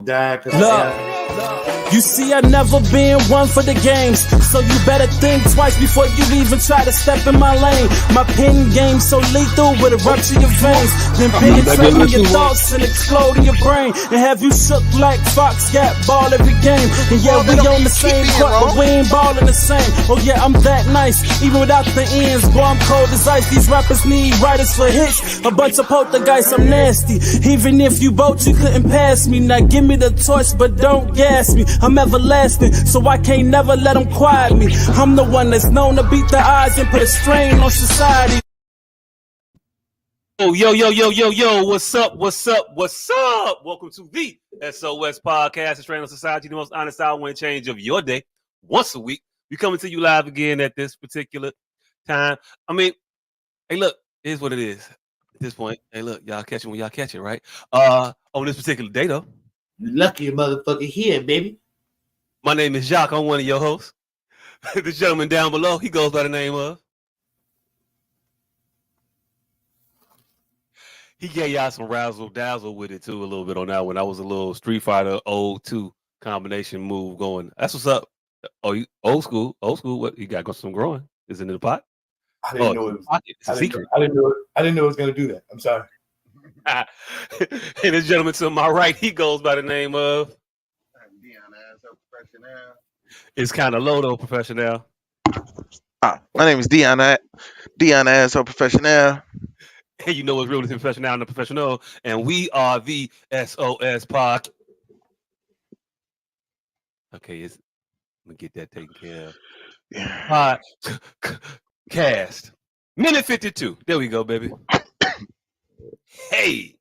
Look, you see, I never been one for the games, so you better think twice before you even try to step in my lane. My pen game so lethal, with it rupture your veins, then penetrate in your thoughts and explode in your brain, and have you shook like Fox got ball every game. And yeah, we on the same court, but we ain't ballin' the same. Oh yeah, I'm that nice, even without the ends. Boy, I'm cold as ice. These rappers need writers for hits, a bunch of poltergeists. I'm nasty. Even if you both, you couldn't pass me. Now give me the torch, but don't gas me. I'm everlasting, so I can't never let them quiet me. I'm the one that's known to beat the odds and put a strain on society. Oh, yo, what's up? Welcome to the S.O.S podcast, the Strain on Society, the most honest hour and change of your day. Once a week, we coming to you live again at this particular time. I mean, hey, look, here's what it is at this point. Hey, look, y'all catch it when y'all catch it, right? On this particular day, though. You lucky motherfucker here, baby. My name is Jacques. I'm one of your hosts. The gentleman down below, he goes by the name of. He gave y'all some razzle dazzle with it too a little bit on that one. That was a little Street Fighter 02 combination move going. That's what's up. Oh, you old school. What you got? Some growing. Is it in the pot? I didn't know it was. It's a secret. I didn't know it was gonna do that. I'm sorry. And this gentleman to my right, he goes by the name of. It's kind of low though, professional. My name is Dion Asshole Professional. Hey, you know what's real to professional and the professional, and we are the S.O.S pod. Okay, I'm gonna get that taken care of. Podcast. Minute 52. There we go, baby. Hey.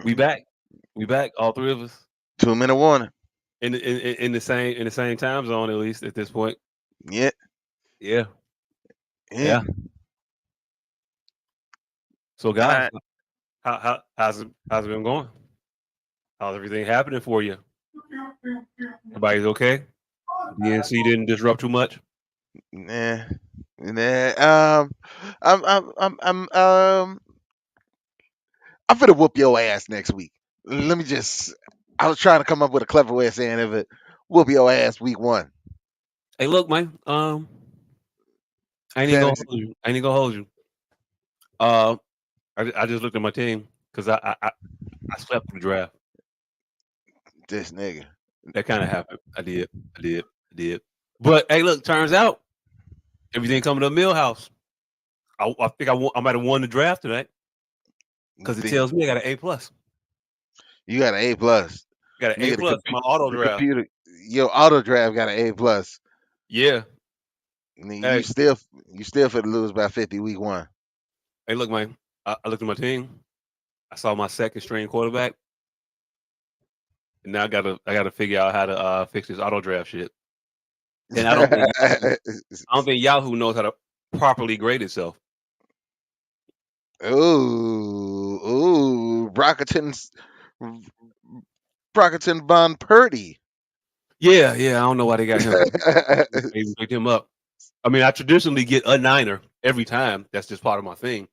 We back. All three of us. 2-minute warning. In the same time zone, at least at this point. Yeah. So guys, how's it been going? How's everything happening for you? Everybody's okay? DNC didn't disrupt too much? I'm finna whoop your ass next week. I was trying to come up with a clever way of saying it, but whoop your ass week 1. Hey, look, man. I ain't even gonna hold you. I just looked at my team because I slept through the draft. This nigga. That kind of happened. I did. But hey, look, turns out everything coming to Millhouse. I think I might have won the draft tonight because it tells me I got an A+. You got an A+. Got an A+. My auto draft. Your auto draft got an A+. Yeah. You still finna lose by 50 week 1. Hey, look, man. I looked at my team. I saw my second string quarterback, and now I gotta figure out how to fix this auto draft shit. And I don't think Yahoo knows how to properly grade itself. Ooh, Brockton Von Purdy. Yeah. I don't know why they got him. They picked him up. I mean, I traditionally get a Niner every time. That's just part of my thing.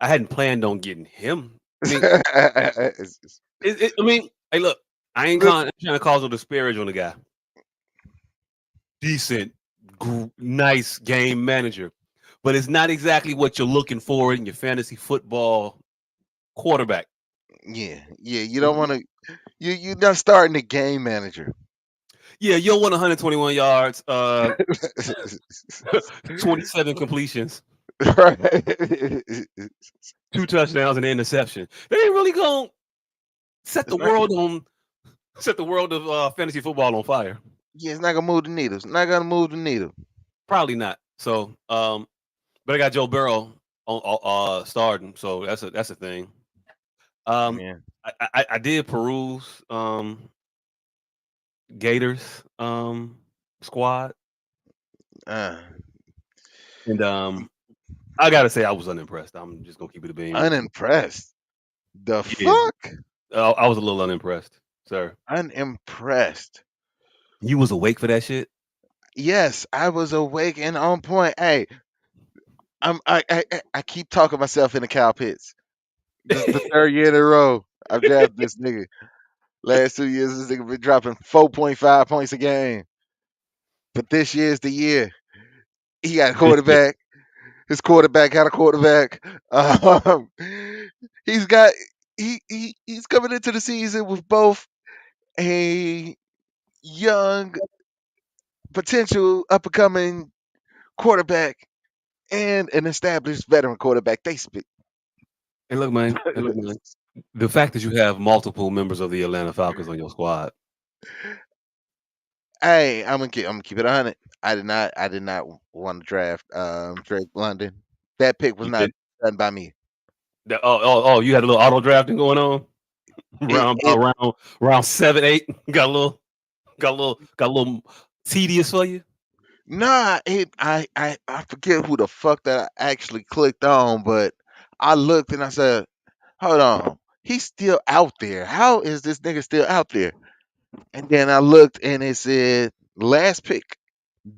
I hadn't planned on getting him. I mean, hey, look, I ain't trying to cause a disparage on the guy. Decent, nice game manager, but it's not exactly what you're looking for in your fantasy football quarterback. Yeah. You don't want to. You're not starting the game manager. Yeah, you'll want 121 yards, 27 completions, right? 2 touchdowns and an interception. They ain't really gonna set the world of fantasy football on fire. Yeah, it's not gonna move the needle. It's not gonna move the needle. Probably not. So, but I got Joe Burrow on starting, so that's a thing. I did peruse Gators squad, and I gotta say I was unimpressed. I'm just gonna keep it a beam. Unimpressed? The fuck? I was a little unimpressed, sir. Unimpressed. You was awake for that shit? Yes, I was awake and on point. Hey, I keep talking myself into cow pits. This is the 3rd year in a row. I've drafted this nigga. Last 2 years, this nigga been dropping 4.5 points a game. But this year's the year. He got a quarterback. His quarterback got a quarterback. Um, he's got he's coming into the season with both a young potential up and coming quarterback and an established veteran quarterback. They spit. Hey, look, man. Hey, look, man. The fact that you have multiple members of the Atlanta Falcons on your squad. Hey, I'm gonna keep it 100. I did not want to draft Drake London. That pick was You not did. done by me. You had a little auto drafting going on It, round it round 7, 8. Got a little tedious for you. Nah, I forget who the fuck that I actually clicked on, but I looked and I said, hold on, he's still out there. How is this nigga still out there? And then I looked and it said last pick,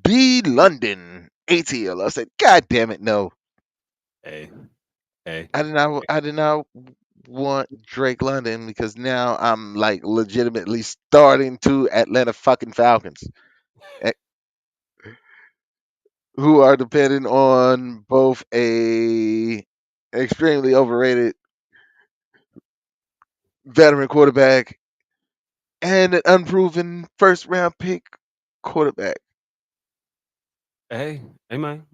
B London ATL. I said, God damn it, no. Hey, hey. I did not want Drake London because now I'm like legitimately starting two Atlanta fucking Falcons eh, who are dependent on both a extremely overrated veteran quarterback and an unproven first round pick quarterback. Hey, man.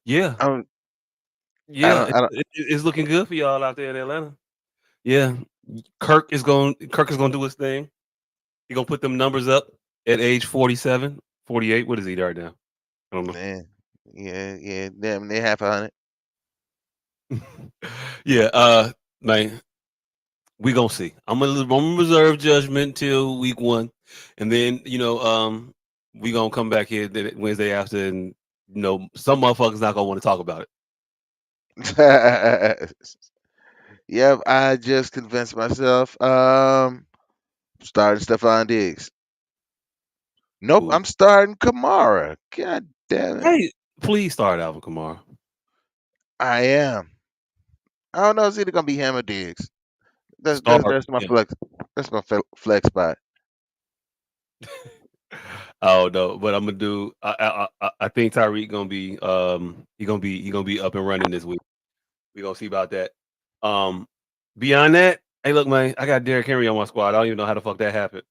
Yeah, Um, yeah. I don't. It's looking good for y'all out there in Atlanta. Yeah, Kirk is going to do his thing. He gonna put them numbers up at age 47, 48. What is he right now? I don't know. Man, yeah. Damn, they half 100. Yeah, man, we gonna see. I'm gonna reserve judgment till week 1, and then we gonna come back here Wednesday after, and some motherfuckers not gonna want to talk about Yep, I just convinced myself. Starting Stephon Diggs. Nope, it. I'm starting Kamara. God damn it. Hey, please start Alvin Kamara. I am. I don't know. It's either gonna be him or Diggs. Start That's my him. flex. That's my flex spot. Oh no, but I'm gonna do. I think Tyreek gonna be he gonna be up and running this week. We gonna see about that. Beyond that, hey, look, man, I got Derrick Henry on my squad. I don't even know how the fuck that happened.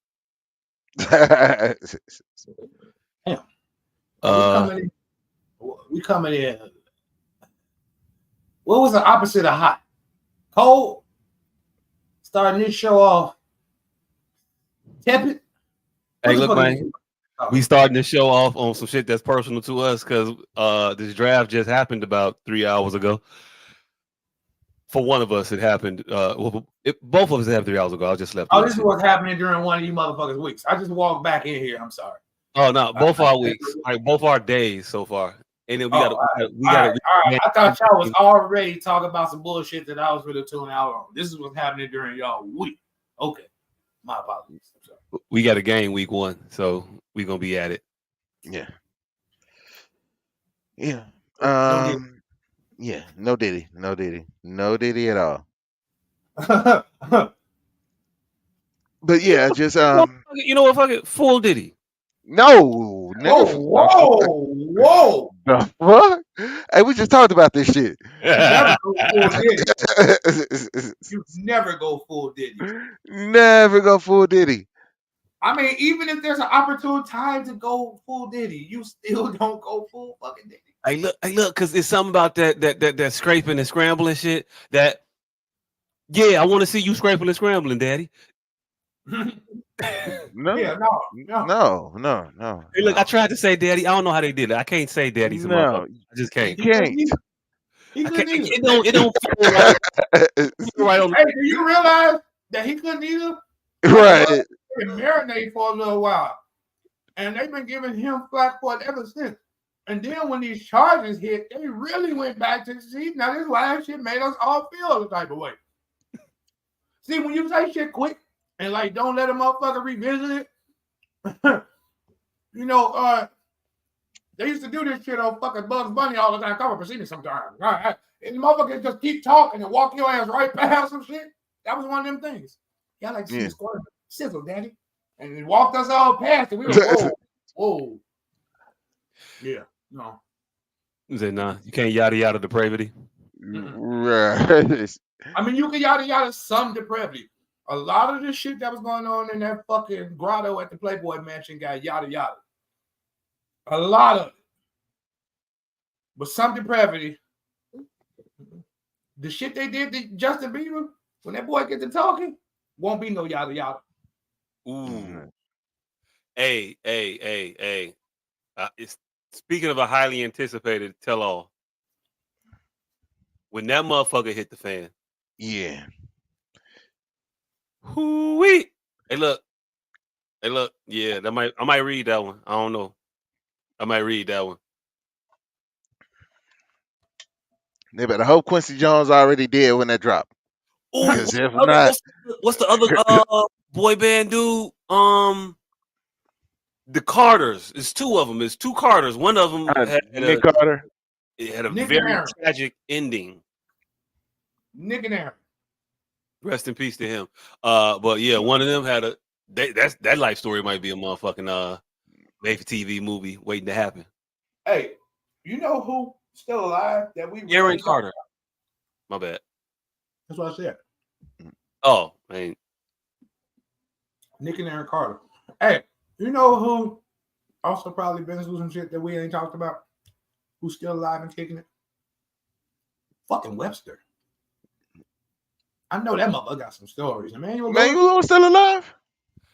Damn. Uh, We coming in. What was the opposite of hot? Cold. Starting this show off tepid. hey, look, man, we starting the show off on some shit that's personal to us because this draft just happened about 3 hours ago. For one of us, it happened. Both of us happened 3 hours ago. I just left. Oh, this is what's happening during one of you motherfuckers' weeks. I just walked back in here. I'm sorry. Oh no, both our weeks, like both our days so far, and then we got. All right. I thought y'all was already talking about some bullshit that I was really tuning out on. This is what's happening during y'all week. Okay, my apologies. We got a game week 1, so we gonna be at it. Yeah. Yeah. Yeah. No Diddy. No Diddy at all. But yeah, just You know what? Fuck it, full Diddy. no, nigga. Whoa. The fuck? Hey, we just talked about this shit. Never go full Diddy. You never go full Diddy. Never go full Diddy. I mean, even if there's an opportune time to go full Diddy, you still don't go full fucking Diddy. Hey, look, because it's something about that scraping and scrambling shit that, yeah, I want to see you scraping and scrambling, Daddy. No. Yeah, No. Hey, look, I tried to say Daddy. I don't know how they did it. I can't say Daddy to motherfucker. I just can't. You can't. He couldn't either. It don't feel right. Right on. Hey, do you realize that he couldn't either? Right. He marinate for a little while, and they've been giving him flack for it ever since. And then when these charges hit, they really went back to see. Now this is why that shit made us all feel the type of way. See, when you say shit quick and like don't let a motherfucker revisit it, they used to do this shit on fucking Bugs Bunny all the time. Come on, proceeding sometimes. And the motherfuckers just keep talking and walk your ass right past some shit. That was one of them things. Yeah, I like to see Yeah. the score sizzle, daddy. And he walked us all past it. We were whoa. Yeah, no. He said, nah, you can't yada yada depravity. Right. I mean, you can yada yada some depravity. A lot of the shit that was going on in that fucking grotto at the Playboy Mansion got yada yada. A lot of it. But some depravity. The shit they did to Justin Bieber, when that boy gets to talking, won't be no yada yada. Ooh. Hey. It's speaking of a highly anticipated tell-all. When that motherfucker hit the fan. Yeah. Hoo-wee. Hey, look. Yeah, I might read that one. I don't know. I might read that one. They better hope Quincy Jones already did when that dropped. Ooh, Because if not, what's the other boy band dude? The Carters. It's two of them. It's two Carters. One of them Nick Carter. It had a Nick very and Aaron. tragic ending. Nick and Aaron. Rest in peace to him. But yeah, one of them had that life story might be a motherfucking made for TV movie waiting to happen. Hey, you know who still alive that we Aaron Carter. My bad. That's what I said. Oh, man. Nick and Aaron Carter. Hey, you know who also probably been through some shit that we ain't talked about? Who's still alive and kicking it? Fucking Webster. I know that motherfucker got some stories. Emmanuel Lewis still alive?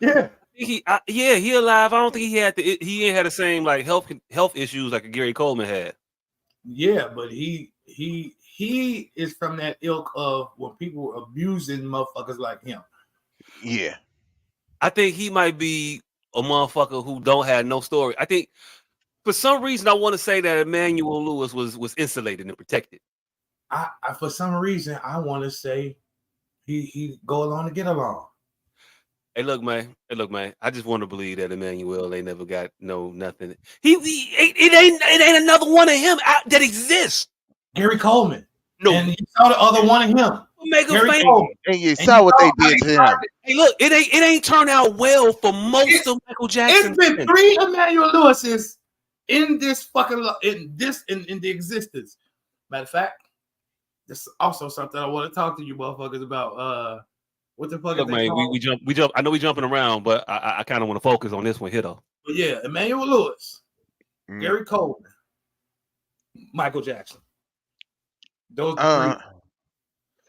Yeah. He alive. I don't think he ain't had the same like health issues like a Gary Coleman had. Yeah, but he is from that ilk of when people were abusing motherfuckers like him. Yeah. I think he might be a motherfucker who don't have no story. I think for some reason I want to say that Emmanuel Lewis was insulated and protected. I for some reason I want to say he go along to get along. Hey, look, man. I just want to believe that Emmanuel ain't never got nothing. It ain't another one of him out that exists. Gary Coleman. No, and you saw the other one of him. Gary Coleman. And you saw what they did to him. Hey, look, it ain't turned out well for most of Michael Jackson. It's been 3 Emmanuel Lewis's in this fucking in the existence. Matter of fact, this is also something I want to talk to you motherfuckers about. What the fuck? Look, man, we jump. I know we jumping around, but I kind of want to focus on this one here, though. But yeah, Emmanuel Lewis, Gary Coleman, Michael Jackson. Those 3.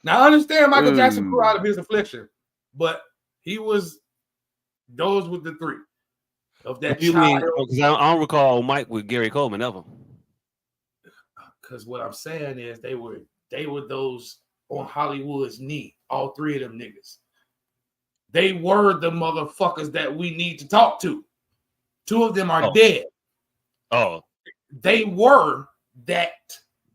Now I understand Michael Jackson grew out of his affliction, but those were the 3 of that. You mean? Because I don't recall Mike with Gary Coleman ever. Because what I'm saying is they were those on Hollywood's knee. All 3 of them niggas. They were the motherfuckers that we need to talk to. 2 of them are dead. Oh. They were that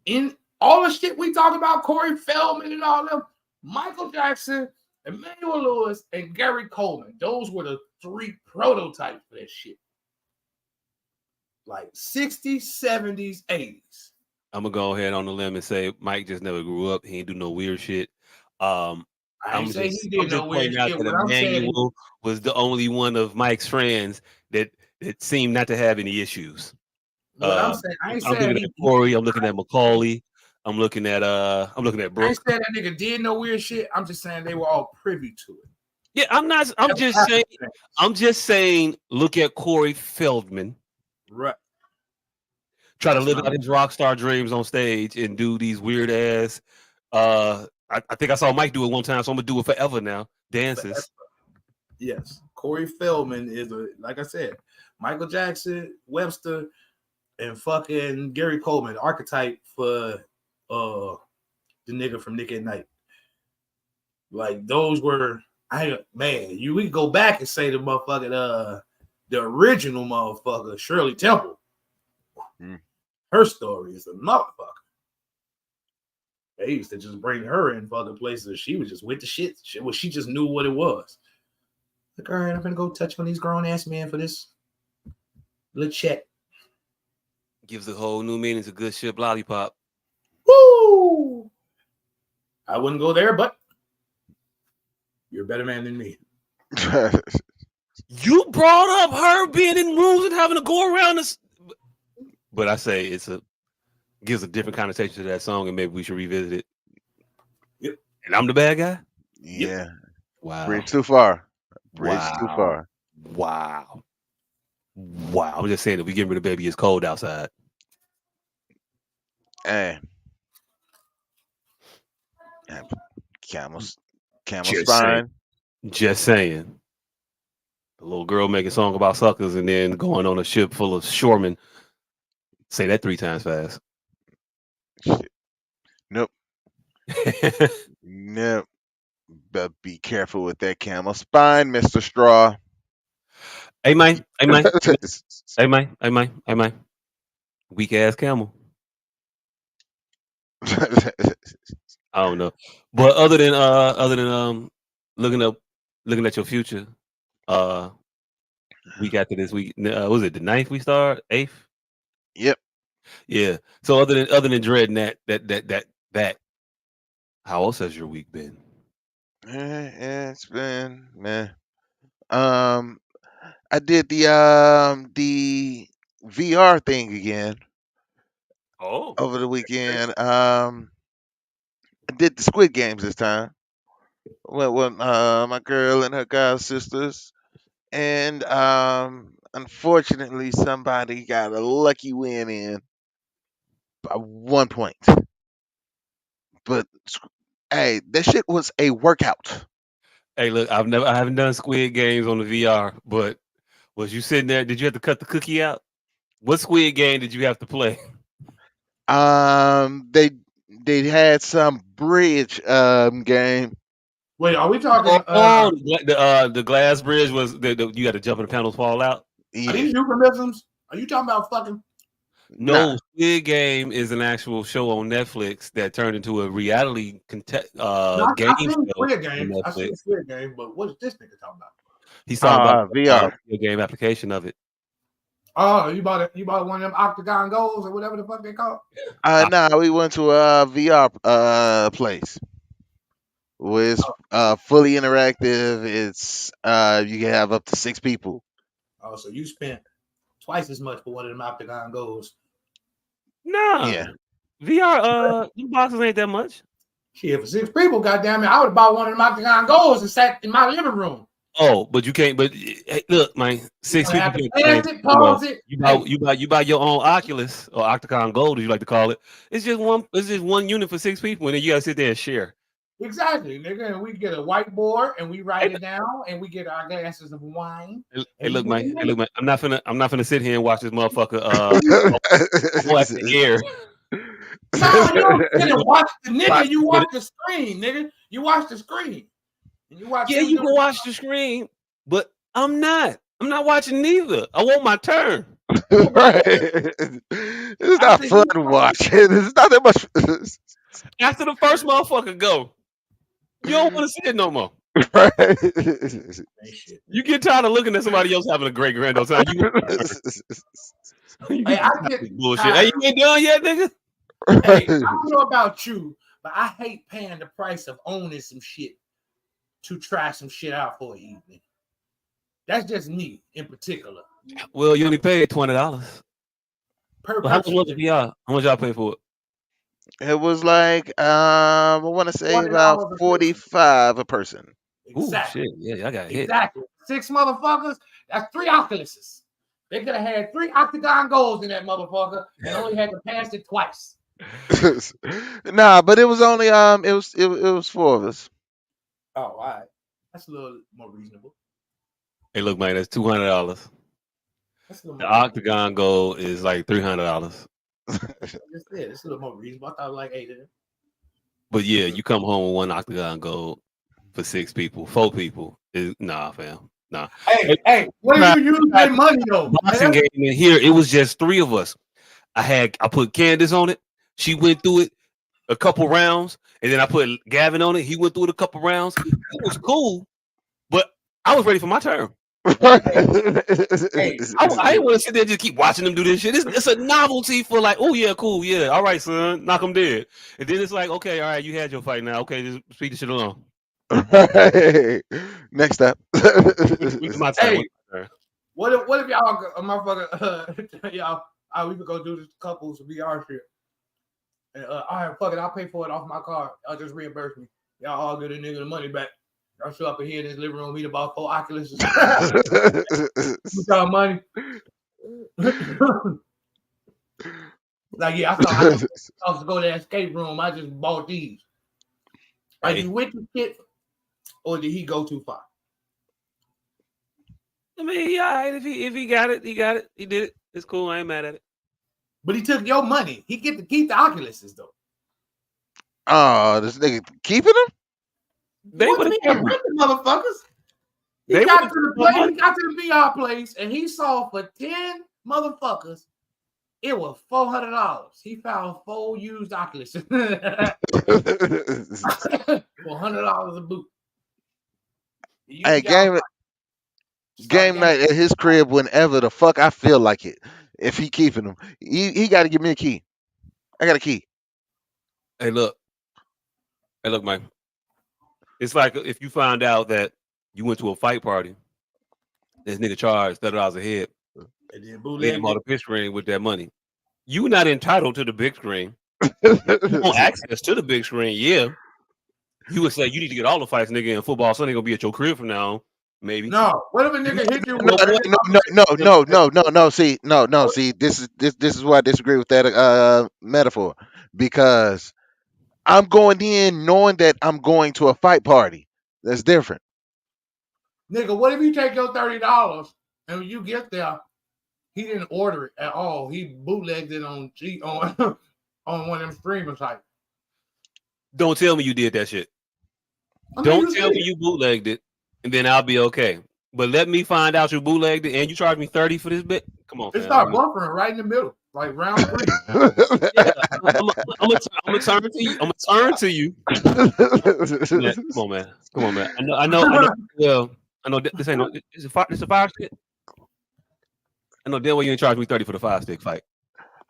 in all the shit we talk about, Corey Feldman and all them, Michael Jackson, Emmanuel Lewis, and Gary Coleman. Those were the 3 prototypes for that shit. Like 60s, 70s, 80s. I'm gonna go ahead on the limb and say Mike just never grew up. He ain't do no weird shit. I'm just pointing out that Emmanuel was the only one of Mike's friends that seemed not to have any issues. I'm looking at Corey. I'm looking at Macaulay. I'm looking at Brooke. I ain't saying that nigga did no weird shit. I'm just saying they were all privy to it. Yeah, I'm just saying. Look at Corey Feldman. Right. Try to live out his rock star dreams on stage and do these weird ass. I think I saw Mike do it one time, so I'm gonna do it forever now. Dances. Yes, Corey Feldman is like I said, Michael Jackson, Webster, and fucking Gary Coleman, archetype for the nigga from Nick at Night. Like those were, we can go back and say the motherfucking the original motherfucker, Shirley Temple. Her story is a motherfucker. They used to just bring her in fucking places. She was just with the shit. She just knew what it was. Like, all right, I'm gonna go touch on these grown ass men for this little check. Gives a whole new meaning to good shit lollipop. Woo! I wouldn't go there, but You're a better man than me. You brought up her being in rooms and having to go around this, but I say gives a different connotation to that song, and maybe we should revisit it. Yep. And I'm the bad guy. Yeah. Yep. Wow. Bridge too far. Bridge too far. Wow. I'm just saying that we getting rid of baby. It's cold outside. Hey. Camel Just spine. Just saying. The little girl making a song about suckers and then going on a ship full of shoremen. Say that 3 times fast. Shit. Nope. Nope. But be careful with that camel spine, Mr. Straw. Hey, man. Weak ass camel. I don't know. But other than looking at your future, week after this week, was it the 9th we start? 8th? Yep. Yeah. So other than dreading that, how else has your week been? It's been man. I did the VR thing again Oh, over the weekend. I did the Squid Games this time. Went with my girl and her god sisters, and unfortunately somebody got a lucky win in by 1 point. But hey, that shit was a workout. hey, look, I haven't done Squid Games on the VR, but was you sitting there? Did you have to cut the cookie out? What Squid Game did you have to play? They had some bridge game. Wait, are we talking? The glass bridge was you had to jump and the panels fall out. Are Yeah. these euphemisms? Are you talking about fucking? No, Nah. Squid Game is an actual show on Netflix that turned into a reality game I've seen show Squid on Games. I've seen Netflix. Squid Game, but what is this nigga talking about? He's talking about VR. video game application of it. Oh, you bought one of them octagon goals or whatever the fuck they call it? Nah, we went to a VR place. Where it's fully interactive. It's you can have up to 6 people. Oh, so you spent twice as much for one of them octagon goals. Nah, Yeah. VR these boxes ain't that much. Shit, for 6 people, goddamn it, I would have bought one of them octagon goals and sat in my living room. Oh, but you can't. But hey, look, man, 6 people. Have to pass it, pause it. You buy your own Oculus or Octagon Gold, as you like to call it. It's just one unit for 6 people, and then you gotta sit there and share. Exactly, nigga. And we get a whiteboard and we write it down and we get our glasses of wine. Hey, look, man. I'm not finna sit here and watch this motherfucker watch the air. No, you don't sit and watch the nigga. You watch the screen, nigga. You watch the screen. And you watch. Yeah, you can watch the screen, but I'm not watching neither. I want my turn. Right. It's not fun watching. It's not that much. After the first motherfucker go, you don't want to see it no more. Right. You get tired of looking at somebody else having a great grand old time. Hey, I get bullshit. Hey, you ain't done yet, nigga. Hey, I don't know about you, but I hate paying the price of owning some shit to try some shit out for an evening. That's just me in particular. Well, you only paid $20 per how much was the VR? How much y'all pay for it? It was like I want to say about 45 a person. Exactly. Ooh, shit. Yeah, I got hit. Exactly. 6 motherfuckers. That's 3 Oculuses. They could have had 3 octagon goals in that motherfucker and only had to pass it twice. Nah, but it was only it was 4 of us. Oh, all right. That's a little more reasonable. Hey, look, man, that's $200. The octagon goal is like $300. It's a little more reasonable. I thought it was like 8 of them. But yeah, you come home with one octagon goal for 6 people, 4 people. Nah, fam. Nah. Hey, what do you use that money though? Boxing game in here, it was just 3 of us. I put Candace on it. She went through it a couple rounds, and then I put Gavin on it. He went through it a couple rounds. It was cool, but I was ready for my turn. Hey, I didn't want to sit there and just keep watching them do this shit. It's a novelty for like, oh yeah, cool, yeah, all right, son, knock them dead. And then it's like, okay, all right, you had your fight now. Okay, just speak the shit along. Right. Next up. It's my turn. Hey. What's my turn? What if y'all, motherfucker, y'all, we could go do this couples VR shit. And all right, fuck it, I'll pay for it off my card. Y'all just reimburse me. Y'all all get a nigga the money back. Y'all show up in here in this living room, eat about 4 Oculus. With y'all money. Like, yeah, I was to go to that escape room. I just bought these. Are you with the shit, or did he go too far? I mean, he all right. If he got it, he got it. He did it. It's cool. I ain't mad at it. But he took your money. He get to keep the Oculuses though. Oh, this nigga keeping them? They What would do have you mean, rent the motherfuckers? He They got would've to the took my place, money. he got to the VR place, and he saw for 10 motherfuckers, it was $400. He found 4 used Oculus for $100 a boot. Hey, game night at his crib whenever the fuck I feel like it. If he keeping them, he got to give me a key. I got a key. Hey, look, Mike. It's like if you find out that you went to a fight party, this nigga charged $30 a head. And then He bootleg bought a big screen with that money. You not entitled to the big screen. You want access to the big screen, yeah. You would say you need to get all the fights, nigga, in football. Sunday gonna be at your crib from now on, maybe. No, what if a nigga hit you? No. See, this is why I disagree with that metaphor, because I'm going in knowing that I'm going to a fight party. That's different. Nigga, what if you take your $30 and when you get there, he didn't order it at all. He bootlegged it on on one of them streaming sites. Don't tell me you did that shit. Don't tell me you bootlegged it, and then I'll be okay. But let me find out you bootlegged it and you charge me 30 for this bit. Come on, it fam. started buffering right in the middle, like round 3. Yeah, I'm gonna turn to you. I'm gonna turn to you. Man, come on, man. I know. Well, I know this ain't no. This a fire stick. I know damn well you ain't charging me 30 for the 5-stick fight.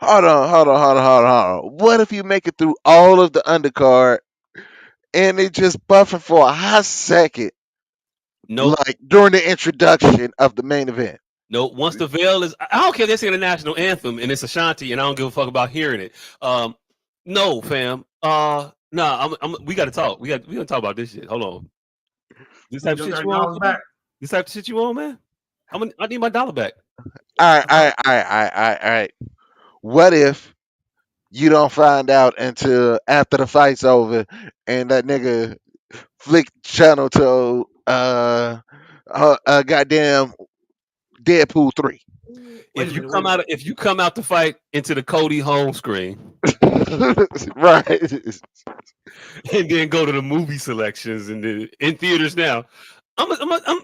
Hold on. What if you make it through all of the undercard and it just buffing for a hot second? Nope. Like during the introduction of the main event. No, once the veil is, I don't care if they sing the national anthem and it's Ashanti and I don't give a fuck about hearing it. No, fam. We gotta talk. We gotta talk about this shit. Hold on. This type of shit you want? This type of shit you want, man? I need my dollar back. All right. What if you don't find out until after the fight's over and that nigga flick channel to goddamn Deadpool 3? If you come out to fight into the Cody home screen, right, and then go to the movie selections and in theaters now,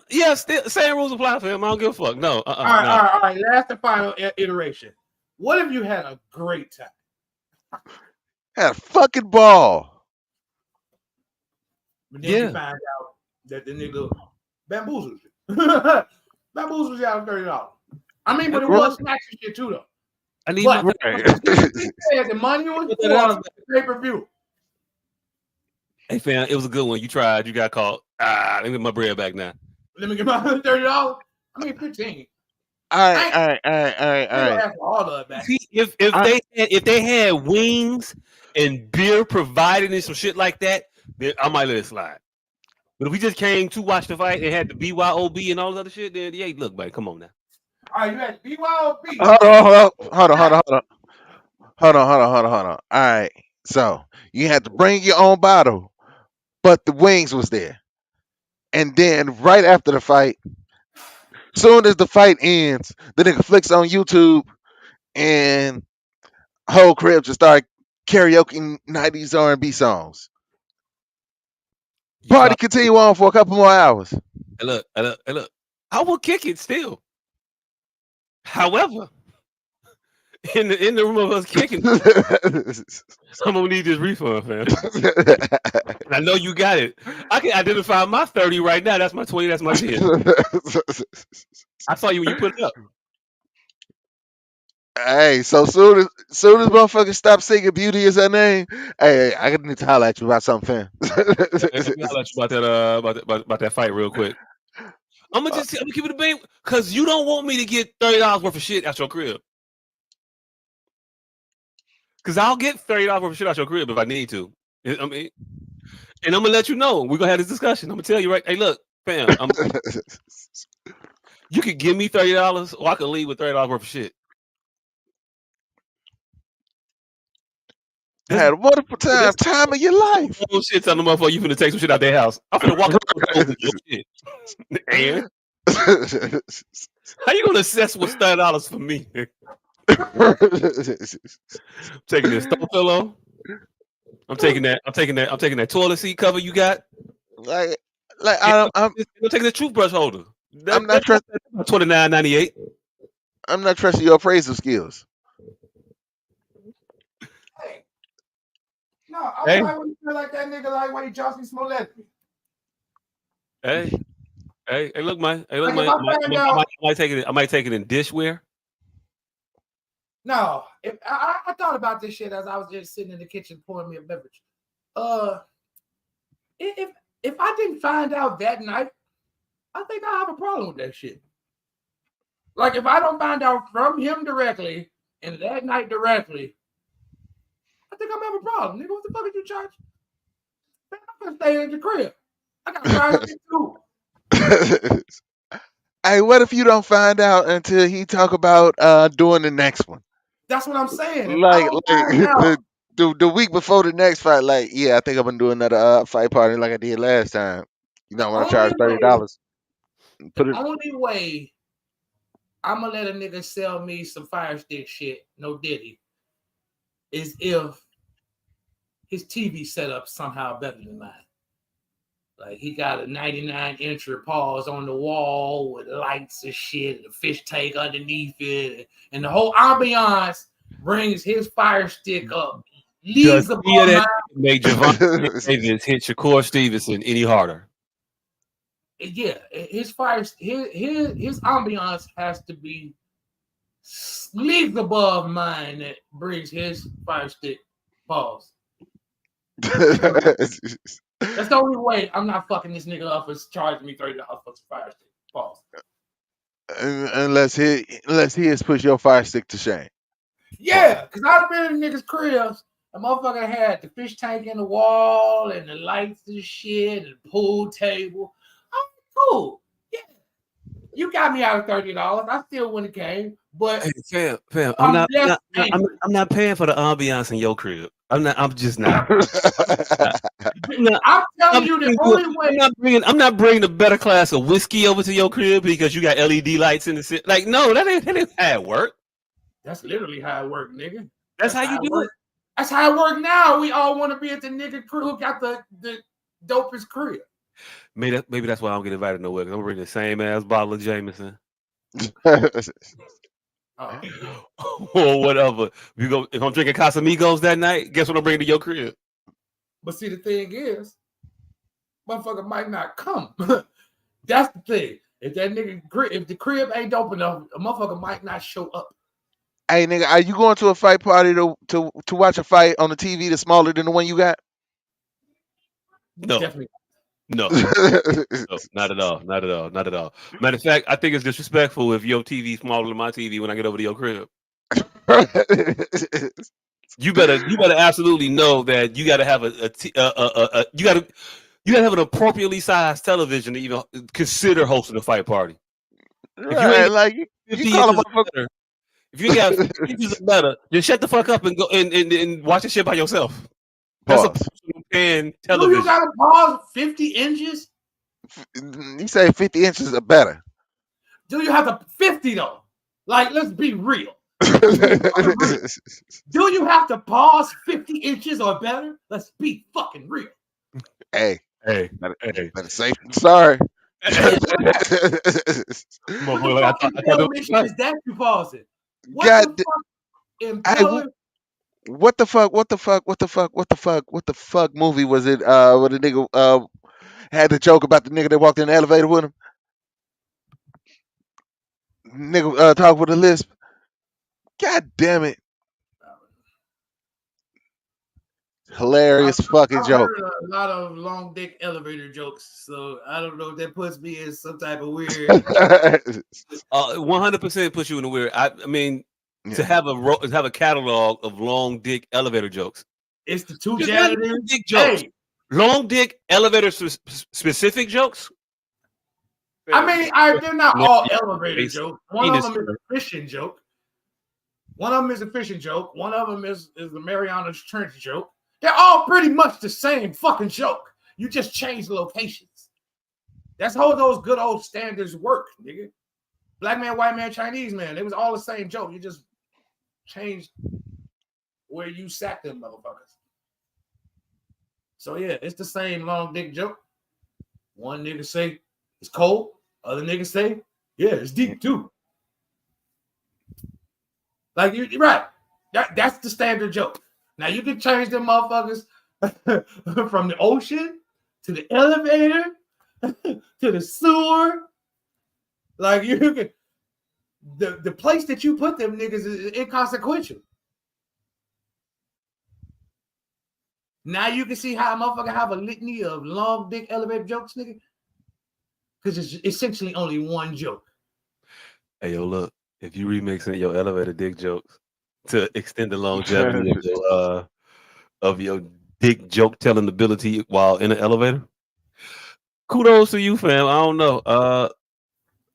yeah, still same rules apply for him. I don't give a fuck. No, all right. Last and final iteration. What if you had a great time? Had a fucking ball. But then you find out that the nigga bamboozled you. Bamboozled you out of $30. I mean, but it was snacks and shit too, though. I need but my the money was for the pay-per-view. Hey, fam, it was a good one. You tried. You got caught. Let me get my bread back now. Let me get my $30. I mean, 15. All right. See, if they had wings and beer provided and some shit like that, then I might let it slide. But if we just came to watch the fight and had the BYOB and all this other shit, then yeah, look, man, come on now. All right, you had BYOB. Hold on. All right, so you had to bring your own bottle, but the wings was there, and then right after the fight, soon as the fight ends, the nigga flicks on YouTube, and whole crib just start karaoke 90s R&B songs. Party continue on for a couple more hours. Hey, look. I will kick it still. However, in the room of us kicking, I'm gonna need this refund, fam. I know you got it. I can identify my 30 right now. That's my 20. That's my 10. I saw you when you put it up. Hey, so soon as motherfuckers stop singing "Beauty Is Her Name," hey, I need to holler at you about something, fam. Hey, let me holler at you about that about that fight real quick. I'm gonna keep it a bang because you don't want me to get $30 worth of shit at your crib. Because I'll get $30 worth of shit out your crib if I need to. I mean, and I'm gonna let you know. We're gonna have this discussion. I'm gonna tell you right. Hey, look, fam, you could give me $30 or I could leave with $30 worth of shit. This Had a wonderful time of your life. bullshit telling the motherfucker you finna take some shit out their house. I'm finna walk out the door with your shit. And how you gonna assess what's $30 for me? Taking this throw pillow. I'm taking that toilet seat cover you got. like, I'm taking the toothbrush holder. I'm not That's trusting. $29.98. I'm not trusting your appraisal skills. Hey, no, I Hey, probably wouldn't feel like that nigga lightweight Justin Smollett. hey, hey, look, man. Hey, look, Like if man. I found out, I might take it in dishware. no, if I thought about this shit as I was just sitting in the kitchen pouring me a beverage. If if I didn't find out that night, I think I have a problem with that shit. Like if I don't find out from him directly and that night directly, I think I'm having a problem. Nigga, what the fuck did you charge? Man, I'm gonna stay in the crib. I got fire shit too. Hey, what if you don't find out until he talk about doing the next one? That's what I'm saying. If I Like don't like find out, the week before the next fight, like, yeah, I think I'm gonna do another fight party like I did last time. You know, the when I only charged way, $30. the Put it only way I'm gonna let a nigga sell me some fire stick shit, no diddy, is if his TV setup somehow better than mine. Like he got a 99-incher pause on the wall with lights and shit, and a fish tank underneath it, and the whole ambiance brings his fire stick up Does leagues any of above that mine. make Javon Davis hit Shakur Stevenson any harder? Yeah, his fire, his ambiance has to be leagues above mine that brings his fire stick pause. That's the only way I'm not fucking this nigga up for charging me $30 for fire stick. Pause. unless he has put your fire stick to shame. Yeah, because I've been in niggas' cribs. A motherfucker had the fish tank in the wall and the lights and shit and the pool table. I'm cool. Yeah. You got me out of $30. I still win the game, but Hey, fam, I'm less angry. I'm not paying for the ambiance in your crib. I'm just not. No, I'm telling I'm, you the only way. I'm not bringing a better class of whiskey over to your crib because you got LED lights in the city. Like, no, that ain't how it work. That's literally how it works, nigga. That's how you it do work. it. That's how it works now. We all want to be at the nigga crib who got the dopest crib. Maybe that's why I don't get invited nowhere because I'm bringing the same ass bottle of Jameson Oh, yeah. or whatever. If I'm drinking Casamigos that night, guess what I'm bringing to your crib? But see, the thing is, motherfucker might not come. That's the thing. If that nigga if the crib ain't dope enough, a motherfucker might not show up. Hey, nigga, are you going to a fight party to watch a fight on the TV that's smaller than the one you got? No. Definitely. No. No, not at all. Not at all. Not at all. Matter of fact, I think it's disrespectful if your TV is smaller than my TV when I get over to your crib. You better absolutely know that you got to have you got to have an appropriately sized television to even consider hosting a fight party. If you Right, ain't like got you 50 call a inches motherfucker. or better, if you ain't got 50 inches or better, then shut the fuck up and go and watch the shit by yourself. That's a Pause. personal pan Do you television. gotta pause 50 inches? You say 50 inches or better. Do you have to 50 though? Like, let's be real. Let's be fucking real. Do you have to pause 50 inches or better? Let's be fucking real. Hey, Hey, better safe than sorry. What the fuck impale mission is that you pausing? What God, the fuck hey, impaler? what the fuck movie was it? Where the nigga had the joke about the nigga that walked in the elevator with him. Nigga talk with a lisp. God damn it. Hilarious fucking I've joke. heard a lot of long dick elevator jokes, so I don't know if that puts me in some type of weird. 100% puts you in the weird. I mean, to Yeah. have a catalog of long dick elevator jokes. It's the two Just not janitors. long dick jokes. Hey, Long dick elevator specific jokes. I mean, they're not all elevator Face, jokes. One of penis. them is a fishing joke. One of them is a fishing joke. One of them is the Mariana's Trench joke. They're all pretty much the same fucking joke. You just change the locations. That's how those good old standards work, nigga. Black man, white man, Chinese man. It was all the same joke. You just changed where you sat them motherfuckers. So yeah, it's the same long dick joke. One nigga say it's cold. Other niggas say, yeah, it's deep too. Like you're right. That's the standard joke. Now you can change them motherfuckers from the ocean to the elevator to the sewer. Like you can the place that you put them niggas is inconsequential. Now you can see how a motherfucker have a litany of long dick elevator jokes, nigga. Because it's essentially only one joke. Hey, yo, look, if you remixing your elevator dick jokes to extend the longevity of your dick joke telling ability while in an elevator, kudos to you, fam. I don't know. I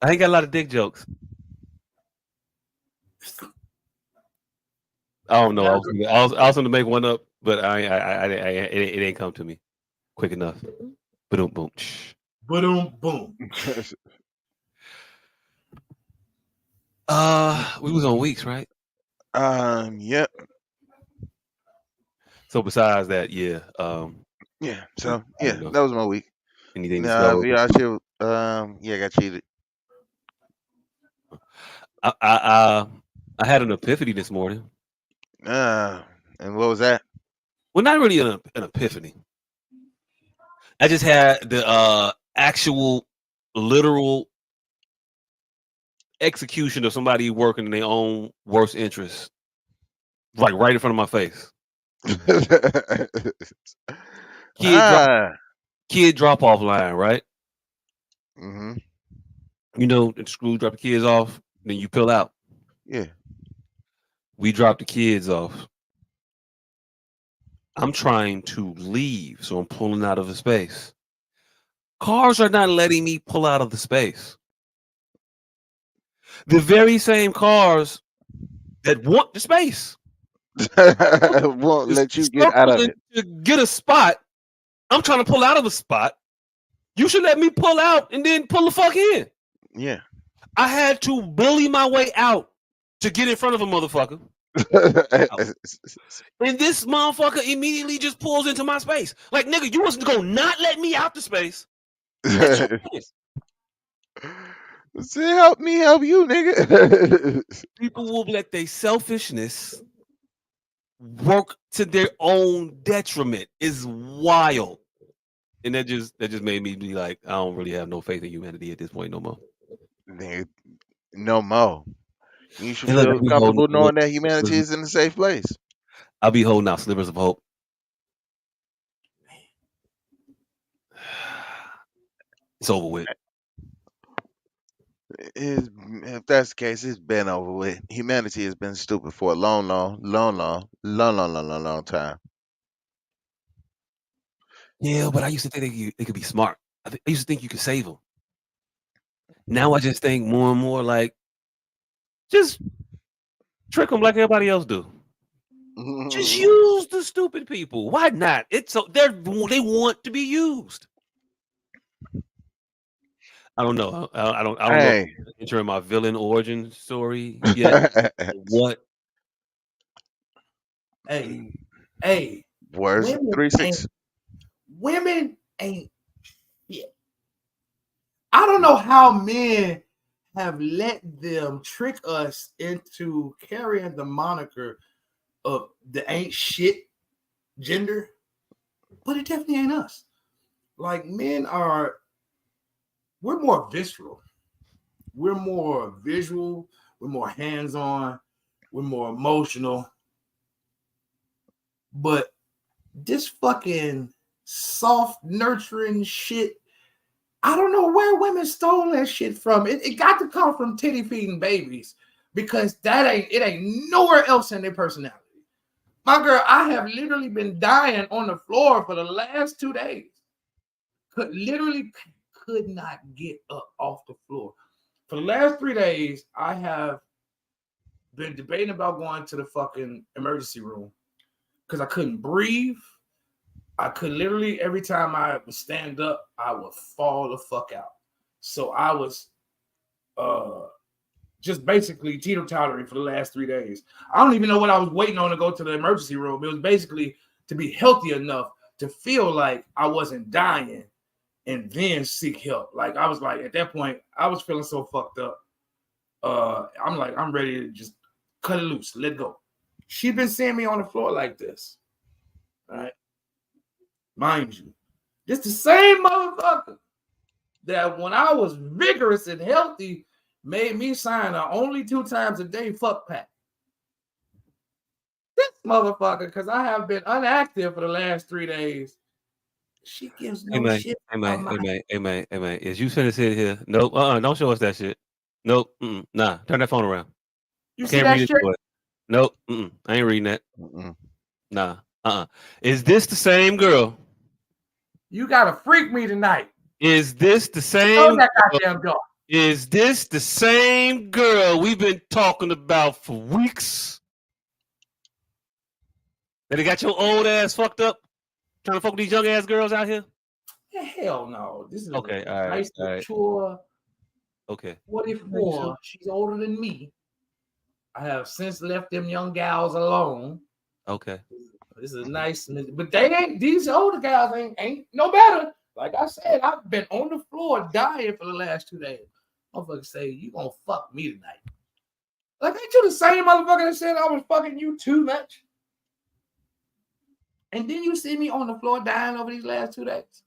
ain't got a lot of dick jokes. I don't know. I was going to make one up, but it ain't come to me quick enough. Boom, boom. Boom, boom. We was on weeks, right? Yep. So besides that, yeah. Yeah. So I yeah, don't know. that was my week. Anything to Nah, show? VR shit. Yeah, I got cheated. I had an epiphany this morning. And what was that? Well, not really an epiphany. I just had the actual, literal execution of somebody working in their own worst interest, like right in front of my face. Kid drop off line, right? Mm-hmm. You know, the school drop the kids off, then you pull out. Yeah. We drop the kids off. I'm trying to leave, so I'm pulling out of the space. Cars are not letting me pull out of the space. The very same cars that want the space won't let you get out of it. To get a spot. I'm trying to pull out of a spot. You should let me pull out and then pull the fuck in. Yeah. I had to bully my way out to get in front of a motherfucker. And this motherfucker immediately just pulls into my space. Like, nigga, you wasn't gonna not let me out the space. Say, help me help you, nigga. People will let their selfishness work to their own detriment. Is wild. And that just made me be like, I don't really have no faith in humanity at this point no more. Nigga, no more. You should feel comfortable knowing that humanity is in a safe place. I'll be holding out slivers of hope. It's over with. If that's the case, it's been over with. Humanity has been stupid for a long time. Yeah, but I used to think they could be smart. I used to think you could save them. Now I just think more and more like, just trick them like everybody else do. Just use the stupid people. Why not? It's so they want to be used. I don't know. I don't know. Entering my villain origin story yet. What? Hey. Words 3-6. Women ain't shit. I don't know how men have let them trick us into carrying the moniker of the ain't shit gender, but it definitely ain't us. Like, men we're more visceral. We're more visual. We're more hands-on. We're more emotional. But this fucking soft, nurturing shit, I don't know where women stole that shit from. It got to come from titty feeding babies because it ain't nowhere else in their personality. My girl, I have literally been dying on the floor for the last 2 days. Could not get up off the floor. For the last 3 days, I have been debating about going to the fucking emergency room because I couldn't breathe. I could literally, every time I would stand up, I would fall the fuck out. So I was just basically teeter-tottering for the last 3 days. I don't even know what I was waiting on to go to the emergency room. It was basically to be healthy enough to feel like I wasn't dying and then seek help. Like I was like, at that point, I was feeling so fucked up. I'm like, I'm ready to just cut it loose, let go. She's been seeing me on the floor like this. All right. Mind you, this the same motherfucker that when I was vigorous and healthy made me sign a only 2 times a day fuck pack. This motherfucker, because I have been inactive for the last 3 days. She gives no shit. Hey man. Is you finna sit here? Nope. Don't show us that shit. Nope. Nah. Turn that phone around. You Can't see read that it. shit? Nope. I ain't reading that. Nah. Is this the same girl? You gotta freak me tonight. Is this the same? Close that goddamn door. Is this the same girl we've been talking about for weeks? That got your old ass fucked up? Trying to fuck with these young ass girls out here? Yeah, hell no. This is Okay, a all right, nice, all right. mature. Okay. 44. She's older than me. I have since left them young gals alone. Okay. This is a nice, but these older gals ain't no better. Like I said, I've been on the floor dying for the last 2 days. Motherfucker say, you gonna fuck me tonight. Like, ain't you the same motherfucker that said I was fucking you too much? And then you see me on the floor dying over these last 2 days.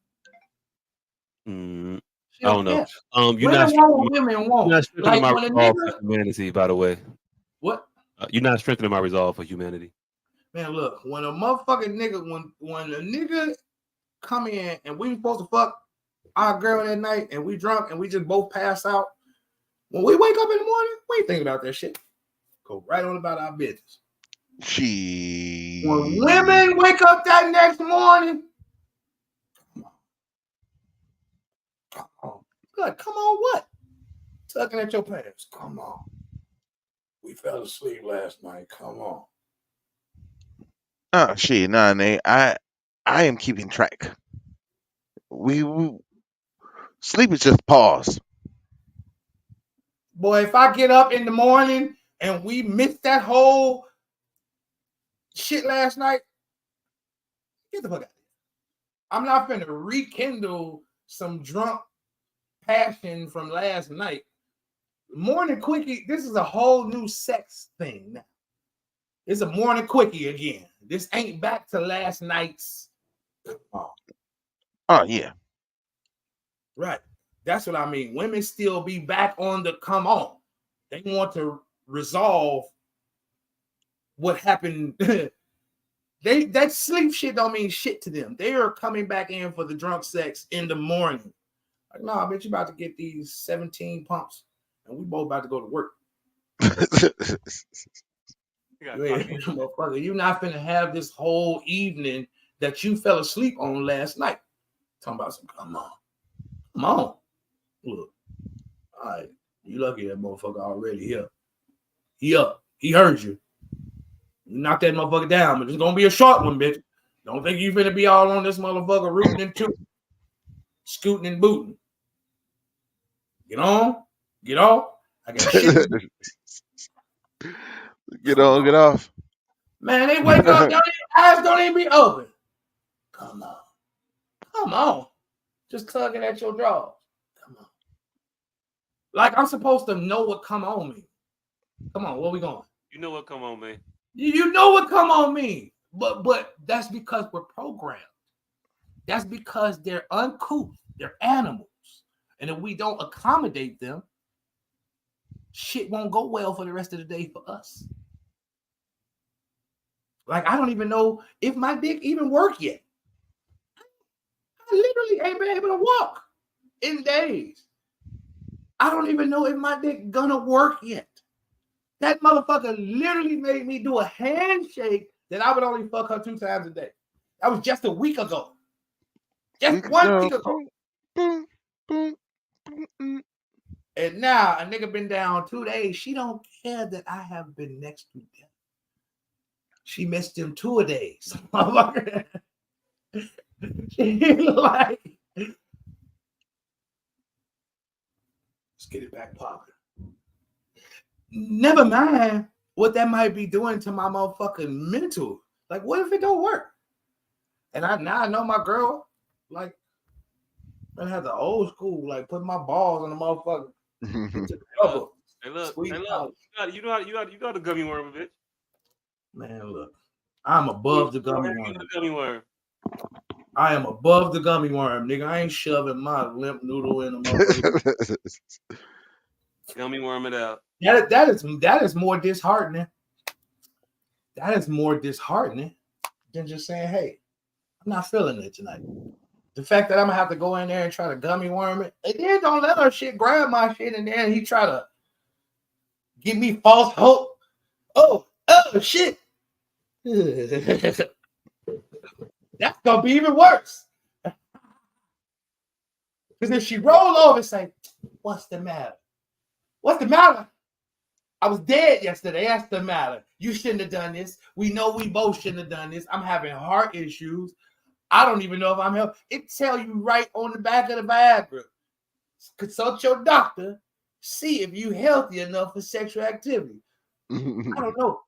I don't know. You're not strengthening my resolve nigga, for humanity, by the way. What? You're not strengthening my resolve for humanity. Man, look, when a motherfucking nigga, when a nigga come in and we supposed to fuck our girl that night and we drunk and we just both pass out, when we wake up in the morning, we ain't thinking about that shit. Go right on about our business. When women wake up that next morning, come on, what? Tugging at your pants. Come on. We fell asleep last night. Come on. Oh shit, nah, Nate. I am keeping track. We sleep is just pause. Boy, if I get up in the morning and we missed that whole shit last night, get the fuck out of here. I'm not finna rekindle some drunk passion from last night. Morning quickie, this is a whole new sex thing now. It's a morning quickie again. This ain't back to last night's. Oh yeah. Right. That's what I mean. Women still be back on the come on. They want to resolve what happened. That sleep shit don't mean shit to them. They are coming back in for the drunk sex in the morning. Like, nah, I bet you about to get these 17 pumps and we both about to go to work. Motherfucker, you're not finna have this whole evening that you fell asleep on last night. Talking about some, come on. Look, all right, you lucky that motherfucker already here. He up. He heard you. You knock that motherfucker down, but it's gonna be a short one, bitch. Don't think you finna be all on this motherfucker rooting and tooting, scooting and booting. Get on. I got shit. Get off. Man, they wake up, eyes don't even be open. Come on. Just tugging at your drawers. Come on. Like I'm supposed to know what come on means. Come on, where we going? You know what come on, man. You know what come on means. But that's because we're programmed. That's because they're uncouth. They're animals. And if we don't accommodate them, shit won't go well for the rest of the day for us. Like, I don't even know if my dick even work yet. I literally ain't been able to walk in days. I don't even know if my dick gonna work yet. That motherfucker literally made me do a handshake that I would only fuck her 2 times a day. That was just a week ago. Just 1 week ago. Boom, boom, boom, boom. And now a nigga been down 2 days. She don't care that I have been next to them. She missed him 2 days. She like, let's get it back popping. Never mind what that might be doing to my motherfucking mental. Like, what if it don't work? And now I know my girl, like, I had the old school, like, put my balls on the motherfucker. Hey, look. You know the gummy worm, bitch. Man, look, I'm above the gummy worm. I am above the gummy worm, nigga. I ain't shoving my limp noodle in a motherfucker. Gummy worm it out. That is more disheartening. That is more disheartening than just saying, hey, I'm not feeling it tonight. The fact that I'm gonna have to go in there and try to gummy worm it, and then don't let her shit grab my shit, and then he try to give me false hope. Oh shit. That's gonna be even worse. Because if she roll over and say, what's the matter? What's the matter? I was dead yesterday. That's the matter. You shouldn't have done this. We know we both shouldn't have done this. I'm having heart issues. I don't even know if I'm healthy. It tell you right on the back of the Viagra. Consult your doctor. See if you healthy enough for sexual activity. I don't know.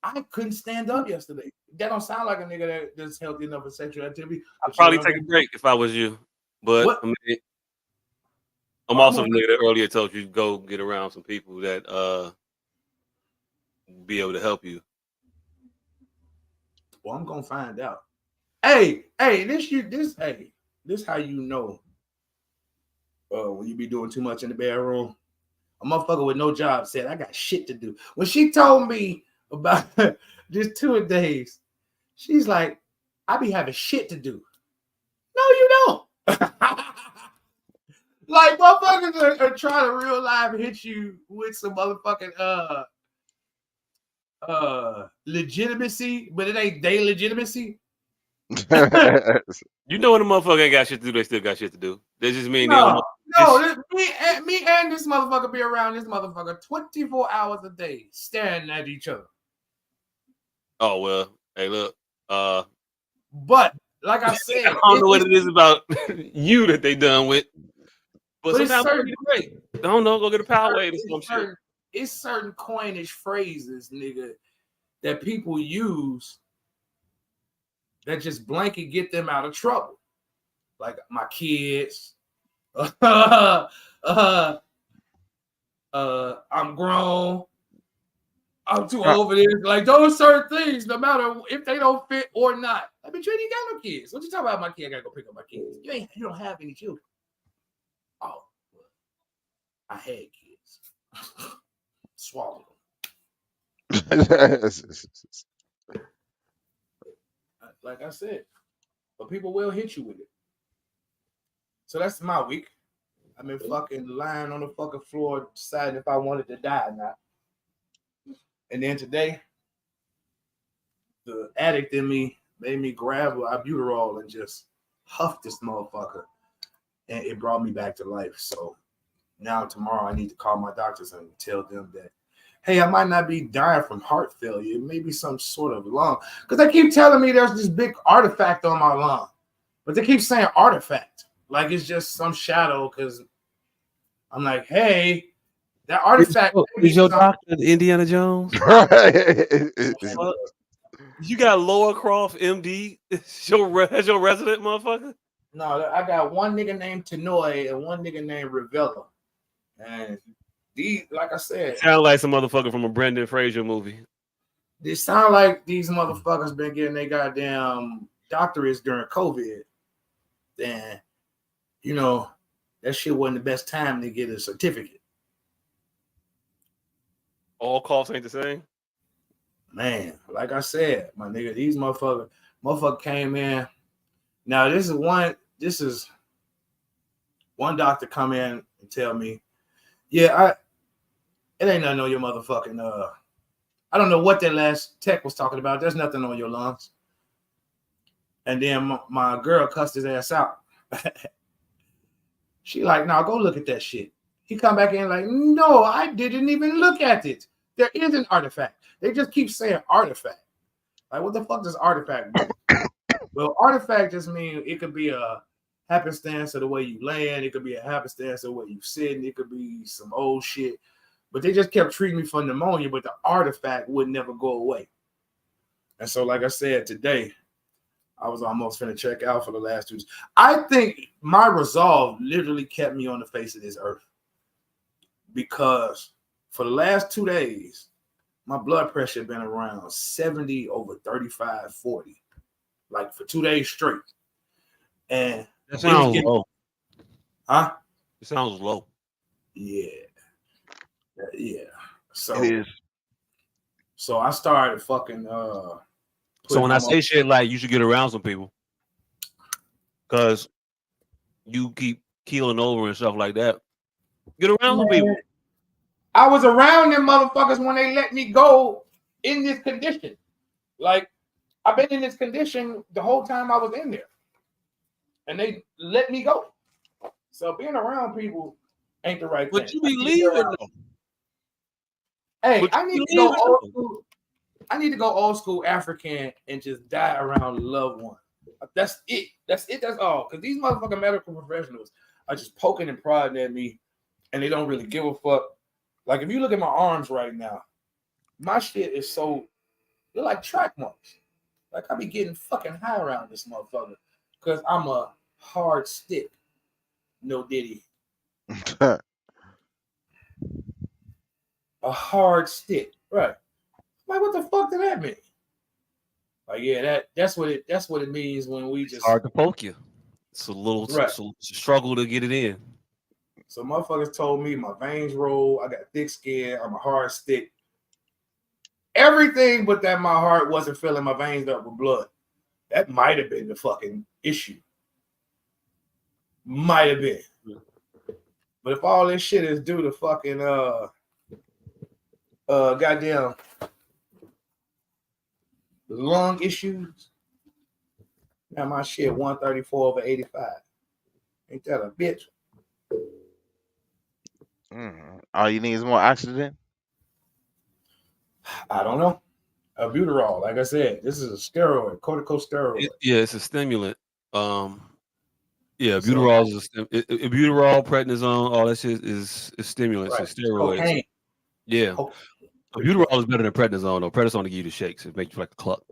I couldn't stand up yesterday. That don't sound like a nigga that's healthy enough for sexual activity. I'd probably take a break if I was you. But I'm also the nigga that earlier told you to go get around some people that be able to help you. Well, I'm gonna find out. Hey, this how you know when you be doing too much in the bedroom. A motherfucker with no job said, I got shit to do. When she told me about just 2 days, she's like, I be having shit to do. No, you don't. Like, motherfuckers are trying to real life hit you with some motherfucking legitimacy, but it ain't they legitimacy. You know when a motherfucker ain't got shit to do, they still got shit to do. They just mean me and this motherfucker be around this motherfucker 24 hours a day, staring at each other. Oh well, hey look, but like I said, I don't know what it is about you that they done with, but sometimes it's great. I don't know, go get a power wave or some shit. It's certain coinish phrases, nigga, that people use that just blanket get them out of trouble. Like my kids. I'm grown. I'm too old for this. Like those certain things, no matter if they don't fit or not. I mean, you ain't got no kids. What you talking about? My kid, I gotta go pick up my kids. You don't have any children. Oh, I had kids. Swallowed them. Like I said, but people will hit you with it. So that's my week. I've been fucking lying on the fucking floor deciding if I wanted to die or not. And then today, the addict in me made me grab albuterol and just huff this motherfucker. And it brought me back to life. So now tomorrow I need to call my doctors and tell them that, hey, I might not be dying from heart failure. It may be some sort of lung. Because they keep telling me there's this big artifact on my lung. But they keep saying artifact. Like it's just some shadow. Because I'm like, hey, that artifact. Is your doctor Indiana Jones? You got Laura Croft, MD, as your resident motherfucker? No, I got one nigga named Tanoy and one nigga named Revella. And these, like I said, sound like some motherfucker from a Brendan Fraser movie. They sound like these motherfuckers been getting their goddamn doctorates during COVID. Then, you know, that shit wasn't the best time to get a certificate. All coughs ain't the same? Man, like I said, my nigga, these motherfucker came in. Now this is one doctor come in and tell me, yeah, it ain't nothing on your motherfucking I don't know what that last tech was talking about. There's nothing on your lungs. And then my girl cussed his ass out. She like, now go look at that shit. He come back in like, no, I didn't even look at it. There is an artifact. They just keep saying artifact. Like, what the fuck does artifact mean? Well, artifact just means it could be a happenstance of the way you land. It could be a happenstance of the way you sitting. It could be some old shit. But they just kept treating me for pneumonia, but the artifact would never go away. And so, like I said, today, I was almost finna check out for the last 2 days. I think my resolve literally kept me on the face of this earth. Because for the last 2 days, my blood pressure been around 70 over 35, 40. Like for 2 days straight. And that sounds low. Huh? It sounds low. Yeah. Yeah. So It is. So I started fucking So when I say shit like you should get around some people, because you keep keeling over and stuff like that, get around some people. I was around them motherfuckers when they let me go in this condition. Like, I've been in this condition the whole time I was in there. And they let me go. So being around people ain't the right thing. But you be leaving though. Hey, I need to go old school. I need to go old school African and just die around loved one. That's it. That's it. That's all. Because these motherfucking medical professionals are just poking and prodding at me, and they don't really give a fuck. Like, if you look at my arms right now, my shit is so, they're like track marks. Like, I be getting fucking high around this motherfucker because I'm a hard stick. No Diddy. A hard stick. Right. Like, what the fuck did that mean? Like, yeah, that's what it means when we just, it's hard to poke you. It's a little it's a struggle to get it in. So motherfuckers told me my veins roll, I got thick skin, I'm a hard stick. Everything but that my heart wasn't filling my veins up with blood. That might have been the fucking issue. Might have been. But if all this shit is due to fucking goddamn lung issues, now my shit 134 over 85. Ain't that a bitch? All you need is more oxygen. I don't know. Albuterol, like I said, this is a steroid, corticosteroid. It's a stimulant. Albuterol is albuterol, prednisone, all that shit is stimulants, it's steroids. Cocaine. Yeah. Albuterol is better than prednisone, though. Prednisone to give you the shakes. It makes you like a cluck.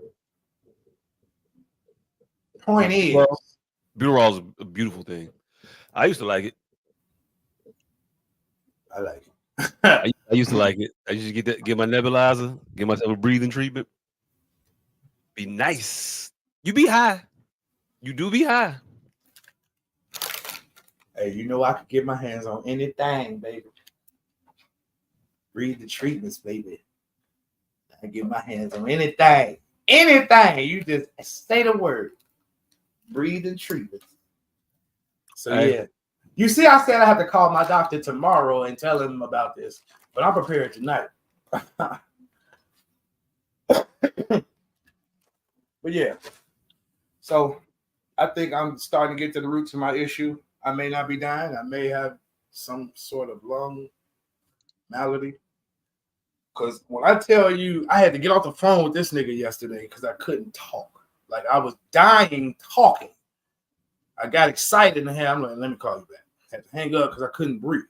Point is, albuterol is a beautiful thing. I used to like it. I like it. I used to like it. I used to get my nebulizer, get myself a breathing treatment. Be nice. You be high. You do be high. Hey, you know I could get my hands on anything, baby. Breathe the treatments, baby. I get my hands on anything. Anything. You just say the word. Breathing treatments. So yeah. You see, I said I have to call my doctor tomorrow and tell him about this, but I'm prepared tonight. But yeah. So I think I'm starting to get to the roots of my issue. I may not be dying. I may have some sort of lung malady. Because when I tell you, I had to get off the phone with this nigga yesterday because I couldn't talk. Like, I was dying talking. I got excited and I'm like, let me call you back. I had to hang up because I couldn't breathe.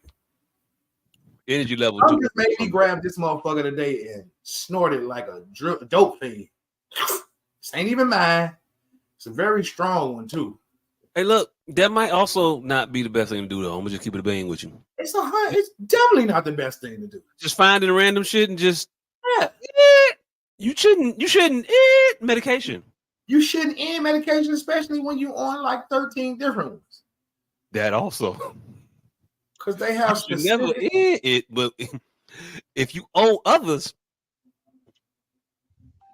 Energy level. I just made me grab this motherfucker today and snort it like a dope fiend. This ain't even mine. It's a very strong one, too. Hey, look, that might also not be the best thing to do, though. I'm gonna just keep it a bang with you. It's definitely not the best thing to do. Just finding random shit and just you shouldn't medication. You shouldn't end medication, especially when you're on like 13 different ones. That also, because they have never end it. But if you owe others,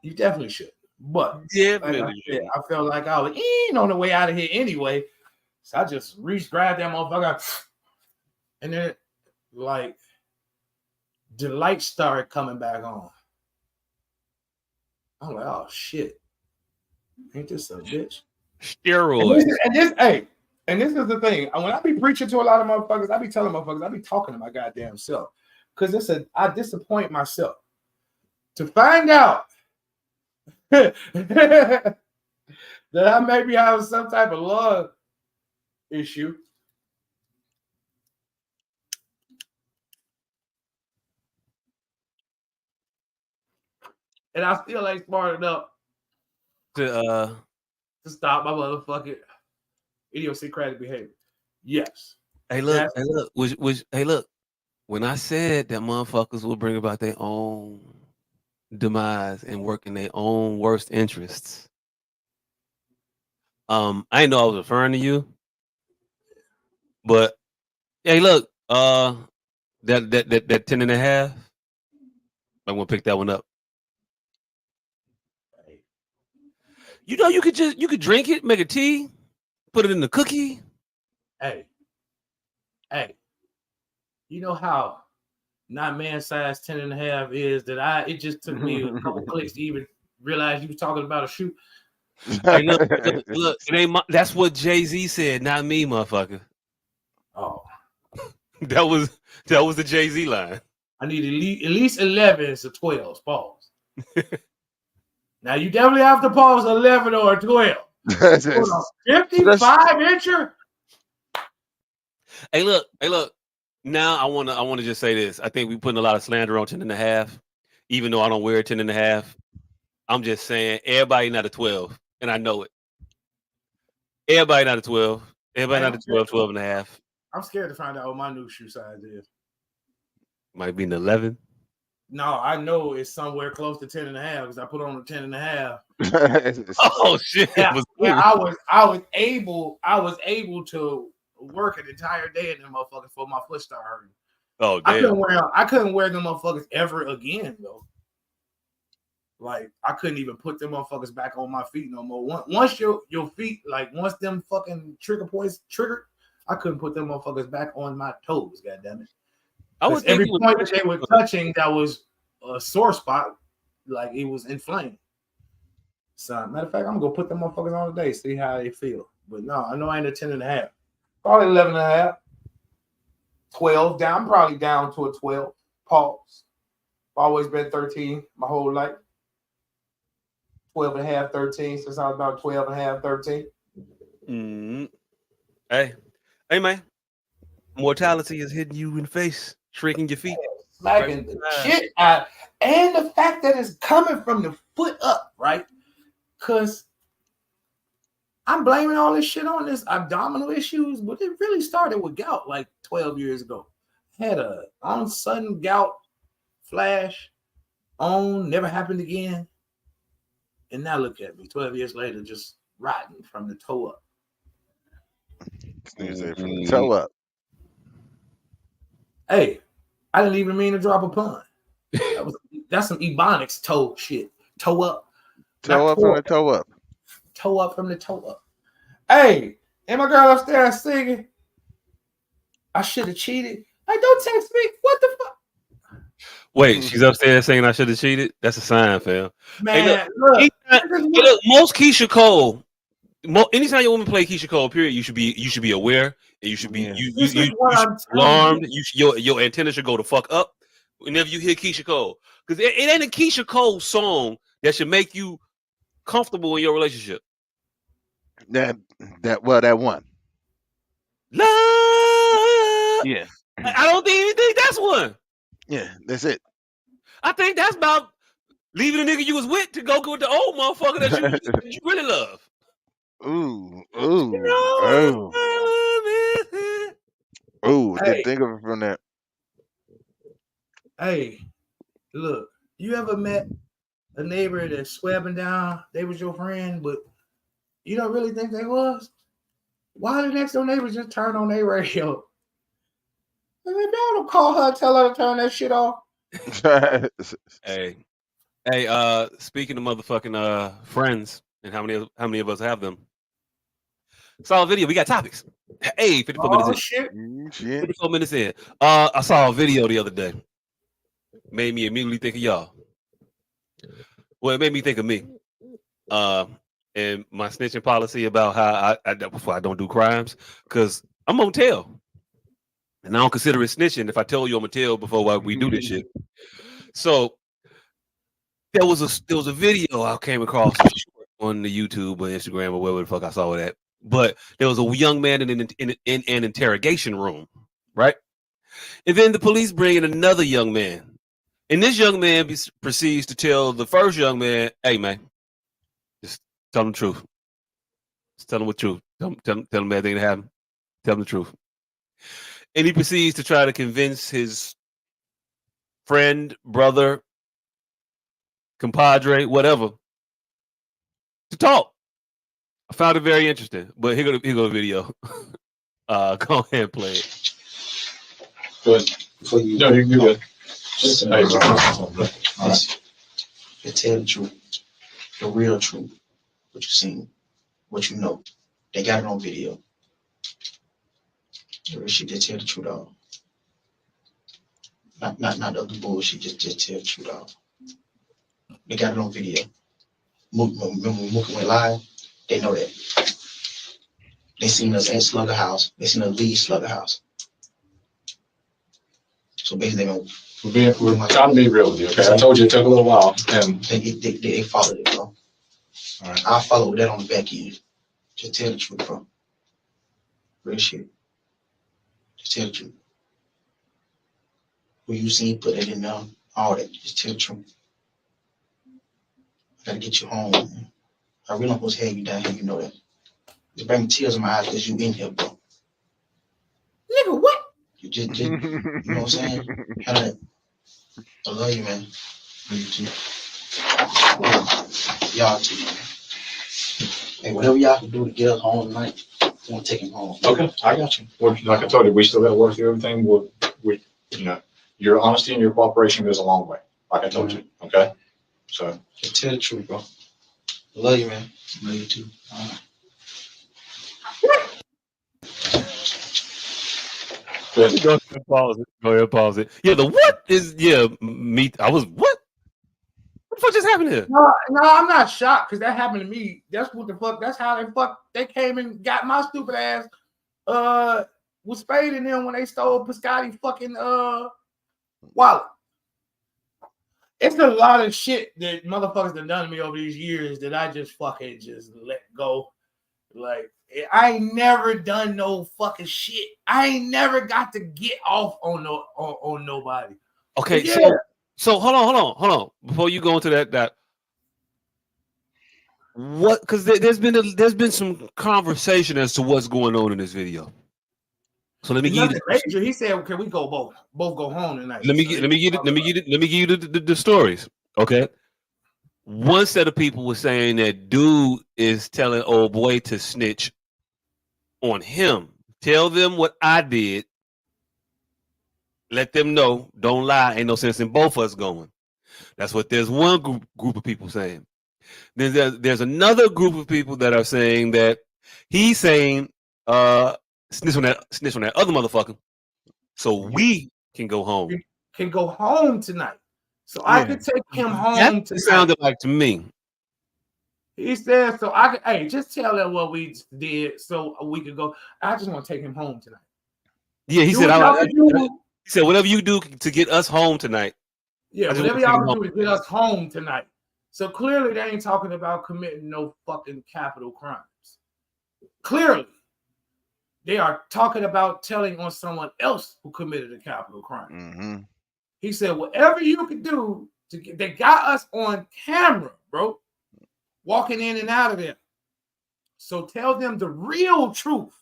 You definitely should. But like Definitely. I said, I felt like I was on the way out of here anyway. So I just grabbed that motherfucker, and then like the light started coming back on. I'm like, oh shit. Ain't this a bitch? Steroids. And this is the thing. When I be preaching to a lot of motherfuckers, I be telling motherfuckers, I be talking to my goddamn self. Because I disappoint myself. To find out that I maybe have some type of love issue. And I still ain't smart enough To stop my motherfucking idiosyncratic behavior. Yes. hey look, hey look. When I said that motherfuckers will bring about their own demise and work in their own worst interests, I didn't know I was referring to you, but hey, look, that 10 and a half, I'm gonna pick that one up. You know, you could drink it, make a tea, put it in the cookie. Hey, you know how not man size 10 and a half is that it just took me a couple clicks to even realize you was talking about a shoe. Hey, look, it ain't that's what Jay-Z said, not me, motherfucker. Oh. That was the Jay-Z line. I need at least 11s to 12s. Pause. Now you definitely have to pause 11 or 12. 55 incher. Hey, look. Now I wanna just say this. I think we putting a lot of slander on 10 and a half, even though I don't wear 10 and a half. I'm just saying everybody not a 12, and I know it. Everybody not a 12. Everybody not a 12, 12 and a half. I'm scared to find out what my new shoe size is. Might be an 11. No, I know it's somewhere close to 10 and a half because I put on a 10 and a half. Oh shit. Yeah, I was able to work an entire day in them motherfuckers before my foot started hurting. Oh damn. I couldn't wear them motherfuckers ever again though. Like I couldn't even put them motherfuckers back on my feet no more. Once your feet, like once them fucking trigger points triggered, I couldn't put them motherfuckers back on my toes. God damn it! I was every point that they were touching that was a sore spot, like it was inflamed. So matter of fact, I'm gonna go put them motherfuckers on today, see how they feel. But no, I know I ain't a 10 and a half. Probably 11 and a half. 12 down. I'm probably down to a 12. Pause. Always been 13 my whole life. 12 and a half, 13 since I was about 12 and a half, 13. Mm-hmm. Hey man. Mortality is hitting you in the face, shrinking your feet. Smacking the shit out. And the fact that it's coming from the foot up, right? Because I'm blaming all this shit on this abdominal issues, but it really started with gout like 12 years ago. Had a on sudden gout flash never happened again. And now look at me, 12 years later, just rotting from the toe up. From the toe up. Hey, I didn't even mean to drop a pun. That's some Ebonics toe shit. Toe up. Toe up from the toe up. Toe up from the toe up. Hey, and my girl upstairs singing. I should have cheated. Hey, don't text me. What the fuck? Wait, she's upstairs saying I should have cheated? That's a sign, fam. Man, hey, look, most Keisha Cole, anytime your woman play Keisha Cole, period, you should be aware, and you should be you should be alarmed. Your antenna should go the fuck up whenever you hear Keisha Cole, because it ain't a Keisha Cole song that should make you comfortable in your relationship. That one. Love. Yeah. I don't even think that's one. Yeah, that's it. I think that's about leaving the nigga you was with to go with the old motherfucker that you really love. Ooh. Didn't think of it from that. Hey, look, you ever met a neighbor that's swabbing down? They was your friend, but you don't really think they was? Why the next door neighbors just turn on their radio? And they don't call her, tell her to turn that shit off. Hey, Hey, speaking of motherfucking friends and how many of us have them. Saw a video. We got topics. Hey, 54 minutes Oh in. shit! Shit. 54 minutes in. I saw a video the other day. Made me immediately think of y'all. Well, it made me think of me. And my snitching policy about how I don't do crimes because I'm gonna tell, and I don't consider it snitching if I tell you I'm gonna tell before we do this shit. So there was a video I came across on the YouTube or Instagram or wherever the fuck I saw it at. But there was a young man in an interrogation room, right? And then the police bring in another young man, and this young man proceeds to tell the first young man, "Hey man, just tell him the truth. Just tell him the truth. Tell him everything that happened. Tell him the truth." And he proceeds to try to convince his friend, brother, compadre, whatever, to talk. I found it very interesting. But here go the video. Go ahead and play it. Good. Before you, no, you're good. Just hey, bro. All right. You tell the truth, the real truth, what you seen, what you know. They got it on video. The real shit, just tell the truth, dog. Not the other bullshit. Just tell the truth, dog. They got it on video. Remember when Mookie went live? They know that. They seen us at Slugger House. They seen us leave Slugger House. So basically, we're trying to be real with you. Okay, I told you it took a little while, and they followed it, bro. All right, I followed that on the back end. Just tell the truth, bro. Real shit. Just tell the truth. Who you seen put it in there, all that. Just tell the truth. I gotta get you home, man. I really don't supposed to have you down here, you know that. It's bringing tears in my eyes because you in here, bro. Nigga, what? You just you know what I'm saying? I love you, man. Love you too. Y'all too, man. Hey, whatever y'all can do to get us home tonight, I'm gonna take him home. Okay, I got you. Well, like I told you, we still gotta work through everything. Your honesty and your cooperation goes a long way. Like I told you, okay? So just tell the truth, bro. I love you, man. Love you too. Go ahead and pause it. Go ahead and pause it. Yeah, the what is me. I was what? What the fuck just happened here? No, I'm not shocked because that happened to me. That's what the fuck. That's how they came and got my stupid ass. Was Spade in them when they stole Piscotti fucking wallet. It's a lot of shit that motherfuckers have done to me over these years that I just fucking just let go. Like, I ain't never done no fucking shit. I ain't never got to get off on nobody. Okay, yeah. so hold on. Before you go into that what? Because there's been some conversation as to what's going on in this video. So let me give you. He said, "Can we go both go home tonight?" Let me give you the stories. Okay. One set of people was saying that dude is telling old boy to snitch on him. Tell them what I did. Let them know. Don't lie. Ain't no sense in both of us going. That's what there's one group of people saying. Then there's another group of people that are saying that he's saying snitch on that other motherfucker, so we can go home. Can go home tonight. So I can take him home tonight. That sounded like to me. He said, so I could, hey, just tell them what we did so we could go. I just want to take him home tonight. Yeah, he said, he said, whatever you do to get us home tonight. Yeah, whatever y'all can do to get us home tonight. So clearly they ain't talking about committing no fucking capital crimes. Clearly. They are talking about telling on someone else who committed a capital crime. Mm-hmm. He said, whatever you can do to get, they got us on camera, bro, walking in and out of there. So tell them the real truth.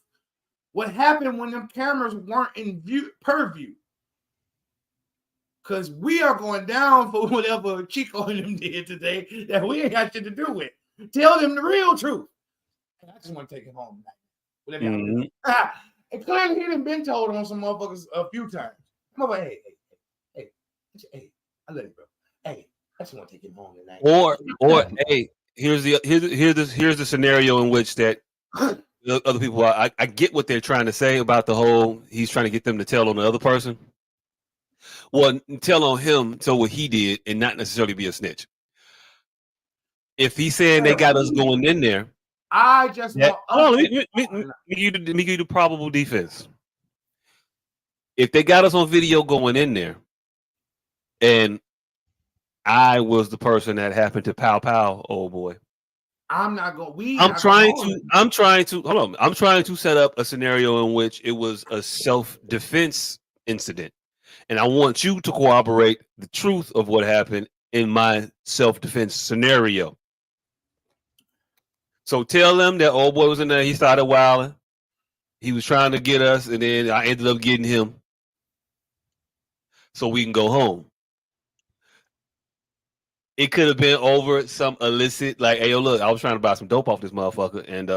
What happened when them cameras weren't in purview? Because we are going down for whatever Chico and them did today that we ain't got shit to do with. Tell them the real truth. I just want to take him home tonight. Whatever y'all do. And clearly he done been told on some motherfuckers a few times. I'm like, hey, I love you, bro. Hey, I just want to take him home tonight. Or hey, here's the scenario in which that other people I get what they're trying to say about the whole he's trying to get them to tell on the other person. Well, tell on him, tell what he did, and not necessarily be a snitch. If he's saying they got us going in there, I just want. Let me give you the probable defense. If they got us on video going in there, and I was the person that happened to pow, old boy. I'm not going. I'm trying to hold on. I'm trying to set up a scenario in which it was a self-defense incident, and I want you to corroborate the truth of what happened in my self-defense scenario. So tell them that old boy was in there. He started wilding. He was trying to get us, and then I ended up getting him, so we can go home. It could have been over some illicit, like, hey, yo, look, I was trying to buy some dope off this motherfucker, and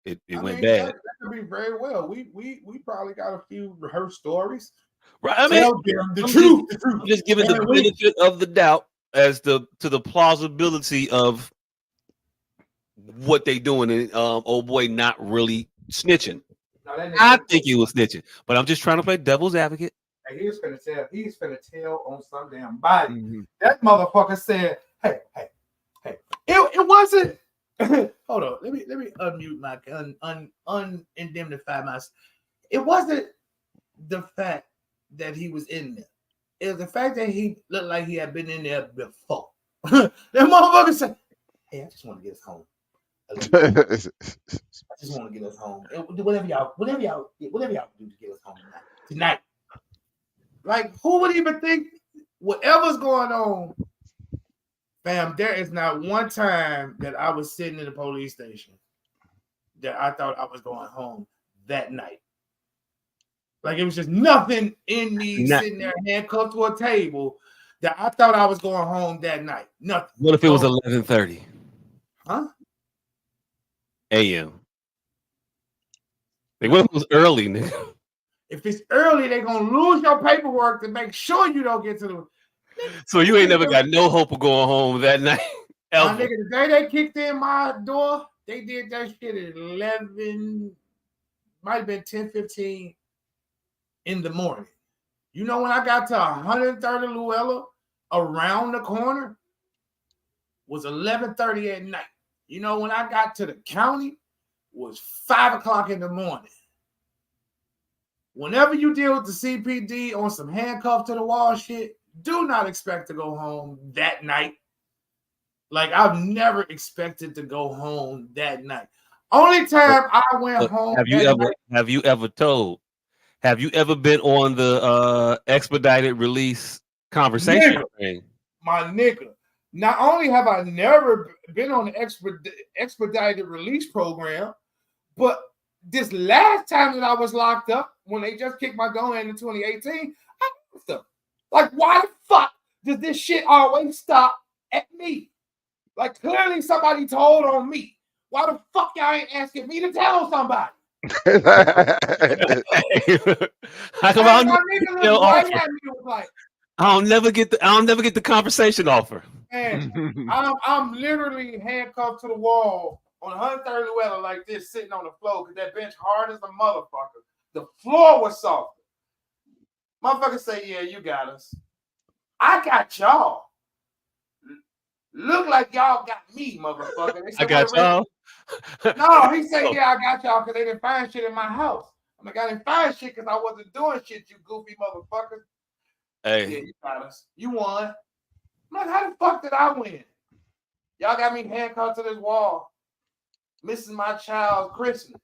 it went bad. That could be very well. We probably got a few rehearsed stories. Right. I mean, the truth. I'm just giving the benefit of the doubt as to the plausibility of what they doing, and old boy not really snitching. I think he was snitching, but I'm just trying to play devil's advocate. And he's finna tell on some damn body. Mm-hmm. That motherfucker said, hey. It wasn't. Hold on. Let me unmute my unindemnify myself. It wasn't the fact that he was in there. It was the fact that he looked like he had been in there before. That motherfucker said, hey, I just want to get us home. I just want to get us home. Whatever y'all do to get us home tonight. Like, who would even think whatever's going on, fam? There is not one time that I was sitting in the police station that I thought I was going home that night. Like, it was just nothing in me sitting there handcuffed to a table that I thought I was going home that night. Nothing. What if it was 11:30? Huh? A.M. Like, what if it was early, nigga? If it's early, they're gonna lose your paperwork to make sure you don't get to the. So you ain't never got no hope of going home that night. My nigga, the day they kicked in my door, they did that shit at 11, might have been 10:15 in the morning. You know when I got to 130 Luella around the corner was 11:30 at night. You know when I got to the county was 5 o'clock in the morning. Whenever you deal with the CPD on some handcuff to the wall shit, do not expect to go home that night. Like, I've never expected to go home that night. Only time I went home. Have you ever been on the expedited release conversation thing? My nigga. Not only have I never been on the expedited release program, but this last time that I was locked up, when they just kicked my door in 2018, I asked them, like, why the fuck does this shit always stop at me? Like, clearly somebody told on me. Why the fuck y'all ain't asking me to tell somebody? How come I'll never get the conversation offer. Man, I'm literally handcuffed to the wall on 130 Luella like this, sitting on the floor because that bench hard as a motherfucker. The floor was soft. Motherfucker say, yeah, you got us. I got y'all. Look like y'all got me, motherfucker. They said, I got y'all. No, he said, yeah, I got y'all because they didn't find shit in my house. I'm like, I didn't find shit because I wasn't doing shit, you goofy motherfucker. Hey. Yeah, you got us. You won. I'm like, how the fuck did I win? Y'all got me handcuffed to this wall, missing my child's christening.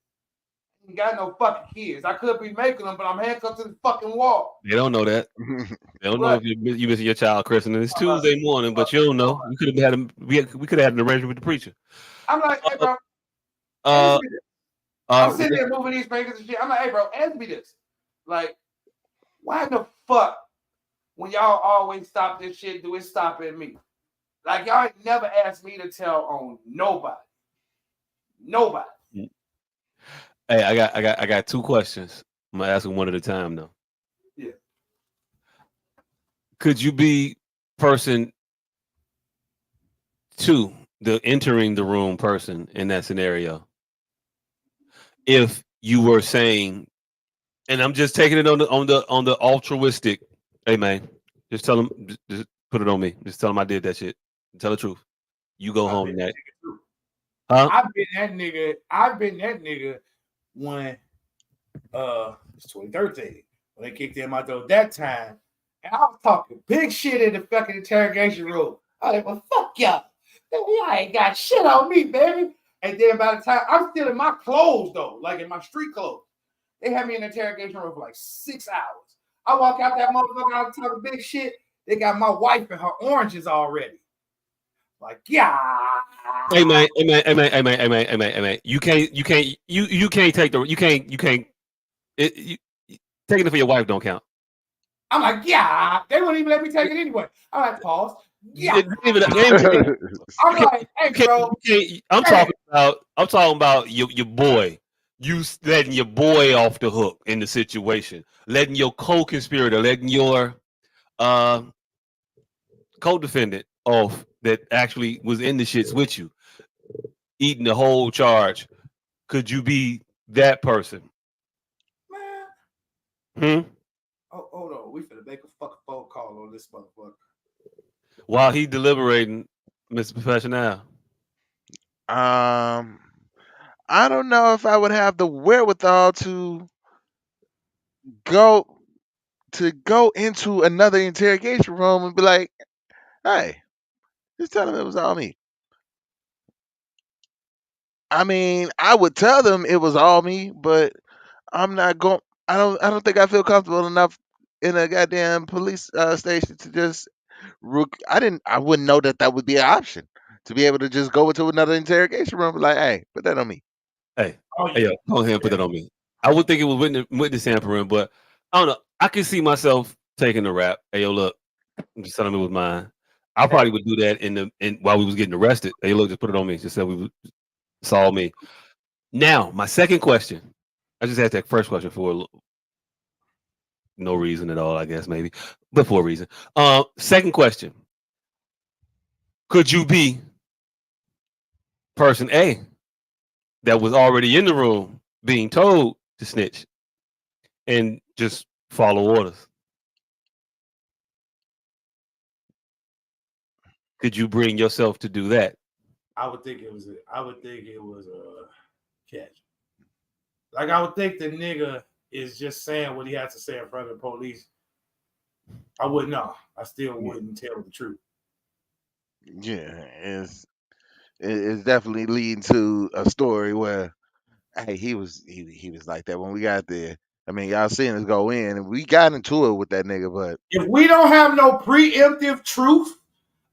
You got no fucking kids. I could be making them, but I'm handcuffed to the fucking wall. They don't know that. They don't know if you missing your child christening. It's Tuesday morning, but you don't know. We could have had we could have had an arrangement with the preacher. I'm like, hey, bro. I'm sitting there moving these fingers and shit. I'm like, hey, bro, ask me this. Like, why the fuck, when y'all always stop this shit, do it stop at me? Like, y'all ain't never asked me to tell on nobody. Nobody. Hey, I got two questions. I'm gonna ask them one at a time though. Yeah. Could you be person to the entering the room person in that scenario, if you were saying, and I'm just taking it on the altruistic, hey man, just tell them, just put it on me. Just tell them I did that shit. Tell the truth. You go I've home been tonight. that nigga too. Huh? I've been that nigga when it's 2013 when they kicked him out there that time, and I was talking big shit in the fucking interrogation room. I was like, well, fuck y'all. Y'all ain't got shit on me, baby. And then by the time I'm still in my clothes though, like in my street clothes, they had me in the interrogation room for like 6 hours. I walk out that motherfucker, I was talking big shit. They got my wife and her oranges already. Like, yeah. Hey man, hey man, hey man, hey man, hey man, hey man, hey man. You can't take the taking it for your wife don't count. I'm like, yeah. They wouldn't even let me take it anyway. I'm like, pause. Yeah. I'm I'm like, hey, bro. I'm talking about your boy. You letting your boy off the hook in the situation, letting your co-conspirator, letting your co-defendant off that actually was in the shits with you, eating the whole charge. Could you be that person? Man. Oh, hold on. We finna make a fucking phone call on this motherfucker. While he deliberating, Mr. Professional. I don't know if I would have the wherewithal to go into another interrogation room and be like, "Hey, just tell them it was all me." I mean, I would tell them it was all me, but I'm not going. I don't think I feel comfortable enough in a goddamn police station to just. I wouldn't know that would be an option to be able to just go into another interrogation room and be like, "Hey, put that on me." Hey, yo, go ahead and put that on me. I would think it was witness tampering, but I don't know. I can see myself taking the rap. Hey, yo, look, I'm just telling me it was mine. I probably would do that while we was getting arrested. Hey, look, just put it on me. Just said it's all me. Now, my second question. I just asked that first question for no reason at all, I guess maybe, but for a reason. Second question: could you be person A that was already in the room being told to snitch and just follow orders? Could you bring yourself to do that? I would think it was a catch. Like, I would think the nigga is just saying what he has to say in front of the police. I wouldn't know. I still wouldn't tell the truth. Yeah, it's definitely leading to a story where, hey, he was like that when we got there. I mean, y'all seen us go in and we got into it with that nigga, but if we don't have no preemptive truth,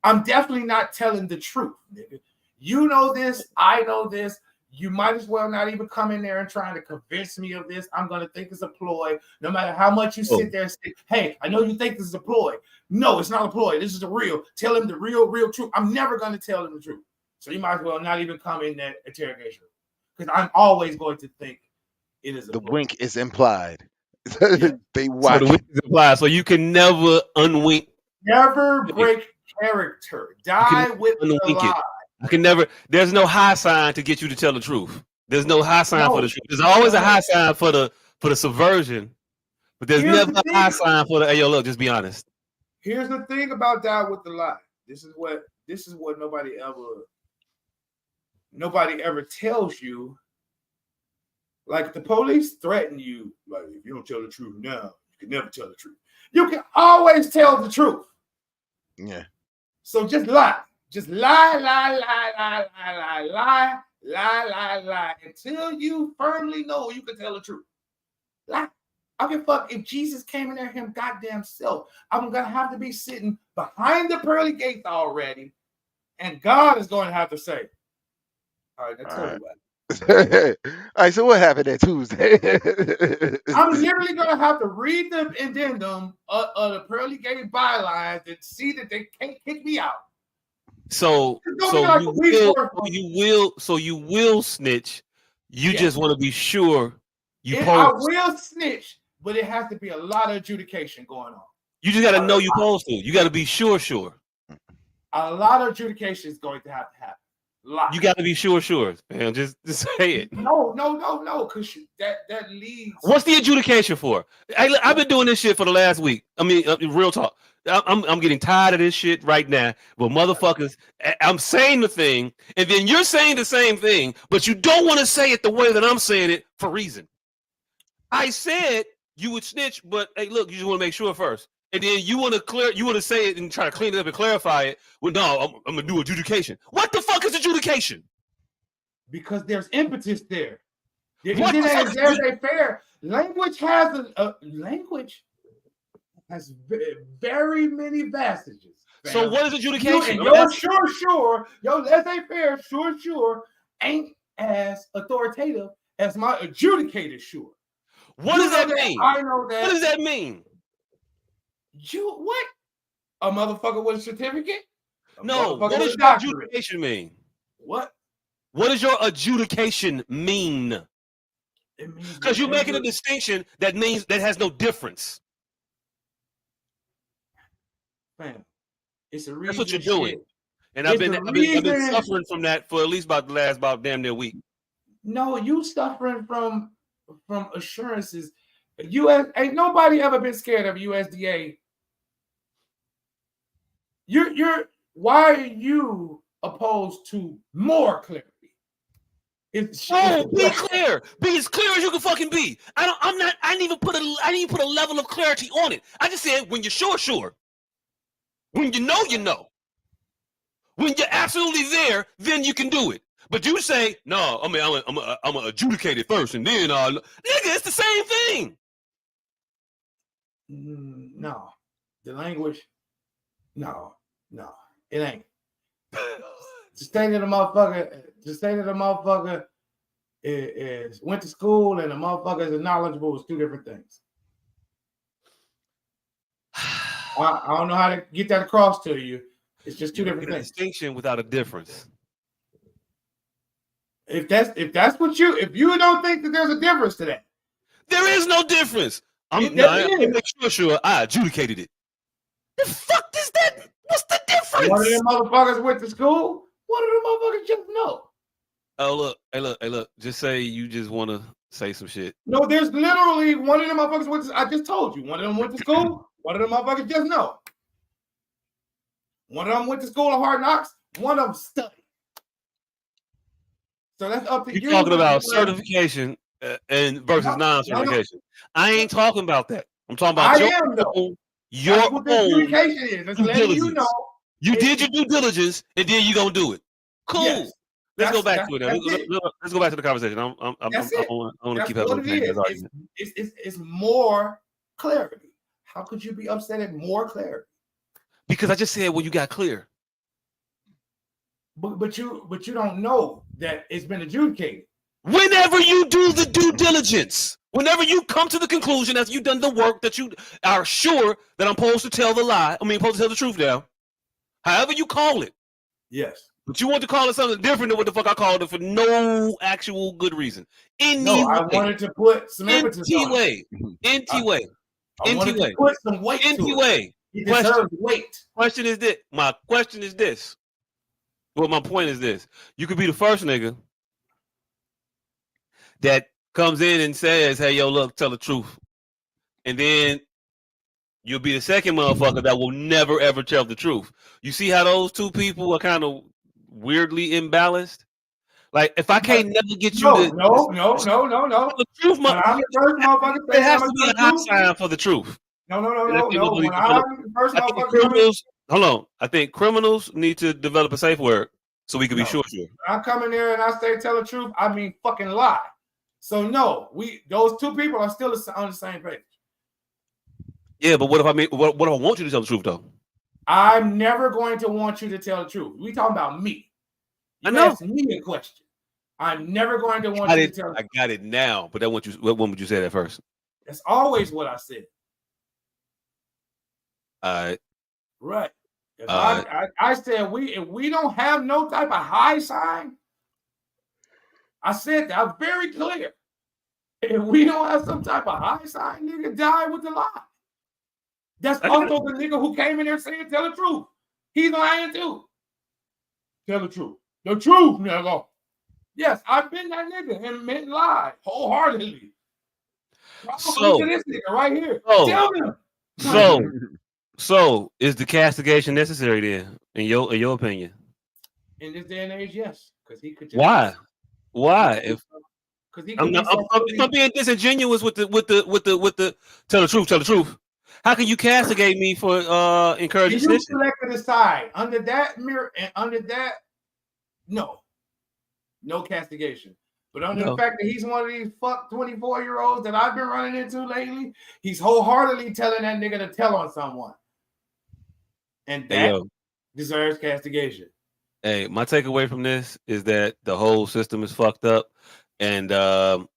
I'm definitely not telling the truth, nigga. You know this, I know this. You might as well not even come in there and trying to convince me of this. I'm gonna think it's a ploy, no matter how much you sit there and say, "Hey, I know you think this is a ploy." No, it's not a ploy. This is the real. Tell him the real truth. I'm never gonna tell him the truth. So you might as well not even come in that interrogation room, because I'm always going to think it is a the ploy. wink is implied. Yeah. So They watch. the wink is implied. So you can never unwink. Never break character. Die with the lie. I can never. There's no high sign to get you to tell the truth. There's no high sign for the truth. There's always a high sign for the subversion, but there's never a high sign for the. Hey, yo, look, just be honest. Here's the thing about die with the lie. This is what nobody ever tells you. Like, the police threaten you, like, if you don't tell the truth now, you can never tell the truth. You can always tell the truth. Yeah. So just lie. Just lie until you firmly know you can tell the truth. Lie. I give a fuck if Jesus came in there him goddamn self. I'm gonna have to be sitting behind the pearly gates already, and God is going to have to say, "All right, now tell me what." All right, so what happened that Tuesday? I'm literally gonna have to read the addendum of the pearly gate bylines and see that they can't kick me out. So you will snitch. You just want to be sure I will snitch, but it has to be a lot of adjudication going on. You just got to know you supposed to. You got to be sure. A lot of adjudication is going to have to happen. You got to be sure, man. Just say it. No, because that leads. What's the adjudication for? I've been doing this shit for the last week. I mean, real talk. I'm getting tired of this shit right now. But motherfuckers, I'm saying the thing, and then you're saying the same thing, but you don't want to say it the way that I'm saying it for reason. I said you would snitch, but hey, look, you just want to make sure first. And then you want to say it and try to clean it up and clarify it. Well, no, I'm gonna do adjudication. What the fuck is adjudication? Because there's impetus there. There's a fair language language has very many passages. So what is adjudication? Your sure, your laissez-faire sure ain't as authoritative as my adjudicated sure. What does that mean? I know that. What does that mean? What? A motherfucker with a certificate? No. What does your adjudication mean? What? What does your adjudication mean? It means because you're making a distinction that means that has no difference. Man, it's a reason. That's what you're doing. And I've been suffering from that for at least about the last damn near week. No, you suffering from assurances. Ain't nobody ever been scared of USDA. Why are you opposed to more clarity? Be clear. Be as clear as you can fucking be. I didn't even put a level of clarity on it. I just said when you're sure. When you know. When you're absolutely there, then you can do it. But you say, no, I mean, I'm gonna adjudicate it first, and then nigga, it's the same thing. No, the language, no, it ain't. Just say that the motherfucker is went to school and the motherfucker is knowledgeable is two different things. I don't know how to get that across to you. It's just two different things. Distinction without a difference. If you don't think that there's a difference to that, there is no difference. I'm make sure I adjudicated it. The fuck is that? What's the difference? One of them motherfuckers went to school. One of them motherfuckers just know. Oh look, hey look. Just say you just want to say some shit. No, there's literally one of them motherfuckers went to. I just told you. One of them went to school. One of them motherfuckers just know. One of them went to school of hard knocks. One of them studied. So that's up to you. You're talking about certification and versus non-certification. I ain't talking about that. I'm talking about your own adjudication is. That's letting you know. You did your due diligence, and then you're gonna do it. Cool. Yes, let's go back to it. Let's go back to the conversation. I want to keep having this argument. It's more clarity. How could you be upset at more clarity? Because I just said, well, you got clear. But you don't know that it's been adjudicated. Whenever you do the due diligence, whenever you come to the conclusion after you've done the work that you are sure that I'm supposed to tell the lie, supposed to tell the truth now, however you call it. Yes. But you want to call it something different than what the fuck I called it for no actual good reason. I wanted to put some emphasis on it. I wanted to put some weight to it. He deserves weight. My question is this. Well, my point is this. You could be the first nigga that comes in and says, hey, yo, look, tell the truth. And then you'll be the second motherfucker that will never, ever tell the truth. You see how those two people are kind of weirdly imbalanced? Like, if I can't never get you to... No. The truth, it has to be a hot sign for the truth. No. When I'm the first motherfucker... Hold on. I think criminals need to develop a safe word so we can be sure. I come in there and I say tell the truth, I mean fucking lie. So no, those two people are still on the same page. Yeah, but what if I want you to tell the truth though? I'm never going to want you to tell the truth. We talking about me. I know. Ask me a question. I'm never going to want you to tell. I got it now, but when would you say that first? That's always what I said. All right. Right. I said if we don't have no type of high sign, I said that. I'm very clear. If we don't have some type of high sign, nigga die with the lie. That's also the nigga who came in there saying tell the truth. He's lying too. Tell the truth. The truth, nigga. Yes, I've been that nigga and meant lie wholeheartedly. Probably to this nigga right here. Tell him. So is the castigation necessary then, in your opinion? In this day and age, yes, because he could just why? If because he I'm could be so if I'm being disingenuous with the tell the truth. How can you castigate me for encouraging you snitching? selected a side under that mirror and under that, no castigation. But under the fact that he's one of these fuck 24-year-olds that I've been running into lately, he's wholeheartedly telling that nigga to tell on someone. And that deserves castigation. Hey, my takeaway from this is that the whole system is fucked up, and the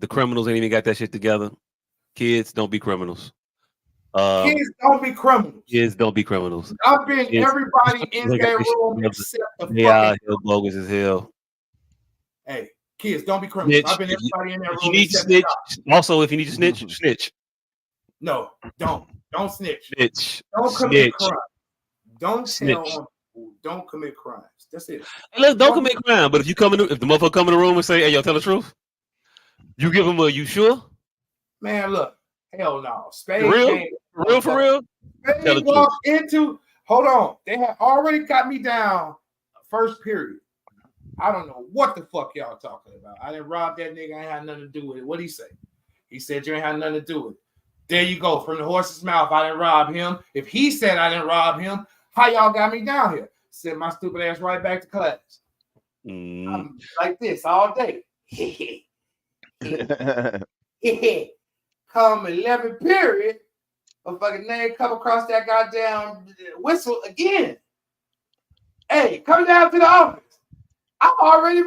criminals ain't even got that shit together. Kids, don't be criminals. Kids don't be criminals. Kids don't be criminals. I've been everybody in that room except the fucking bogus as hell. Hey, kids, don't be criminals. I've been everybody in that room. You need to snitch. Also, if you need to snitch, snitch. No, don't snitch. Snitch. Don't commit crime. Don't snitch. Don't commit crimes. That's it. Hey, look, don't commit crime. But if the motherfucker come in the room and say, "Hey, yo, tell the truth," you give him a "You sure?" Man, look, hell no. Spade for real. Spade walked into. Hold on, they had already got me down. First period. I don't know what the fuck y'all talking about. I didn't rob that nigga. I ain't had nothing to do with it. What'd he say? He said you ain't had nothing to do with it. There you go. From the horse's mouth, I didn't rob him. If he said I didn't rob him, how y'all got me down here? Send my stupid ass right back to class. I'm like this all day. Come 11 period, a fucking name come across that goddamn whistle again. Hey, come down to the office. I've already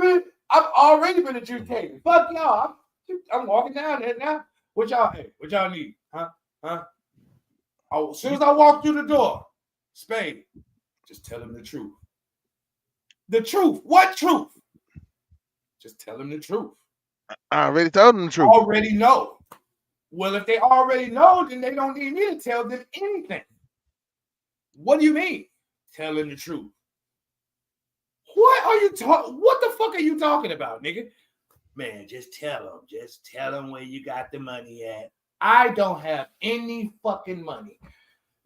been adjudicated. Fuck y'all. I'm walking down there now. What y'all need? Huh? Oh, as soon as I walk through the door, Spade, just tell him the truth. The truth. What truth? Just tell him the truth. I already told him the truth. Already know. Well, if they already know, then they don't need me to tell them anything. What do you mean? Tell him the truth. What the fuck are you talking about, nigga? Man, just tell him. Just tell him where you got the money at. I don't have any fucking money.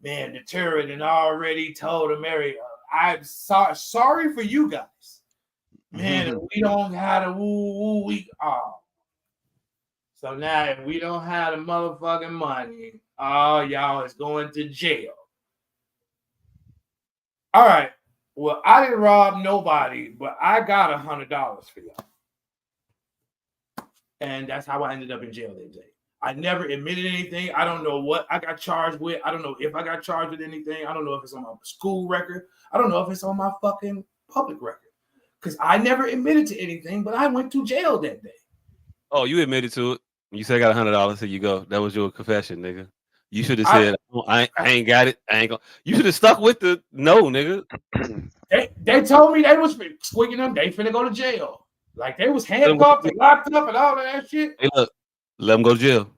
Man, the terrorist and already told America, I'm sorry for you guys. Man, we don't have the So now if we don't have the motherfucking money, all y'all is going to jail. All right. Well, I didn't rob nobody, but I got $100 for y'all. And that's how I ended up in jail that day. I never admitted anything. I don't know what I got charged with. I don't know if I got charged with anything. I don't know if it's on my school record. I don't know if it's on my fucking public record. Because I never admitted to anything, but I went to jail that day. Oh, you admitted to it. You said I got $100. Here you go. That was your confession, nigga. You should have said, I ain't got it. I ain't gonna. You should have stuck with the no, nigga. They told me they was squeaking them. They finna go to jail. Like they was handcuffed and locked up and all of that shit. Hey, look, let them go to jail.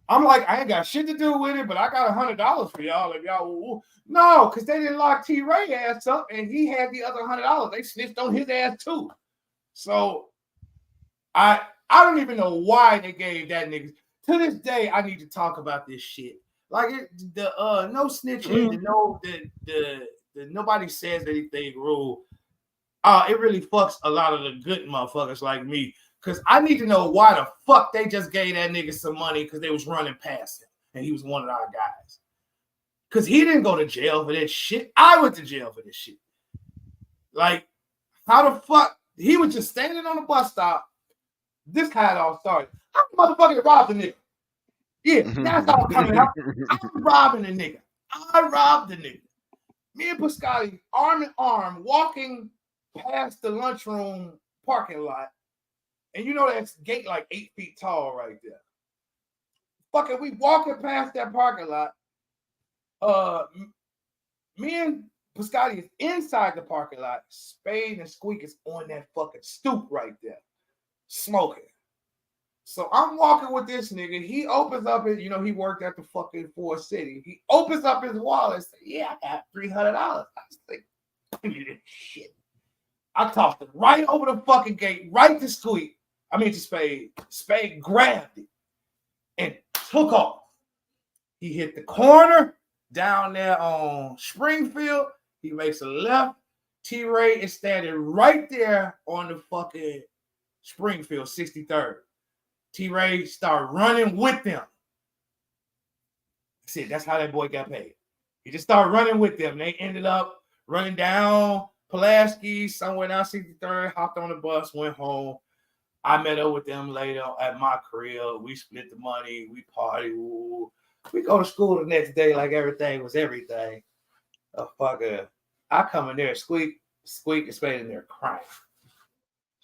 I'm like, I ain't got shit to do with it, but I got $100 for y'all. If y'all no, because they didn't lock T. Ray ass up, and he had the other $100. They snitched on his ass too. So I don't even know why they gave that nigga. To this day, I need to talk about this shit. Like no snitching, the nobody says anything rule. It really fucks a lot of the good motherfuckers like me. Because I need to know why the fuck they just gave that nigga some money because they was running past him. And he was one of our guys. Because he didn't go to jail for this shit. I went to jail for this shit. Like, how the fuck? He was just standing on the bus stop. This how it all started. I motherfucking robbed the nigga. Yeah, that's all coming out. I'm robbing the nigga. I robbed the nigga. Me and Pascali, arm in arm, walking past the lunchroom parking lot. And you know that gate like 8 feet tall right there. Fucking, we walking past that parking lot. Me and Pascali is inside the parking lot. Spade and Squeak is on that fucking stoop right there, smoking. So I'm walking with this nigga. He opens up his, he worked at the fucking Ford City. He opens up his wallet and says, yeah, I got $300. I was like, give me this shit. I tossed it right over the fucking gate, right to Squeak. I mean to Spade. Spade grabbed it and took off. He hit the corner down there on Springfield. He makes a left. T-Ray is standing right there on the fucking Springfield 63rd. T-Ray started running with them. See, that's how that boy got paid. He just started running with them. They ended up running down Pulaski, somewhere down 63rd, hopped on the bus, went home. I met up with them later at my crib. We split the money. We party. Ooh. We go to school the next day like everything was everything. A fucker. I come in there, Squeak and Spade in there crying.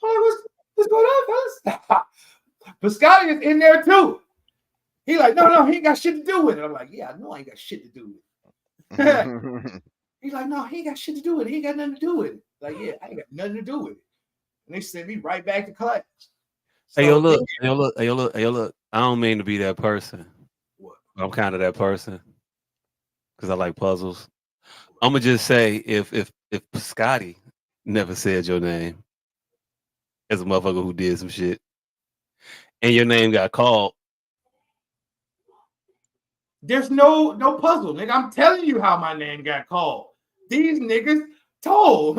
I'm like, what's going on, fellas? But Scotty is in there too. He like, no, he ain't got shit to do with it. I'm like, yeah, I know I ain't got shit to do with it. He's like, no, he ain't got shit to do with it. He ain't got nothing to do with it. Like, yeah, I ain't got nothing to do with it. And they sent me right back to class. So, hey, yo, look. I don't mean to be that person. What? I'm kind of that person because I like puzzles. I'm gonna just say if Scotty never said your name as a motherfucker who did some shit, and your name got called, there's no puzzle, nigga. I'm telling you how my name got called. These niggas told.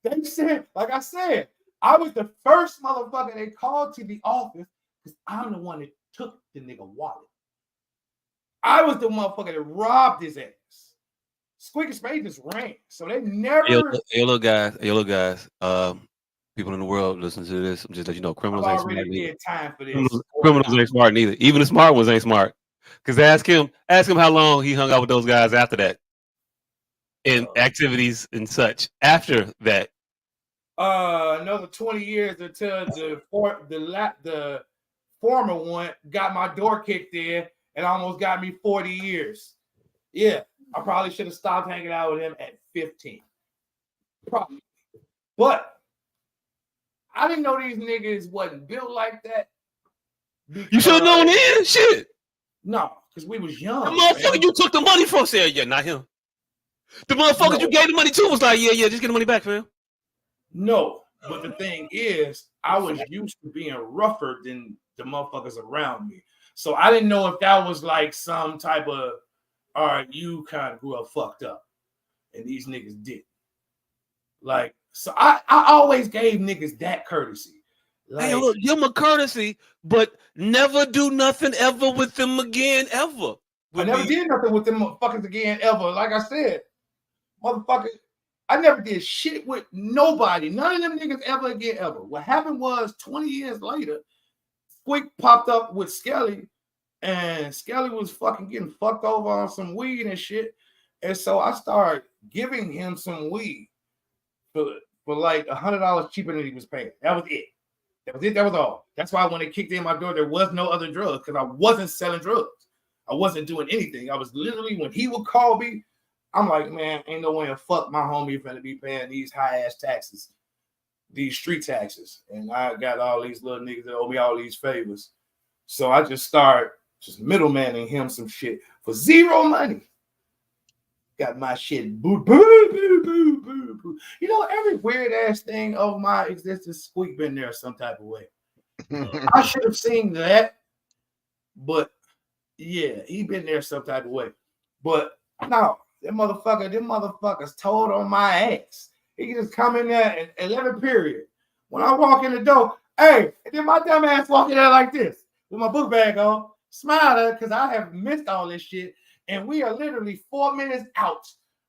They said, like I said, I was the first motherfucker they called to the office because I'm the one that took the nigga wallet. I was the motherfucker that robbed his ass. Squeak and Spade just ran. So they never. Hey, look, guys. People in the world listen to this. I'm just let you know, criminals ain't smart neither. Time for this. Criminals ain't smart neither. Even the smart ones ain't smart. Because ask him how long he hung out with those guys after that, and activities and such after that. Another 20 years until the former one got my door kicked in and almost got me 40 years. Yeah, I probably should have stopped hanging out with him at 15. Probably. But I didn't know these niggas wasn't built like that. You should have known then. Shit. No, because we was young. The motherfucker you took the money from said, yeah, not him. The motherfuckers you gave the money to was like, yeah, just get the money back, fam. No, but the thing is, I was used to being rougher than the motherfuckers around me. So I didn't know if that was like some type of, all right, you kind of grew up fucked up. And these niggas did. Like, so I always gave niggas that courtesy. Like, hey, look, give them a courtesy, but never do nothing ever with them again, ever. I never did nothing with them motherfuckers again, ever. Like I said, motherfucker, I never did shit with nobody. None of them niggas ever again, ever. What happened was 20 years later, Squeak popped up with Skelly, and Skelly was fucking getting fucked over on some weed and shit. And so I started giving him some weed for like $100 cheaper than he was paying. That was it. That was all. That's why when they kicked in my door, there was no other drugs because I wasn't selling drugs. I wasn't doing anything. I was literally, when he would call me, I'm like, man, ain't no way to fuck my homie finna be paying these high-ass taxes, these street taxes. And I got all these little niggas that owe me all these favors. So I just started just middlemaning him some shit for zero money. Got my shit boo, boo, boo, boo, boo, boo. You know, every weird-ass thing of my existence, Squeak been there some type of way. I should have seen that, but yeah, he been there some type of way. But no, them motherfuckers told on my ass. He can just come in there at 11 period. When I walk in the door, hey, and then my dumb ass walk in there like this with my book bag on, smiling because I have missed all this shit. And we are literally 4 minutes out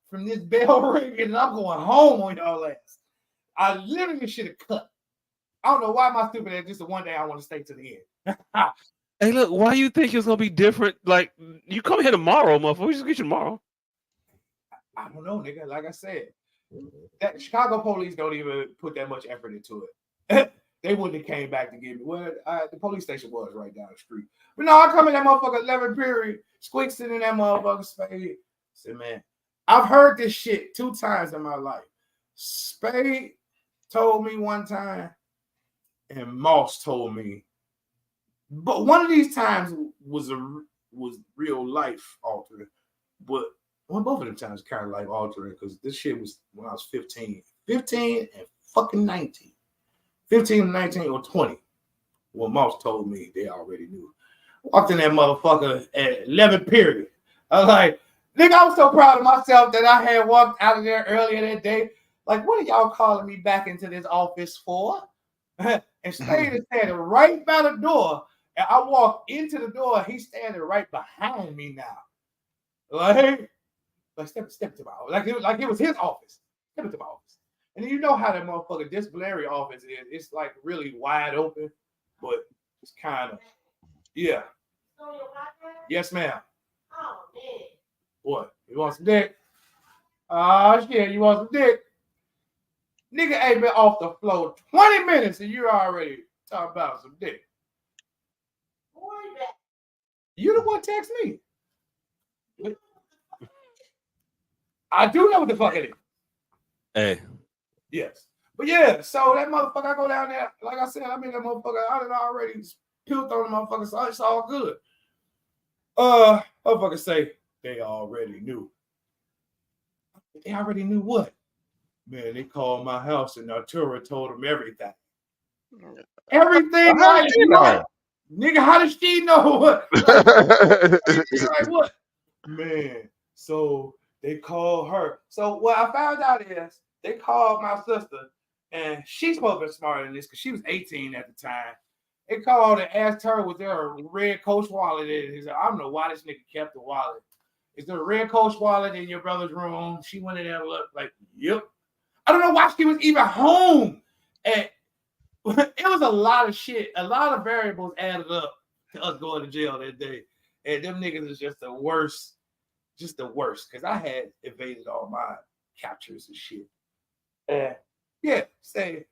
from this bell ringing, and I'm going home on y'all ass. I literally should have cut. I don't know why my stupid ass just the one day I want to stay to the end. Hey, look, why you think it's gonna be different? Like, you come here tomorrow, motherfucker. We just get you tomorrow. I don't know, nigga. Like I said, that Chicago police don't even put that much effort into it. They wouldn't have came back to get me. Well, the police station was right down the street. But no, I come in that motherfucker 11 period, Squeak sitting in that motherfucker Spade. Said, man, I've heard this shit 2 times in my life. Spade told me one time, and Moss told me But one of these times was real life altering. But both of them times kind of life altering because this shit was when I was 15 and fucking 19. 15 and 19 or 20. Well, Moss told me they already knew. Walked in that motherfucker at 11 period. I was like, nigga, I was so proud of myself that I had walked out of there earlier that day. Like, what are y'all calling me back into this office for? And stayed standing right by the door. And I walked into the door. He's standing right behind me now. Like step to my office. Like it was his office. Step into my office. And you know how that motherfucker disciplinary office is. It's like really wide open, but it's kind of, yeah. Yes, ma'am. Oh, man. What? You want some dick? Oh, shit. You want some dick? Nigga ain't been off the floor 20 minutes and you're already talking about some dick. You the one text me. I do know what the fuck it is. Hey. Yes. But yeah, so that motherfucker, I go down there. Like I said, I mean, that motherfucker, I done already peeled on the motherfucker, so it's all good. Motherfucker say, they already knew. They already knew what? Man, they called my house and Artura told them everything. Everything like what? Nigga, how does she know what? Like what? Man, so they called her. So what I found out is they called my sister, and she's supposed to be smarter than this because she was 18 at the time. They called and asked her, was there a red Coach wallet in it? He said, I don't know why this nigga kept the wallet. Is there a red Coach wallet in your brother's room? She went in there and looked like, yep. I don't know why she was even home. And it was a lot of shit. A lot of variables added up to us going to jail that day. And them niggas is just the worst. Just the worst. Because I had evaded all my captures and shit. And yeah, say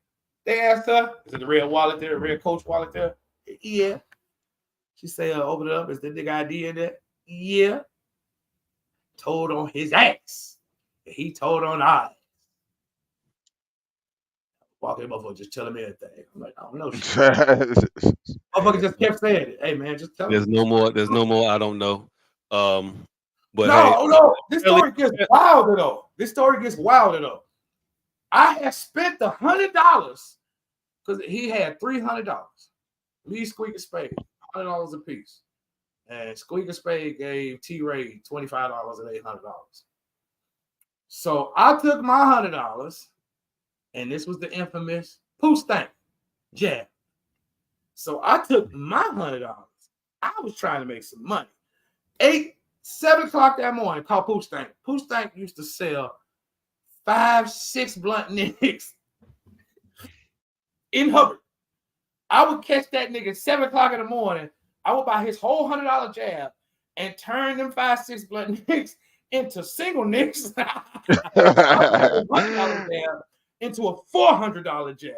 they asked her, is it the red wallet there, the red Coach wallet there? Yeah. She said, open it up. Is the nigga ID in there? Yeah. Told on his ass. He told on ours. Walking motherfucker just tell him everything. I'm like, I don't know. Motherfucker just kept saying it. Hey man, just tell him. There's no more. I don't know. But no. This story gets wilder though. I had spent $100 because he had $300. Me, Squeak, and Spade, $100 a piece. And Squeak and Spade gave T-Ray $25 and $800. So I took my $100, and this was the infamous poo stank jab. So I took my $100. I was trying to make some money. 7 o'clock that morning, called Pooh Stank. Pooh Stank used to sell 5-6 blunt nicks in Hubbard. I would catch that nigga at 7 o'clock in the morning. I would buy his whole $100 jab and turn them 5-6 blunt nicks into single nicks. I would $100 jab into a $400 jab.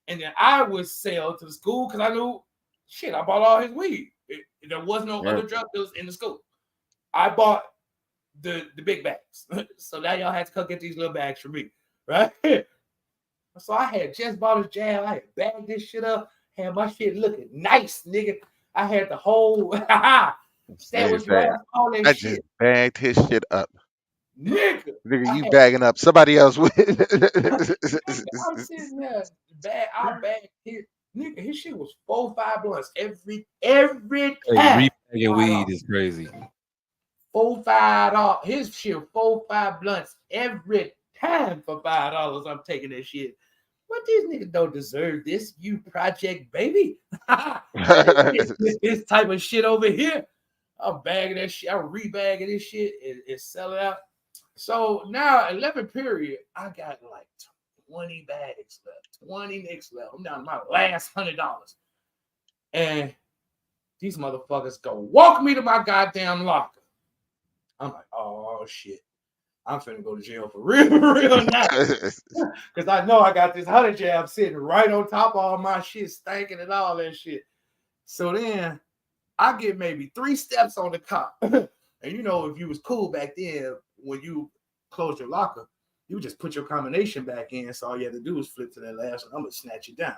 And then I would sell to the school because I knew, shit, I bought all his weed. There was no other drug dealers in the school. I bought the big bags. So now y'all had to come get these little bags for me, right? So I had just bought his jab. I had bagged this shit up. Had my shit looking nice, nigga. I had the whole sandwich wrap, all that shit. Just bagged his shit up. Nigga, you bagging up somebody else with. I'm sitting there, I bagged his. Nigga, his shit was 4-5 blunts every time. Rebagging weed is crazy. 4-5. His shit 4-5 blunts every time for $5. I'm taking that shit. But these niggas don't deserve this, you project baby. This type of shit over here. I'm bagging that shit. I'm rebagging this shit and sell it out. So now 11 period, I got like 20 bags left, 20 nicks left. I'm down to my last $100. And these motherfuckers go walk me to my goddamn locker. I'm like, oh shit. I'm finna go to jail for real now. Because I know I got this 100 jab sitting right on top of all my shit, stanking and all that shit. So then I get maybe 3 steps on the cop. And you know, if you was cool back then, when you closed your locker, you would just put your combination back in. So all you had to do was flip to that last one. I'm going to snatch you down.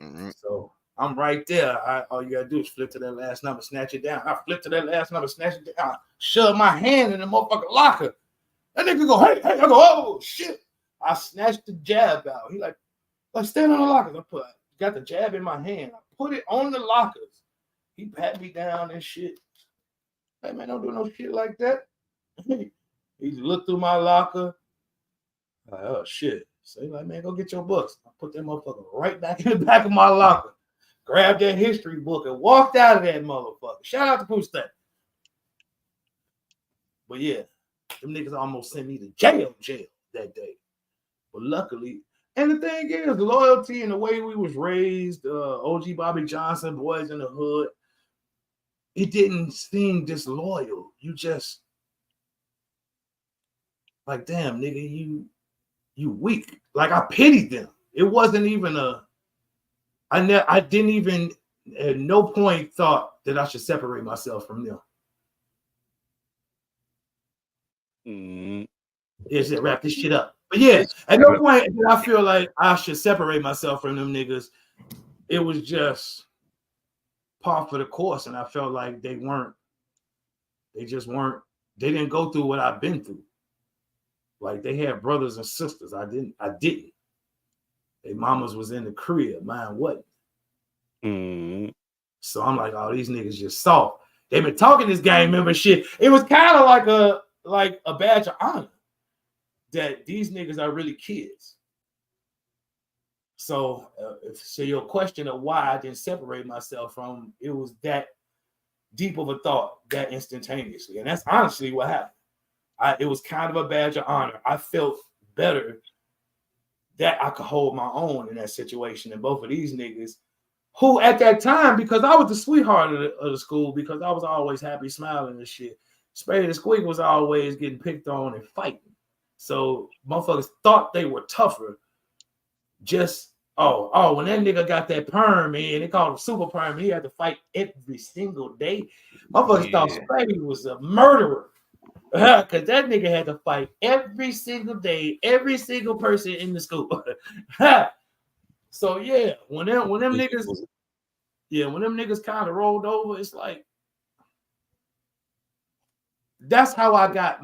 Mm-hmm. So I'm right there. All you gotta do is flip to that last number, snatch it down. I flip to that last number, snatch it down. I shove my hand in the motherfucking locker. That nigga go, hey. I go, oh shit. I snatched the jab out. He like stand on the lockers. I got the jab in my hand. I put it on the lockers. He pat me down and shit. Hey man, don't do no shit like that. He looked through my locker. Like, oh shit. So he's like, man, go get your books. I put that motherfucker right back in the back of my locker. Grabbed that history book and walked out of that motherfucker. Shout out to Pooh State. But yeah, them niggas almost sent me to jail that day. But luckily, and the thing is, the loyalty and the way we was raised, OG Bobby Johnson, Boys in the Hood, it didn't seem disloyal. You just like, damn, nigga, you weak. Like I pitied them. It wasn't even I didn't even at no point thought that I should separate myself from them. It's to wrap this shit up. But yeah, at no point did I feel like I should separate myself from them niggas. It was just par for the course, and I felt like they didn't go through what I've been through. Like they had brothers and sisters. I didn't. Their mamas was in the crib, mine wasn't. So I'm like, oh, these niggas just soft. They've been talking this gang member shit. It was kind of like a badge of honor that these niggas are really kids. So, so your question of why I didn't separate myself from, it was that deep of a thought that instantaneously, and that's honestly what happened. It was kind of a badge of honor. I felt better that I could hold my own in that situation than both of these niggas, who at that time, because I was the sweetheart of the school, because I was always happy, smiling and shit. Spade and Squeak was always getting picked on and fighting. So motherfuckers thought they were tougher. Just, when that nigga got that perm, man, they called him super perm, he had to fight every single day. Motherfuckers thought Spade was a murderer. Because that nigga had to fight every single day, every single person in the school. So yeah, when them niggas kind of rolled over, it's like, that's how I got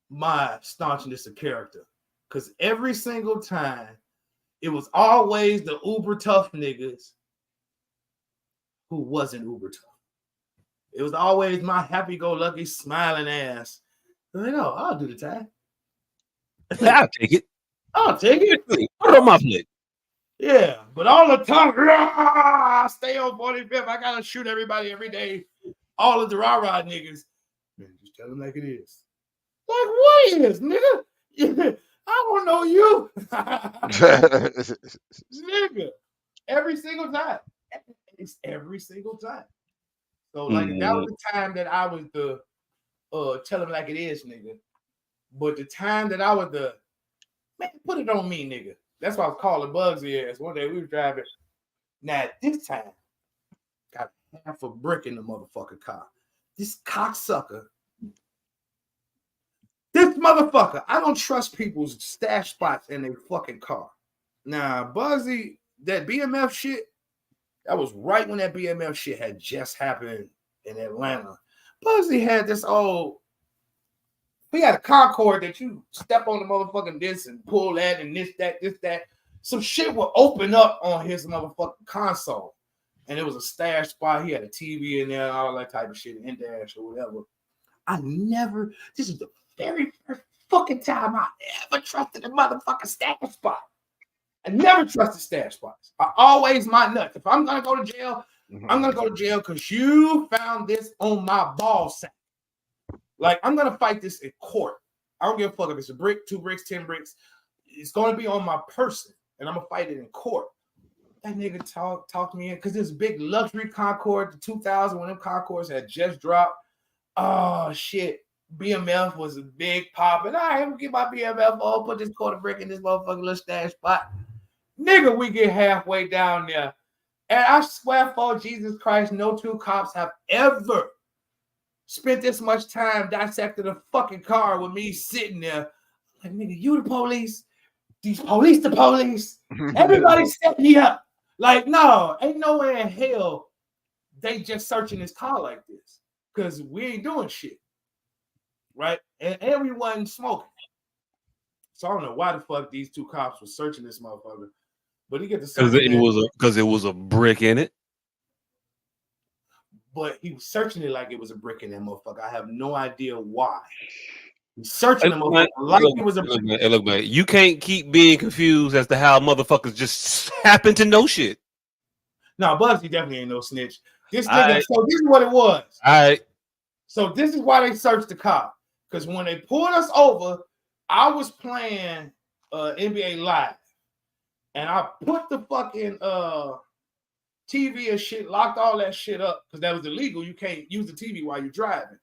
my staunchness of character. Because every single time, it was always the uber tough niggas who wasn't uber tough. It was always my happy-go-lucky, smiling ass. Like, oh, I'll do the time. I'll take it. Put it on my plate. Yeah, but all the time, stay on 45th. I gotta shoot everybody every day. All of the rah-rah niggas. Man, just tell them like it is. Like, what is, nigga? I don't know you. Nigga. Every single time. It's every single time. So, like, that was the time that I was the tell them like it is, nigga. But the time that I was the, man, put it on me, nigga. That's why I was calling Bugsy ass. One day we were driving. Now, this time, got half a brick in the motherfucking car. This cocksucker. This motherfucker. I don't trust people's stash spots in their fucking car. Now, Bugsy, that BMF shit, that was right when that BMF shit had just happened in Atlanta. Bugsy had this we had a Concord that you step on the motherfucking this and pull that and this, that. Some shit would open up on his motherfucking console. And it was a stash spot. He had a TV in there and all that type of shit, in dash or whatever. This is the very first fucking time I ever trusted a motherfucking stash spot. I never trusted stash spots. I always my nuts. If I'm gonna go to jail, I'm gonna go to jail because you found this on my ball sack. Like, I'm gonna fight this in court. I don't give a fuck if it's a brick, 2 bricks, 10 bricks. It's gonna be on my person, and I'm gonna fight it in court. That nigga talked me in because this big luxury Concord, the 2000 when them Concords had just dropped. Oh shit. BMF was a big pop, and I am get my BMF put this quarter brick in this motherfucking little stash spot. Nigga, we get halfway down there. And I swear for Jesus Christ, no two cops have ever spent this much time dissecting a fucking car with me sitting there. Like, nigga, you the police? These police the police? Everybody set me up. Like, no, ain't nowhere in hell they just searching his car like this. Because we ain't doing shit. Right? And everyone smoking. So I don't know why the fuck these two cops were searching this motherfucker. But he get to searching because it was a brick in it. But he was searching it like it was a brick in that motherfucker. I have no idea why. He's searching the motherfucker like it was a brick. Look, man, you can't keep being confused as to how motherfuckers just happen to know shit. No, Bugsy definitely ain't no snitch. This nigga, so this is what it was. All right. So this is why they searched the car. Because when they pulled us over, I was playing NBA Live. And I put the fucking TV and shit, locked all that shit up because that was illegal. You can't use the TV while you're driving.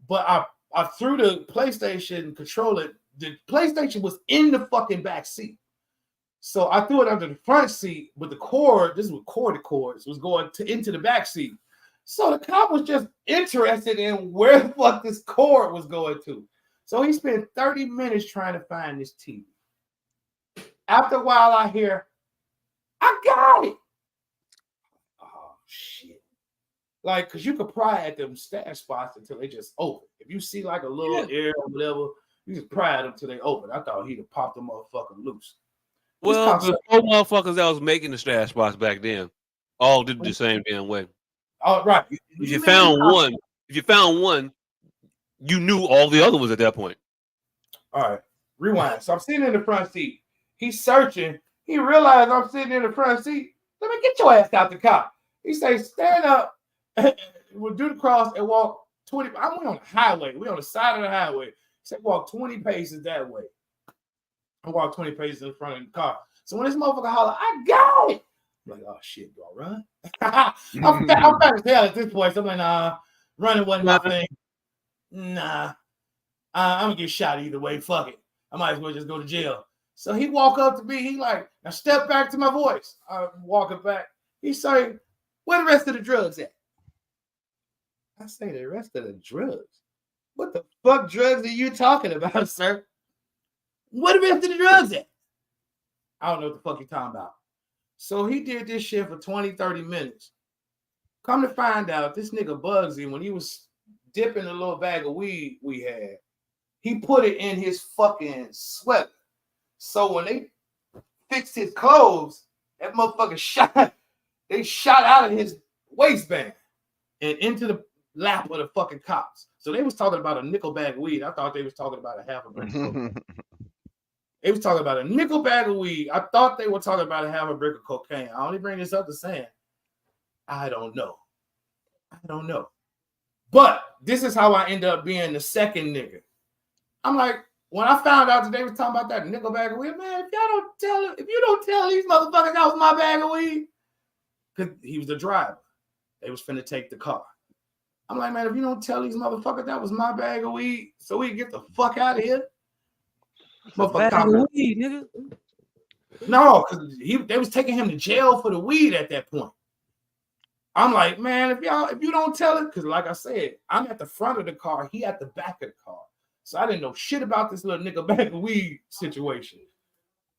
But I threw the PlayStation controller. The PlayStation was in the fucking back seat. So I threw it under the front seat, but the cord, this was corded cords, was going into the back seat. So the cop was just interested in where the fuck this cord was going to. So he spent 30 minutes trying to find this TV. After a while, I hear, I got it. Oh, shit. Like, because you could pry at them stash spots until they just open. If you see like a little air or whatever, you just pry at them until they open. I thought he'd have popped the motherfucker loose. Well, the four motherfuckers that was making the stash spots back then all did the same damn way. All right. If you found one, you knew all the other ones at that point. All right. Rewind. So I'm sitting in the front seat. He's searching. He realized I'm sitting in the front seat. Let me get your ass out the car. He says, stand up. We'll do the cross and walk 20. I went on the highway. We on the side of the highway. He said, walk 20 paces that way. I walked 20 paces in front of the car. So when this motherfucker holler, I got it. I'm like, oh shit, do I run? I'm fat as hell at this point. So I'm like, nah, running wasn't my thing. Nah, I'm gonna get shot either way. Fuck it. I might as well just go to jail. So he walk up to me. He like, now step back to my voice. I'm walking back. He say, where the rest of the drugs at? I say, the rest of the drugs? What the fuck drugs are you talking about, sir? Where the rest of the drugs at? I don't know what the fuck you're talking about. So he did this shit for 20, 30 minutes. Come to find out, this nigga Bugsy, when he was dipping a little bag of weed we had, he put it in his fucking sweater. So when they fixed his clothes, that motherfucker shot out of his waistband and into the lap of the fucking cops. So they was talking about a nickel bag of weed. I thought they was talking about a half a brick of cocaine. They was talking about a nickel bag of weed. I thought they were talking about a half a brick of cocaine. I only bring this up to saying, I don't know. But this is how I end up being the second nigga. I'm like, when I found out that they was talking about that nickel bag of weed, man, if you don't tell these motherfuckers that was my bag of weed, because he was the driver. They was finna take the car. I'm like, man, if you don't tell these motherfuckers that was my bag of weed, so we can get the fuck out of here. Bag of weed, nigga. No, because they was taking him to jail for the weed at that point. I'm like, man, if you don't tell it, because like I said, I'm at the front of the car, he at the back of the car. So I didn't know shit about this little nigga bag of weed situation.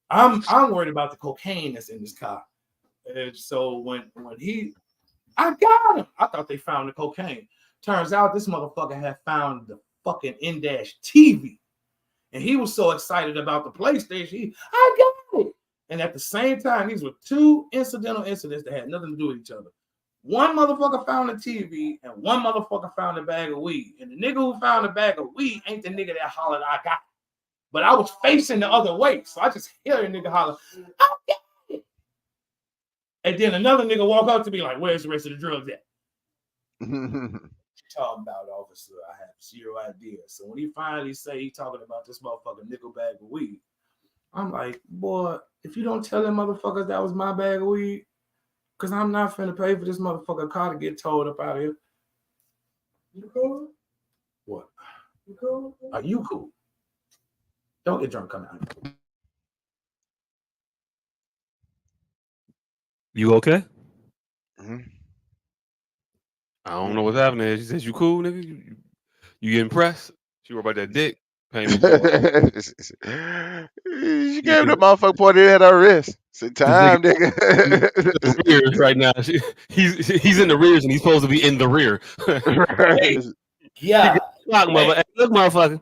I'm worried about the cocaine that's in this car. And so when I got him. I thought they found the cocaine. Turns out this motherfucker had found the fucking in-dash TV. And he was so excited about the PlayStation. I got it. And at the same time, these were two incidental incidents that had nothing to do with each other. One motherfucker found the TV and one motherfucker found a bag of weed. And the nigga who found the bag of weed ain't the nigga that hollered, I got it. But I was facing the other way. So I just hear a nigga holler, I got it. And then another nigga walk up to me like, where's the rest of the drugs at? Talking about, officer, I have zero idea. So when he finally say he talking about this motherfucking nickel bag of weed, I'm like, boy, if you don't tell them motherfuckers that was my bag of weed, because I'm not finna pay for this motherfucker car to get towed up out of here. You cool? What? You cool? Are you cool? Don't get drunk coming out. You okay? Mm-hmm. I don't know what's happening. She says, you cool, nigga? You getting pressed? She worried about that dick. She gave the motherfucker pointed at her wrist. It's time, nigga. The rears right now. He's in the rears and he's supposed to be in the rear. Hey, Yeah. look, mother. Hey, look, motherfucker.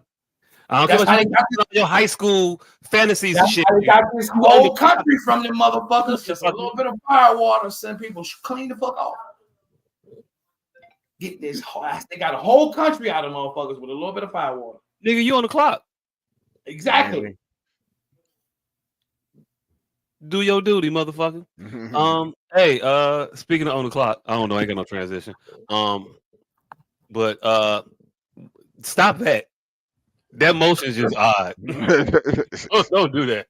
I don't care That's how what they got this, your high school fantasies and that's shit. how they got this whole country from them motherfuckers. Just a little bit of fire water, send people clean the fuck off. Get this they got a whole country out of motherfuckers with a little bit of fire water. Nigga, you on the clock. Exactly. Do your duty, motherfucker. Hey, speaking of on the clock, I don't know, I ain't got no transition. But stop that. That motion is just odd. Don't do that.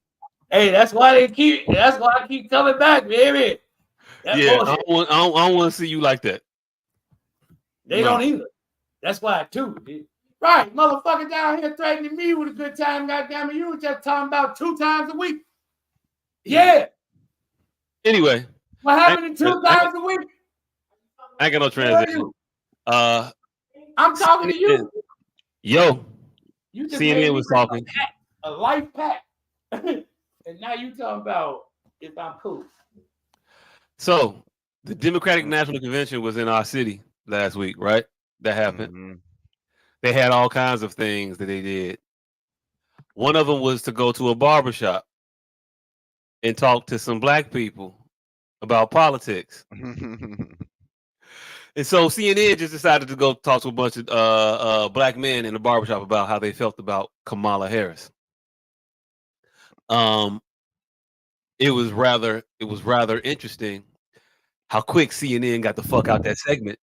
Hey, that's why I keep coming back, baby. That Yeah, bullshit. I don't want to see you like that. They don't either. That's why too. Right, motherfucker down here threatening me with a good time. Goddamn it, you were just talking about 2 times a week. Yeah. Anyway, What happened in 2 times a week? I ain't got no transition. I'm talking to you. Yo, You just CNN was talking. A life pack. And now you talking about if I'm cool. So the Democratic National Convention was in our city last week, right? That happened. Mm-hmm. They had all kinds of things that they did. One of them was to go to a barbershop and talk to some black people about politics. And so CNN just decided to go talk to a bunch of black men in the barbershop about how they felt about Kamala Harris. It was rather interesting how quick CNN got the fuck out that segment.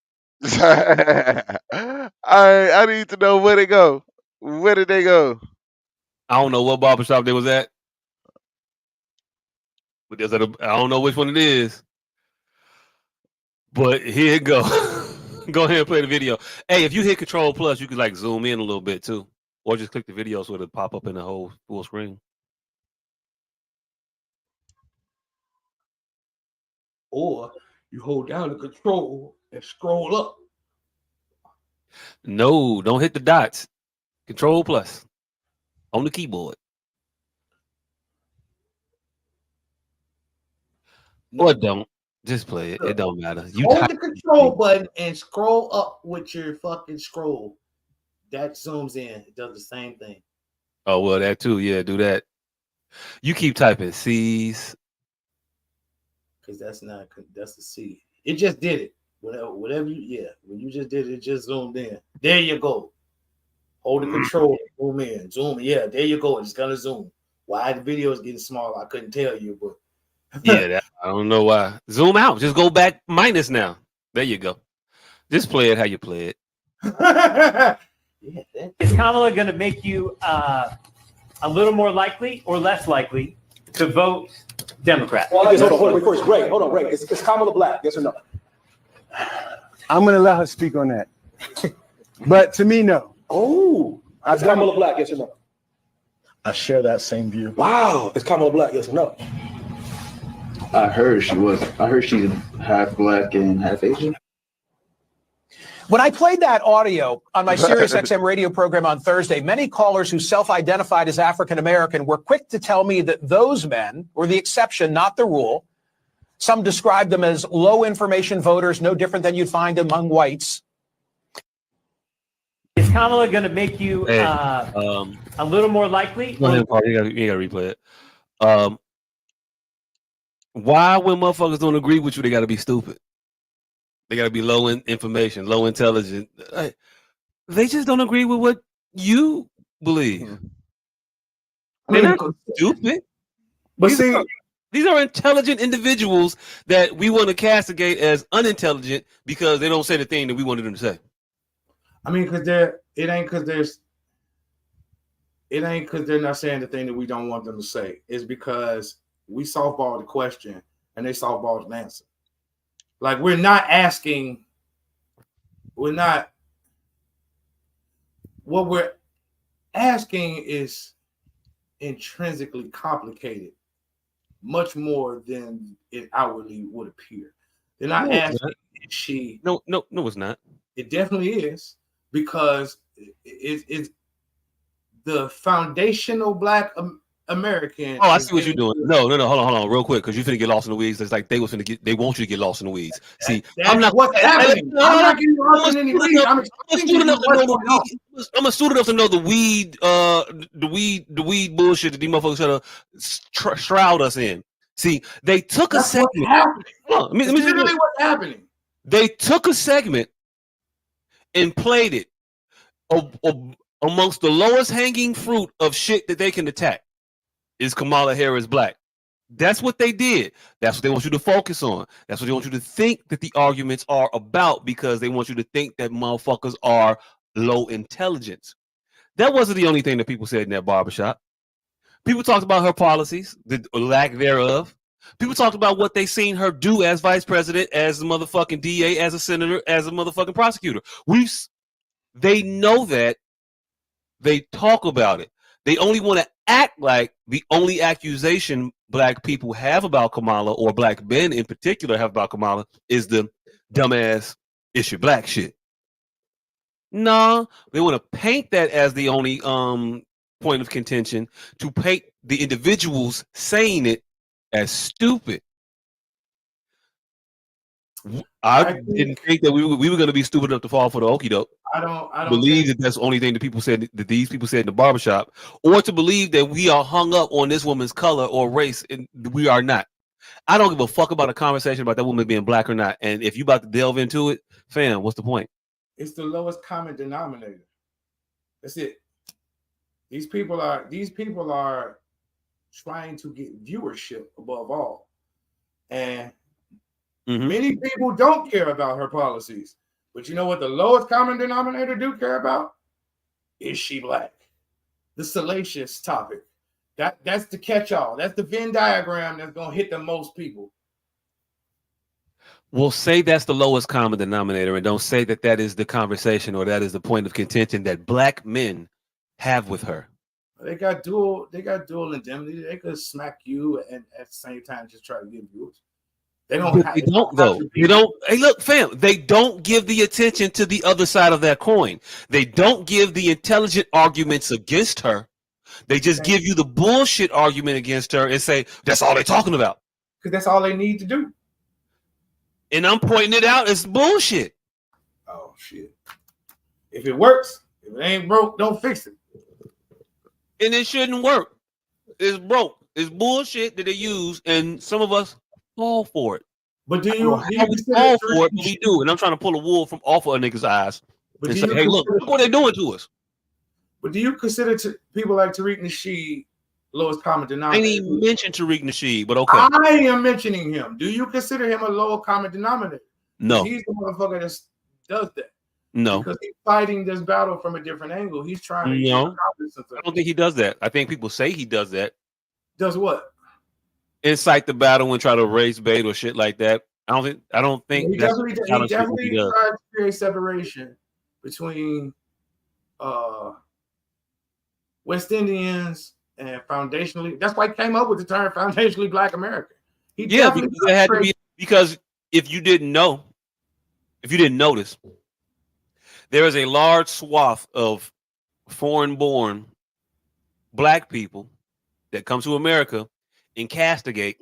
I need to know where they go. Where did they go? I don't know what barbershop they was at. But I don't know which one it is. But here it go. Go ahead and play the video. Hey, if you hit Control Plus, you can like zoom in a little bit too. Or just click the video so it'll pop up in the whole full screen. Or you hold down the control and scroll up. No, don't hit the dots. Control Plus on the keyboard. No. Or don't. Just play it. It don't matter. You hold the control button and scroll up with your fucking scroll. That zooms in. It does the same thing. Oh, well, that too. Yeah, do that. You keep typing C's. Because that's the C. It just did it. Whatever you, when you just did it, it just zoomed in. There you go. Hold the control, zoom in, zoom. Yeah, there you go. It's gonna zoom. Why the video is getting smaller, I couldn't tell you, but yeah, I don't know why. Zoom out. Just go back minus now. There you go. Just play it how you play it. Is Kamala going to make you a little more likely or less likely to vote Democrat? Well, hold on, first, Ray, hold on, Ray. Is Kamala black? Yes or no? I'm going to let her speak on that. But to me, no. Oh, is Kamala black? Yes or no? I share that same view. Wow, is Kamala black? Yes or no? I heard she's half black and half Asian. When I played that audio on my Sirius XM radio program on Thursday, many callers who self-identified as African-American were quick to tell me that those men were the exception, not the rule. Some described them as low information voters, no different than you'd find among whites. Is Kamala going to make you a little more likely? Go ahead, Paul. You gotta replay it. Why, when motherfuckers don't agree with you, they got to be stupid? They got to be low in information, low intelligent. They just don't agree with what you believe. They're not stupid. But these are intelligent individuals that we want to castigate as unintelligent because they don't say the thing that we wanted them to say. I mean, because it ain't because they're not saying the thing that we don't want them to say. It's because we softball the question and they softball the answer. Like what we're asking is intrinsically complicated, much more than it outwardly would appear. They're not asking if she. No, it's not. It definitely is, because it's the foundational black American. Oh, I is see what you're getting doing. good. No, hold on, real quick, because you finna get lost in the weeds. It's like they was finna get. They want you to get lost in the weeds. See, I'm That's not. what's happening. I'm not getting lost in any weeds. I'm explaining to you what's going on. I'm astute enough to know the weed, the weed bullshit that these motherfuckers try to shroud us in. See, they took a That's what's segment. happening. Hold on, It's literally what's happening. They took a segment and played it amongst the lowest hanging fruit of shit that they can attack. Is Kamala Harris black? That's what they did. That's what they want you to focus on. That's what they want you to think that the arguments are about, because they want you to think that motherfuckers are low intelligence. That wasn't the only thing that people said in that barbershop. People talked about her policies, the lack thereof. People talked about what they seen her do as vice president, as a motherfucking DA, as a senator, as a motherfucking prosecutor. They know that. They talk about it. They only want to act like the only accusation black people have about Kamala, or black men in particular have about Kamala, is the dumbass issue black shit. No, they want to paint that as the only point of contention, to paint the individuals saying it as stupid. I didn't think that we were going to be stupid enough to fall for the okie doke. I don't believe that that's the only thing that people said, that these people said in the barbershop, or to believe that we are hung up on this woman's color or race, and we are not. I don't give a fuck about a conversation about that woman being black or not. And if you about to delve into it, fam, what's the point? It's the lowest common denominator. That's it. These people are trying to get viewership above all. And many people don't care about her policies. But you know what the lowest common denominator do care about? Is she black? The salacious topic. That's the catch-all. That's the Venn diagram that's going to hit the most people. Well, say that's the lowest common denominator, and don't say that that is the conversation or that is the point of contention that black men have with her. They got dual indemnity. They could smack you and at the same time just try to get viewers. They don't though. You don't. Hey, look, fam. They don't give the attention to the other side of that coin. They don't give the intelligent arguments against her. They just give you the bullshit argument against her and say that's all they're talking about. Because that's all they need to do. And I'm pointing it out as bullshit. Oh shit! If it works, if it ain't broke, don't fix it. And it shouldn't work. It's broke. It's bullshit that they use, and some of us fall for it. But do you fall for it? But we do, and I'm trying to pull a wool from off of a nigga's eyes and say, "Hey, look what they're doing to us." But do you consider people like Tariq Nasheed lowest common denominator? I ain't even mentioned Tariq Nasheed, but okay. I am mentioning him. Do you consider him a lower common denominator? No. He's the motherfucker that does that. No. Because he's fighting this battle from a different angle. He's trying to accomplish something. I don't think he does that. I think people say he does that. Does what? Incite the battle and try to raise bait or shit like that. I don't think he that's definitely tried to create separation between West Indians and foundationally. That's why he came up with the term foundationally Black American. Because it had to be, because if you didn't notice, there is a large swath of foreign-born Black people that come to America and castigate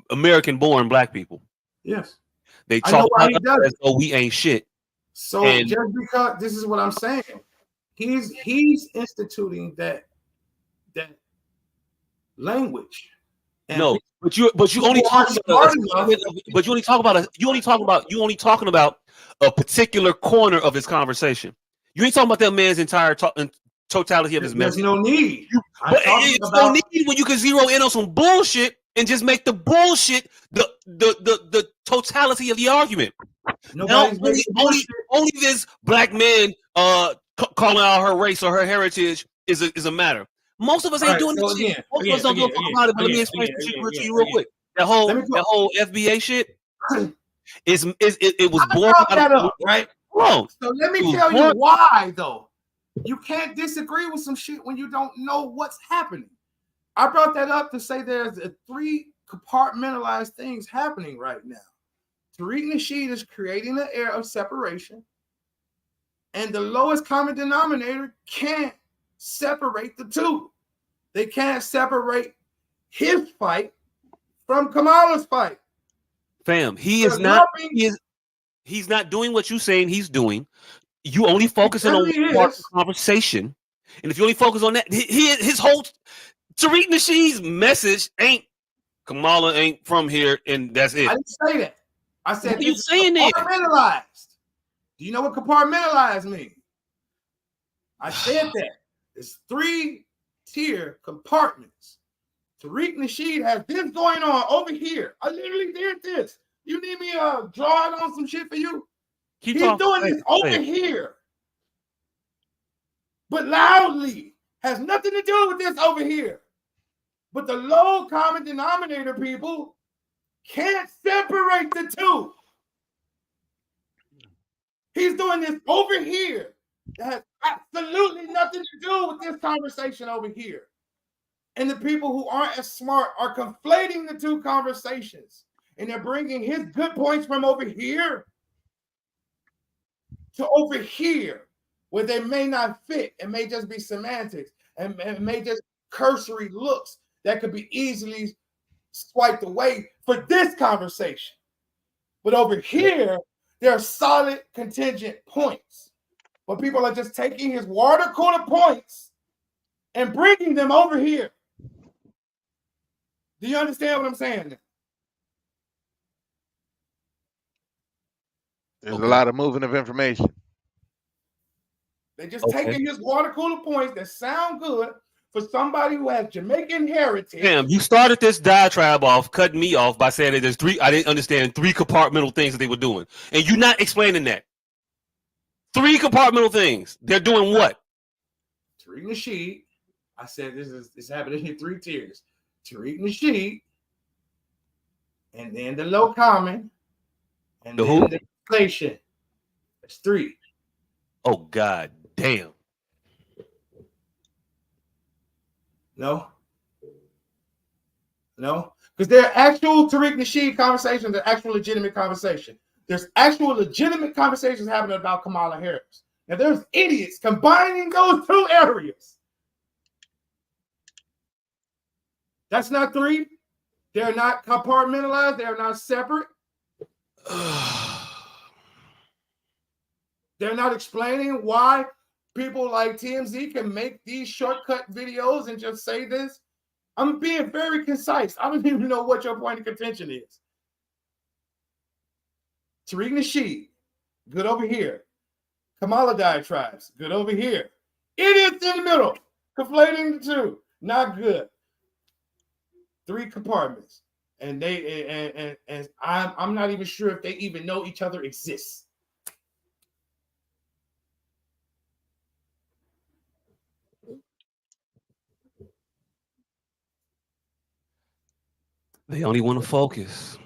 American-born Black people. Yes. They talk about us as though we ain't shit. So just because this is what I'm saying, he's instituting that language. No, but you only talk about you only talking about a particular corner of his conversation. You ain't talking about that man's entire totality of his message. There's no need. But it's no need when you can zero in on some bullshit and just make the bullshit the totality of the argument. Now, only this black man calling out her race or her heritage is a matter. Most of us ain't doing this shit. Most of us don't give a fuck about it. But let me explain to you real quick. That whole FBA shit it was born out of right. Wrong. So let me tell you why though. You can't disagree with some shit when you don't know what's happening. I brought that up to say there's three compartmentalized things happening right now. Tariq Nasheed is creating an air of separation, and the lowest common denominator can't separate the two. They can't separate his fight from Kamala's fight. Fam, he's not doing what you're saying he's doing. You only focusing on part of the conversation. And if you only focus on that, his whole Tariq Nasheed's message ain't Kamala ain't from here, and that's it. I didn't say that. I said what are you saying there? Compartmentalized. Do you know what compartmentalized means? I said that. It's 3-tier compartments. Tariq Nasheed has this going on over here. I literally did this. You need me to draw it on some shit for you? He's doing this over here. But loudly. Has nothing to do with this over here. But the low common denominator people can't separate the two. He's doing this over here. That has absolutely nothing to do with this conversation over here. And the people who aren't as smart are conflating the two conversations. And they're bringing his good points from over here to over here, where they may not fit. It may just be semantics. And it may just cursory looks that could be easily swiped away for this conversation. But over here, there are solid contingent points. But people are just taking his water cooler points and bringing them over here. Do you understand what I'm saying? There's a lot of moving of information. They're just taking his water cooler points that sound good for somebody who has Jamaican heritage. Damn, you started this diatribe off, cutting me off by saying that there's three. I didn't understand 3 compartmental things that they were doing, and you're not explaining that. 3 compartmental things. They're doing what? Tariq Nasheed. I said this happening in 3 tiers. Tariq Nasheed, and then the low common, and then the inflation. That's 3. Oh God damn. No, because there are actual Tariq Nasheed conversations, they're actual legitimate conversation. There's actual legitimate conversations happening about Kamala Harris. Now there's idiots combining those 2 areas. That's not 3. They're not compartmentalized. They're not separate. They're not explaining why people like TMZ can make these shortcut videos and just say this. I'm being very concise. I don't even know what your point of contention is. Tariq Nasheed, good over here. Kamala diatribes, good over here. Idiots in the middle, conflating the 2, not good. 3 compartments, and I'm not even sure if they even know each other exists. They only want to focus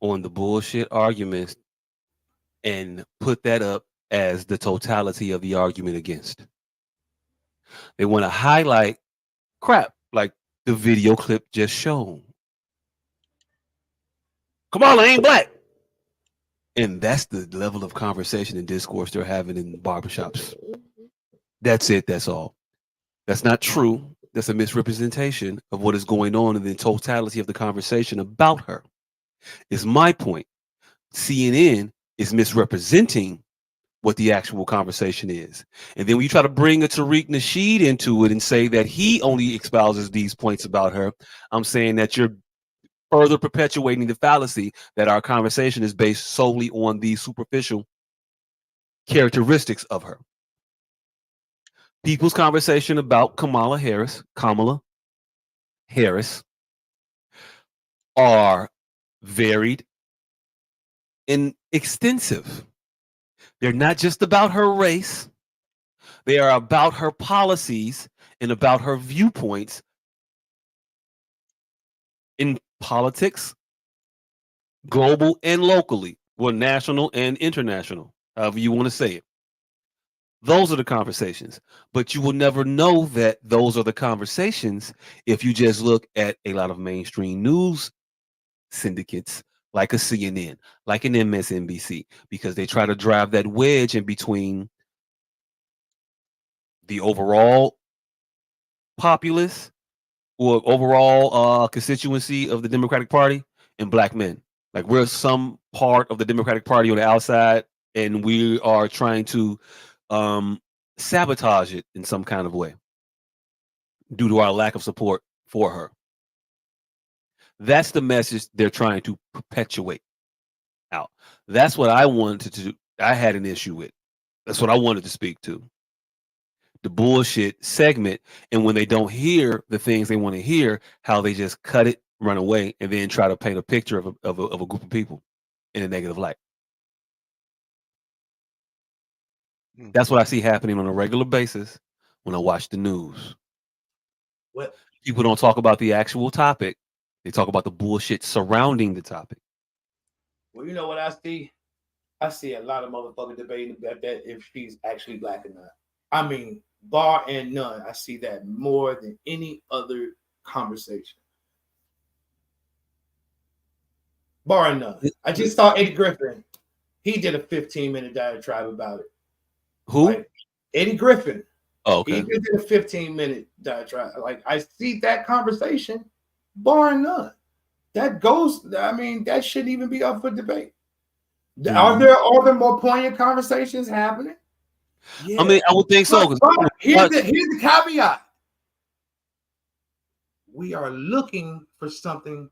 on the bullshit arguments and put that up as the totality of the argument against. They want to highlight crap like the video clip just shown. Kamala ain't black. And that's the level of conversation and discourse they're having in barbershops. That's it. That's all. That's not true. That's a misrepresentation of what is going on in the totality of the conversation about her. Is my point. CNN is misrepresenting what the actual conversation is. And then when you try to bring a Tariq Nasheed into it and say that he only espouses these points about her, I'm saying that you're further perpetuating the fallacy that our conversation is based solely on the superficial characteristics of her. People's conversation about Kamala Harris are varied and extensive. They're not just about her race. They are about her policies and about her viewpoints in politics, global and locally, well, national and international, however you want to say it. Those are the conversations, but you will never know that those are the conversations if you just look at a lot of mainstream news syndicates like a CNN, like an MSNBC, because they try to drive that wedge in between the overall populace or overall constituency of the Democratic Party and black men. Like we're some part of the Democratic Party on the outside, and we are trying to sabotage it in some kind of way due to our lack of support for her. That's the message they're trying to perpetuate out. That's what I wanted to do. I had an issue with. That's what I wanted to speak to. The bullshit segment, and when they don't hear the things they want to hear, how they just cut it, run away, and then try to paint a picture of a group of people in a negative light. That's what I see happening on a regular basis when I watch the news. Well, People don't talk about the actual topic. They talk about the bullshit surrounding the topic. Well, you know what I see? I see a lot of motherfuckers debating about that if she's actually black or not. I mean, bar and none, I see that more than any other conversation. Bar and none. I just saw Eddie Griffin. He did a 15-minute diatribe about it. Who? Like, Eddie Griffin. Oh, okay. He did a 15-minute diatribe. Like, I see that conversation, bar and none. That goes, I mean, that shouldn't even be up for debate. Are there more poignant conversations happening? Yeah. I mean, I would think so. But here's the caveat. We are looking for something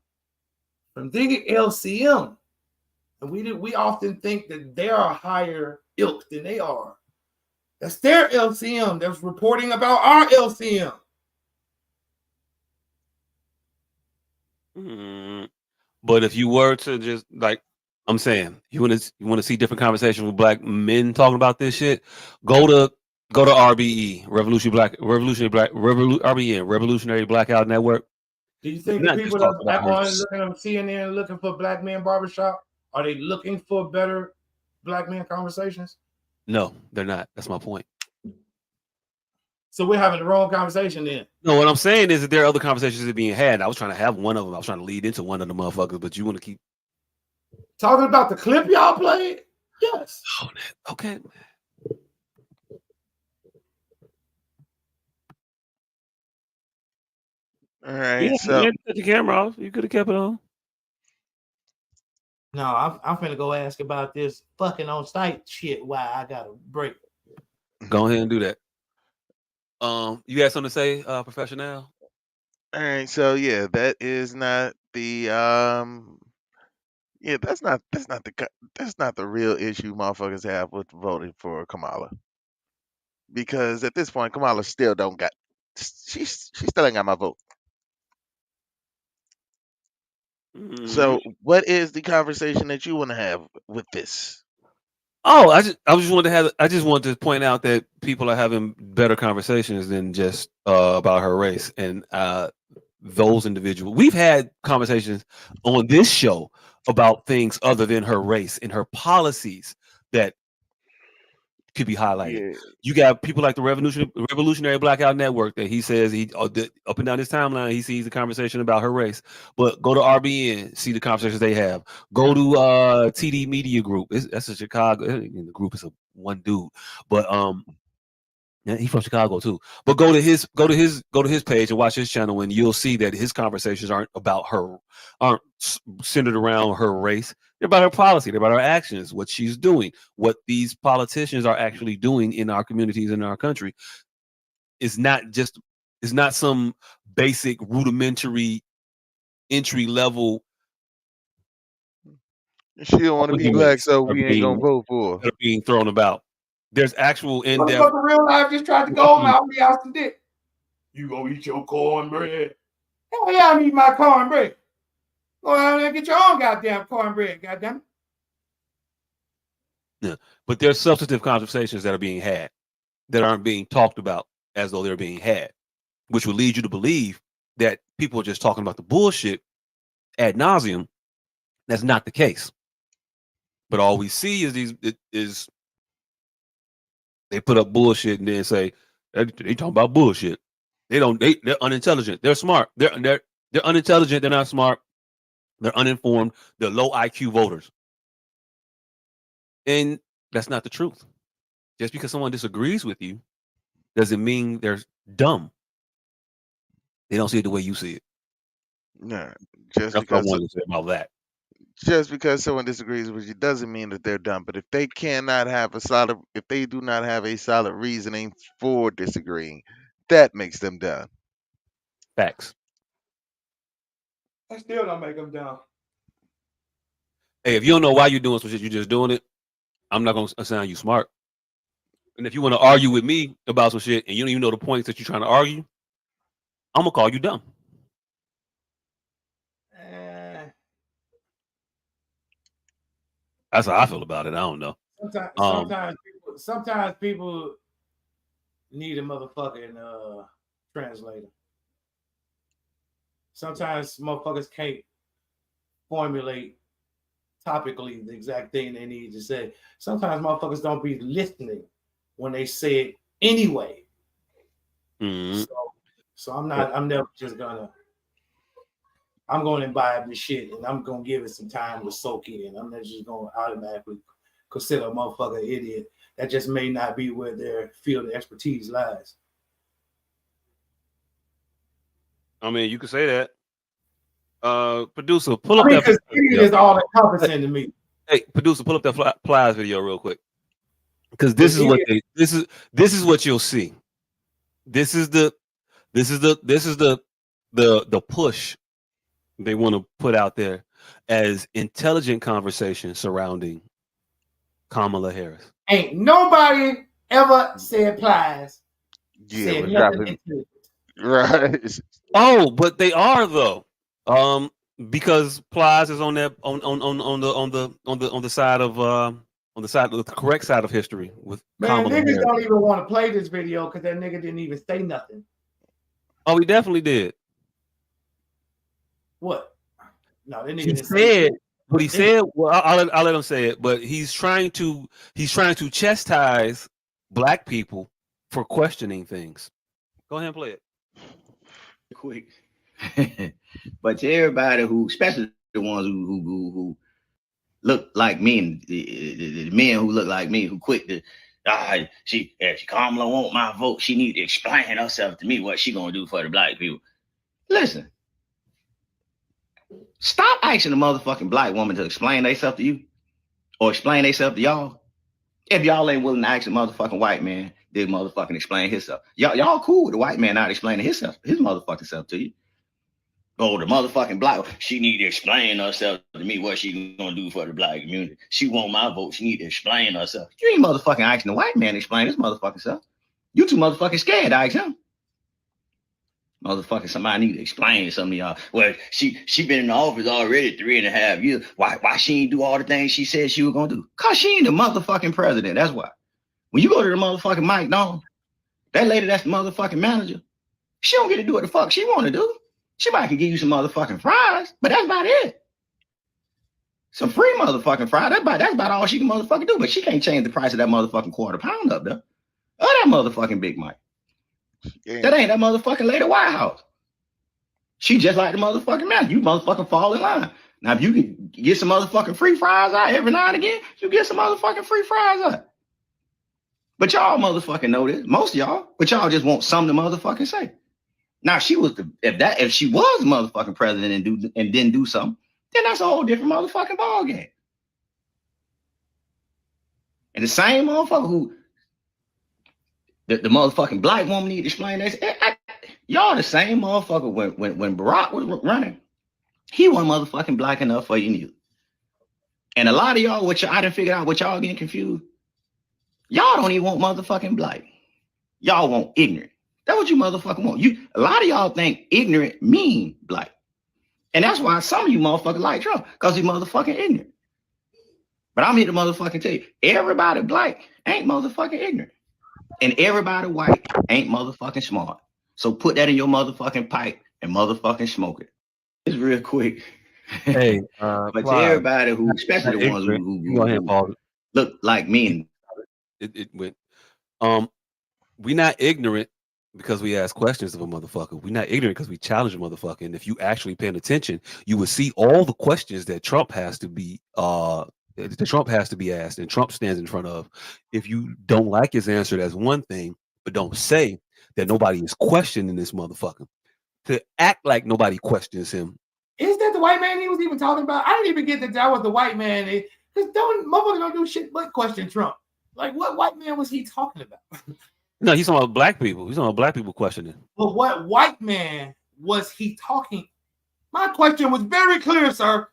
from the LCM. And we often think that they are higher ilk than they are. That's their LCM that's reporting about our LCM. But if you were to just like I'm saying, you want to see different conversations with black men talking about this shit, go to RBE, Revolutionary Blackout Network. Do you think the people that are on looking at CNN looking for black men barbershop, are they looking for better black men conversations? No, they're not. That's my point. So we're having the wrong conversation then. No, what I'm saying is that there are other conversations that are being had. I was trying to have one of them. I was trying to lead into one of the motherfuckers, but you want to keep talking about the clip y'all played? Yes. Oh, okay. All right. Yeah, so you cut the camera off. You could have kept it on. No, I'm finna go ask about this fucking on site shit. Why I got a break? Go ahead and do that. You got something to say, professional? All right. So yeah, that is not the yeah, that's not the real issue motherfuckers have with voting for Kamala. Because at this point, Kamala still don't got she still ain't got my vote. So what is the conversation that you want to have with this? Oh, I just wanted to point out that people are having better conversations than just about her race, and those individuals. We've had conversations on this show about things other than her race and her policies that could be highlighted. Yeah. You got people like the Revolutionary Blackout Network that he says up and down his timeline he sees the conversation about her race. But go to RBN, see the conversations they have. Go to TD Media Group. That's a Chicago. The group is one dude, but he's from Chicago too. But go to his page and watch his channel, and you'll see that his conversations aren't centered around her race. They're about her policy. They're about her actions, what she's doing, what these politicians are actually doing in our communities, in our country. It's not some basic rudimentary entry level. She don't want to be black, so we ain't gonna vote for her. Being thrown about. There's actual in-depth. What the real life just tried to go home out me out some dick. You gonna eat your cornbread? Hell yeah, I'm eating my cornbread. Go out there and get your own goddamn cornbread, goddamn it. Yeah, but there's substantive conversations that are being had that aren't being talked about as though they're being had, which would lead you to believe that people are just talking about the bullshit ad nauseum. That's not the case. But all we see is they put up bullshit and then say they talking about bullshit. They're unintelligent. They're smart. They're unintelligent. They're not smart. They're uninformed. They're low IQ voters. And that's not the truth. Just because someone disagrees with you doesn't mean they're dumb. They don't see it the way you see it. Nah, That's what I wanted to say about that. just because someone disagrees with you doesn't mean that they're dumb. But if they do not have a solid reasoning for disagreeing, that makes them dumb. Facts. I still don't make them dumb. Hey, if you don't know why you're doing some shit, you're just doing it. I'm not gonna sound you smart. And if you want to argue with me about some shit and you don't even know the points that you're trying to argue, I'm gonna call you dumb. That's how I feel about it. I don't know. Sometimes people need a motherfucking translator. Sometimes motherfuckers can't formulate topically the exact thing they need to say. Sometimes motherfuckers don't be listening when they say it anyway. Mm-hmm. So I'm never just gonna. I'm going to imbibe this shit and I'm going to give it some time to soak in. I'm not just going to automatically consider a motherfucker an idiot. That just may not be where their field of expertise lies. I mean, you could say that. Producer, pull up that. Because idiot is all encompassing to me. Hey, producer, pull up that Plies video real quick. Because this is what you'll see. This is the push they want to put out there as intelligent conversation surrounding Kamala Harris. Ain't nobody ever said Plies. Yeah, right. Oh, but they are though. Because Plies is on that on the side of the correct side of history with Man, Kamala niggas Harris. don't even want to play this video because that nigga didn't even say nothing. Oh, he definitely did. What? No, that nigga He didn't said what he said. Well, I'll let him say it. But he's trying to chastise black people for questioning things. Go ahead and play it. Quick. But to everybody who, especially the ones who look like me, and the men who look like me, who quick to, if Kamala want my vote, she need to explain herself to me what she gonna do for the black people. Listen, stop asking a motherfucking black woman to explain themselves to you or explain themselves to y'all. If y'all ain't willing to ask a motherfucking white man, they motherfucking explain himself. Y'all cool with the white man not explaining his motherfucking self to you. Oh, the motherfucking black, she need to explain herself to me what she gonna do for the black community. She want my vote. She need to explain herself. You ain't motherfucking asking the white man to explain his motherfucking self. You too motherfucking scared to ask him. Motherfucking somebody need to explain something to y'all. Well, she been in the office already 3.5 years. Why she ain't do all the things she said she was gonna do? Cause she ain't the motherfucking president. That's why. When you go to the motherfucking McDonald's, that lady that's the motherfucking manager, she don't get to do what the fuck she want to do. She might can give you some motherfucking fries, but that's about it. Some free motherfucking fries. That's about all she can motherfucking do. But she can't change the price of that motherfucking quarter pound up there. Or that motherfucking Big Mike. Yeah. That ain't that motherfucking lady White House. She just like the motherfucking man. You motherfucking fall in line. Now, if you can get some motherfucking free fries out every now and again, you get some motherfucking free fries out. But y'all motherfucking know this. Most of y'all. But y'all just want something to motherfucking say. Now, if she was the motherfucking president and didn't do something, then that's a whole different motherfucking ballgame. And the same motherfucker who the motherfucking black woman need to explain this. Y'all the same motherfucker when Barack was running, he wasn't motherfucking black enough for you neither. And a lot of y'all, I done figured out what y'all getting confused. Y'all don't even want motherfucking black. Y'all want ignorant. That's what you motherfucking want. A lot of y'all think ignorant mean black. And that's why some of you motherfuckers like Trump, because he's motherfucking ignorant. But I'm here to motherfucking tell you, everybody black ain't motherfucking ignorant. And everybody white ain't motherfucking smart. So put that in your motherfucking pipe and motherfucking smoke it. It's real quick. Hey, but to everybody who, especially the ones who look like me. It went. We're not ignorant because we ask questions of a motherfucker. We're not ignorant because we challenge a motherfucker. And if you actually paying attention, you will see all the questions that Trump has to be asked and Trump stands in front of. If you don't like his answer, that's one thing. but don't say that nobody is questioning this motherfucker. To act like nobody questions him. Is that the white man he was even talking about? I didn't even get that was the white man. Because motherfuckers don't do shit but question Trump. Like, what white man was he talking about? No, he's talking about black people. He's talking about black people questioning. But what white man was he talking? My question was very clear, sir.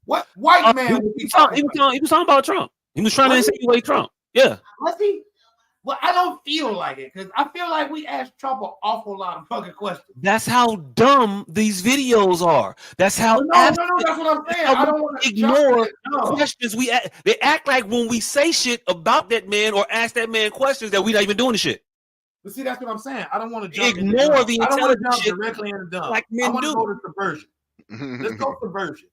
What white man was he talking about? He was talking about Trump. He was trying to insinuate Trump. Yeah. Was he? Well, I don't feel like it because I feel like we asked Trump an awful lot of fucking questions. That's how dumb these videos are. That's how. No, that's what I'm saying. I don't want to ignore questions. They act like when we say shit about that man or ask that man questions that we not even doing the shit. But see, that's what I'm saying. I don't want to jump ignore the intelligent shit directly in the dumb. Like men I want to do. go to subversion. Let's go subversion.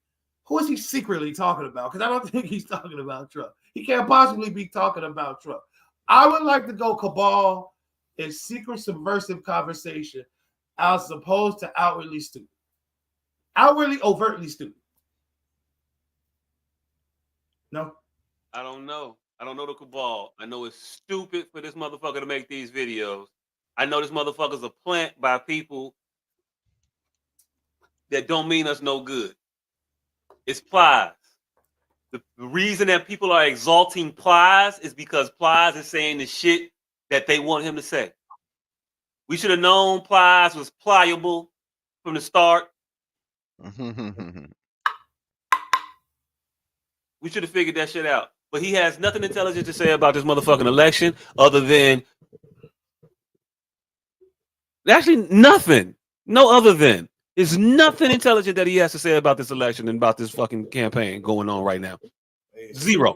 Who is he secretly talking about? Because I don't think he's talking about Trump. He can't possibly be talking about Trump. I would like to go cabal and secret subversive conversation as opposed to outwardly stupid. Outwardly, overtly stupid. No? I don't know. I don't know the cabal. I know it's stupid for this motherfucker to make these videos. I know this motherfucker's a plant by people that don't mean us no good. It's Plies. The reason that people are exalting Plies is because Plies is saying the shit that they want him to say. We should have known Plies was pliable from the start. We should have figured that shit out. But he has nothing intelligent to say about this motherfucking election other than actually nothing. No other than. There's nothing intelligent that he has to say about this election and about this fucking campaign going on right now. Zero.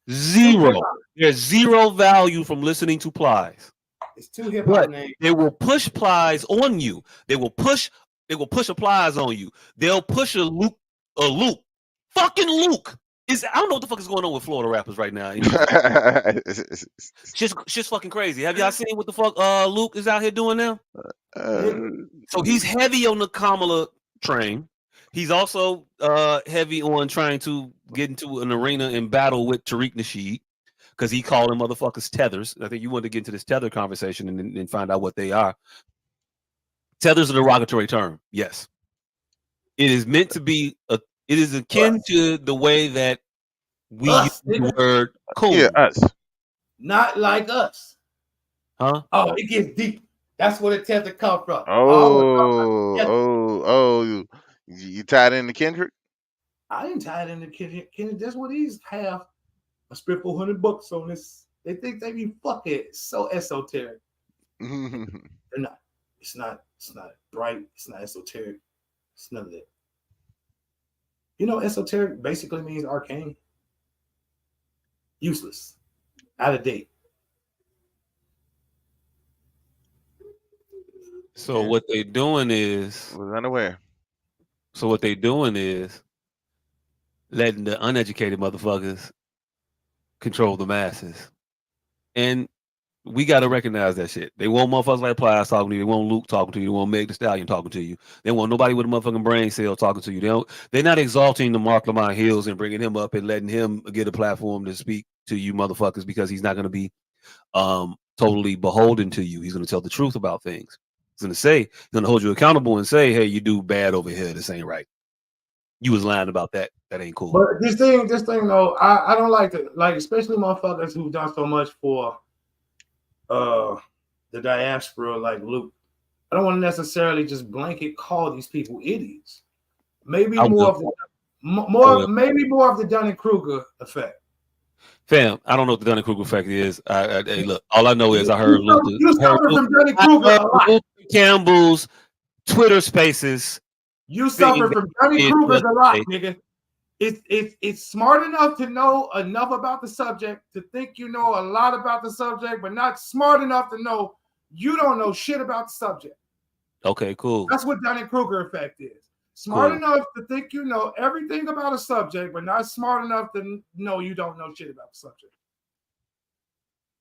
There's zero value from listening to Plies. It's too hip hop names. They will push Plies on you. They will push a Plies on you. They'll push a Luke. Fucking Luke. I don't know what the fuck is going on with Florida rappers right now. Shit's fucking crazy. Have y'all seen what the fuck Luke is out here doing now? So he's heavy on the Kamala train. He's also heavy on trying to get into an arena and battle with Tariq Nasheed because he called them motherfuckers tethers. I think you want to get into this tether conversation and find out what they are. Tether's a derogatory term. Yes. It is meant to be it is akin to the way that we use the word cool. Yeah, us. Not like us. Huh? Oh, it gets deep. That's where the tether come from. You tied into Kendrick? I didn't tie it into Kendrick. That's what he's have. I spent $400 on this. They think they be fucking so esoteric. They're not. It's not bright. It's not esoteric. It's none of that. You know, esoteric basically means arcane. Useless. Out of date. So what they're doing is was unaware. So what they're doing is letting the uneducated motherfuckers control the masses. And we got to recognize that shit. They want motherfuckers like Plies talking to you. They want Luke talking to you. They want Meg Thee Stallion talking to you. They want nobody with a motherfucking brain cell talking to you. They're not exalting the Mark Lamont Hills and bringing him up and letting him get a platform to speak to you motherfuckers because he's not going to be totally beholden to you. He's going to tell the truth about things. He's going to hold you accountable and say, hey, you do bad over here. This ain't right. You was lying about that. That ain't cool. But this thing though, I don't like to, like, especially motherfuckers who've done so much for the diaspora, like Luke. I don't want to necessarily just blanket call these people idiots. Maybe more of the Dunning-Kruger effect. Fam, I don't know what the Dunning-Kruger effect is. Hey, look, all I know is I heard Luke Campbell's Twitter Spaces. You suffer from Dunning-Kruger's a lot, nigga. It's smart enough to know enough about the subject to think you know a lot about the subject, but not smart enough to know you don't know shit about the subject. Okay, cool. That's what Dunning-Kruger effect is. Smart enough to think you know everything about a subject, but not smart enough to know you don't know shit about the subject.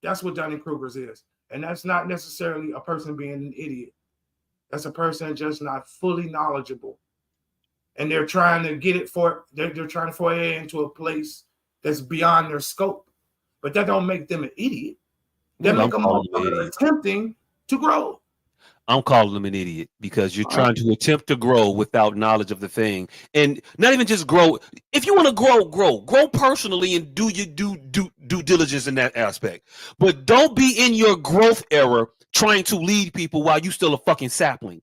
That's what Dunning-Kruger's is. And that's not necessarily a person being an idiot. That's a person just not fully knowledgeable. And they're trying to get it they're trying to foray into a place that's beyond their scope. But that don't make them an idiot. that Well, make a I'm calling him an motherfucker idiot. attempting to grow. I'm calling him an idiot because you're trying to attempt to grow without knowledge of the thing, and not even just grow. If you want to grow personally and do your due diligence in that aspect. But don't be in your growth era trying to lead people while you still a fucking sapling.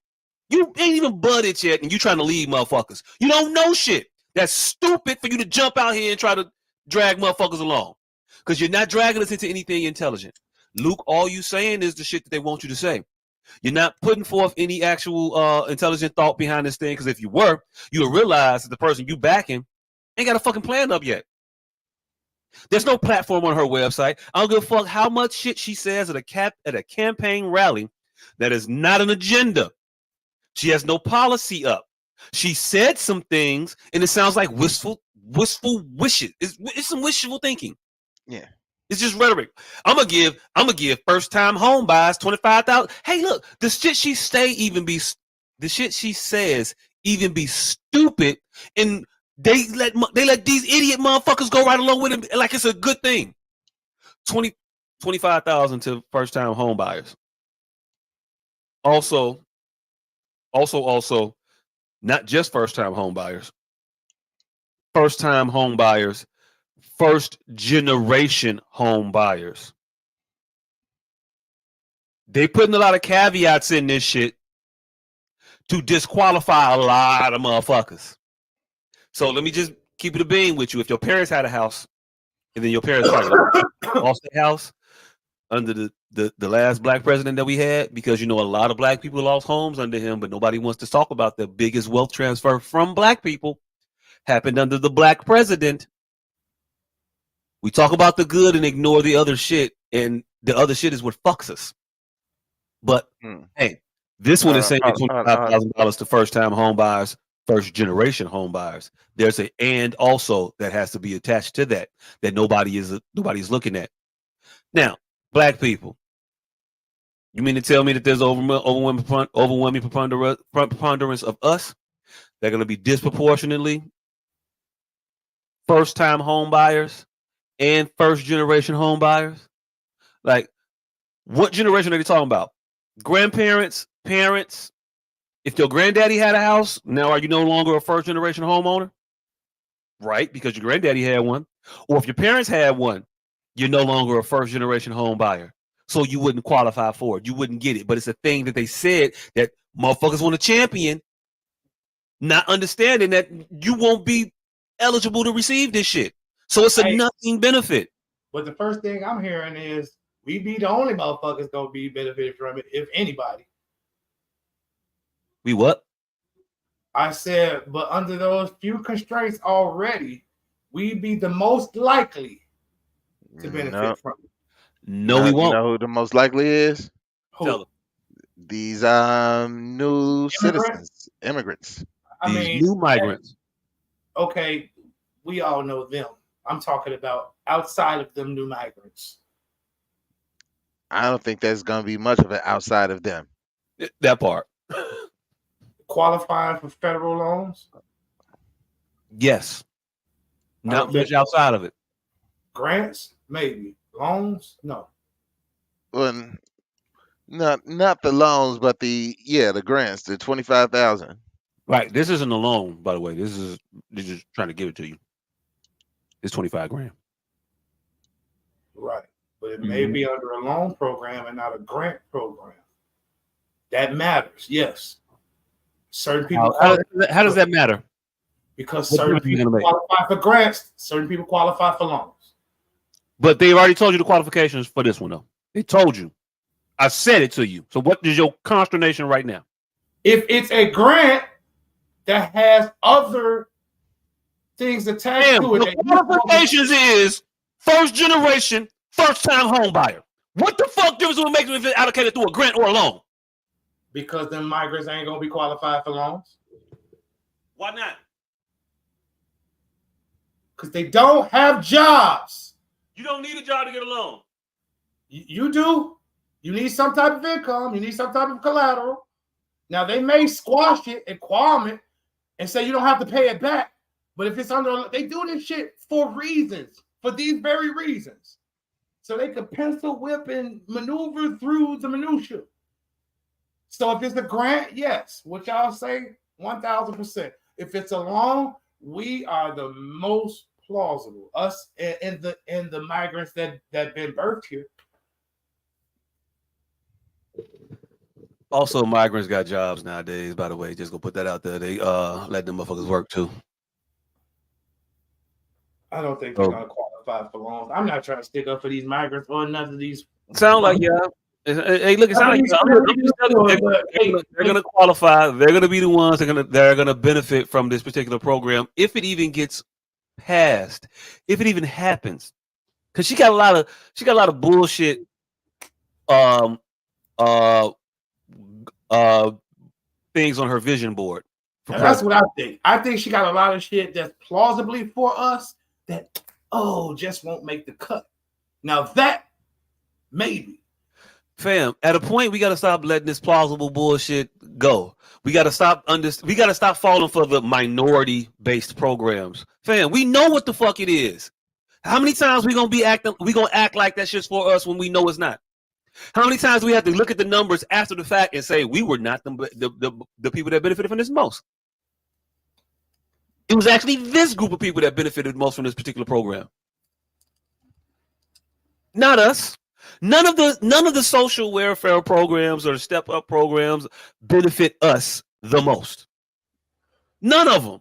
You ain't even budded yet, and you trying to lead motherfuckers. You don't know shit. That's stupid for you to jump out here and try to drag motherfuckers along, because you're not dragging us into anything intelligent. Luke, all you saying is the shit that they want you to say. You're not putting forth any actual intelligent thought behind this thing, because if you were, you would realize that the person you backing ain't got a fucking plan up yet. There's no platform on her website. I don't give a fuck how much shit she says at a campaign rally that is not an agenda. She has no policy up. She said some things, and it sounds like wistful wishes. It's some wishful thinking. Yeah. It's just rhetoric. I'm gonna give first time home buyers $25,000. Hey, look, the shit she says even be stupid, and they let these idiot motherfuckers go right along with it like it's a good thing. 25,000 to first time home buyers. Also, not just first time home buyers. First time home buyers. First generation home buyers. They putting a lot of caveats in this shit to disqualify a lot of motherfuckers. So let me just keep it a bean with you. If your parents had a house, and then your parents lost the house under the last black president that we had, because a lot of black people lost homes under him, but nobody wants to talk about the biggest wealth transfer from black people happened under the black president. We talk about the good and ignore the other shit, and the other shit is what fucks us. But hey, this one is saying $25,000 to first-time home buyers, first-generation home buyers. There's an and also that has to be attached to that nobody's looking at. Now, black people, you mean to tell me that there's overwhelming preponderance of us that are going to be disproportionately first-time home buyers and first-generation home buyers? Like, what generation are they talking about? Grandparents, parents? If your granddaddy had a house, now are you no longer a first-generation homeowner? Right, because your granddaddy had one. Or if your parents had one, you're no longer a first-generation home buyer. So you wouldn't qualify for it. You wouldn't get it. But it's a thing that they said that motherfuckers want to champion, not understanding that you won't be eligible to receive this shit. So it's a nothing benefit. But the first thing I'm hearing is we be the only motherfuckers gonna be benefited from it, if anybody. We what? I said, but under those few constraints already, we be the most likely to benefit from it. No, we won't. You know who the most likely is? Who? These new citizens, immigrants. New migrants. Okay, we all know them. I'm talking about outside of them new migrants. I don't think there's going to be much of it outside of them. That part. Qualifying for federal loans? Yes. Not much outside of it. Grants? Maybe. Loans? No. Well, not the loans, but the grants, the 25,000. Right. This isn't a loan, by the way. They're just trying to give it to you. It's 25 grand. Right. But it may be under a loan program and not a grant program. That matters, yes. Certain people. How does that matter? Because certain people qualify for grants, certain people qualify for loans. But they've already told you the qualifications for this one, though. They told you. I said it to you. So what is your consternation right now? If it's a grant that has other things attached to it. The qualifications is first generation, first time home buyer. What the fuck difference will it make if it's allocated through a grant or a loan? Because them migrants ain't gonna be qualified for loans. Why not? Because they don't have jobs. You don't need a job to get a loan. You do. You need some type of income. You need some type of collateral. Now they may squash it and qualm it and say you don't have to pay it back. But if it's under, they do this shit for reasons, for these very reasons. so they could pencil whip and maneuver through the minutia. So if it's a grant, yes. What y'all say, 1,000%. If it's a loan, we are the most plausible. Us and the migrants that been birthed here. Also, migrants got jobs nowadays, by the way. Just go put that out there. They let them motherfuckers work too. I don't think they're gonna qualify for loans. I'm not trying to stick up for these migrants or none of these. Sound like Hey, look, it sounds like they're gonna qualify. They're gonna be the ones they're gonna benefit from this particular program if it even gets passed, if it even happens. Because she got a lot of bullshit. Things on her vision board. And that's what I think. I think she got a lot of shit that's plausibly for us that just won't make the cut. Now that maybe. Fam, at a point we gotta stop letting this plausible bullshit go. We gotta stop falling for the minority-based programs. Fam, we know what the fuck it is. How many times we gonna act like that shit's for us when we know it's not? How many times do we have to look at the numbers after the fact and say we were not the people that benefited from this most? It was actually this group of people that benefited most from this particular program. Not us. None of the social welfare programs or the step up programs benefit us the most. None of them.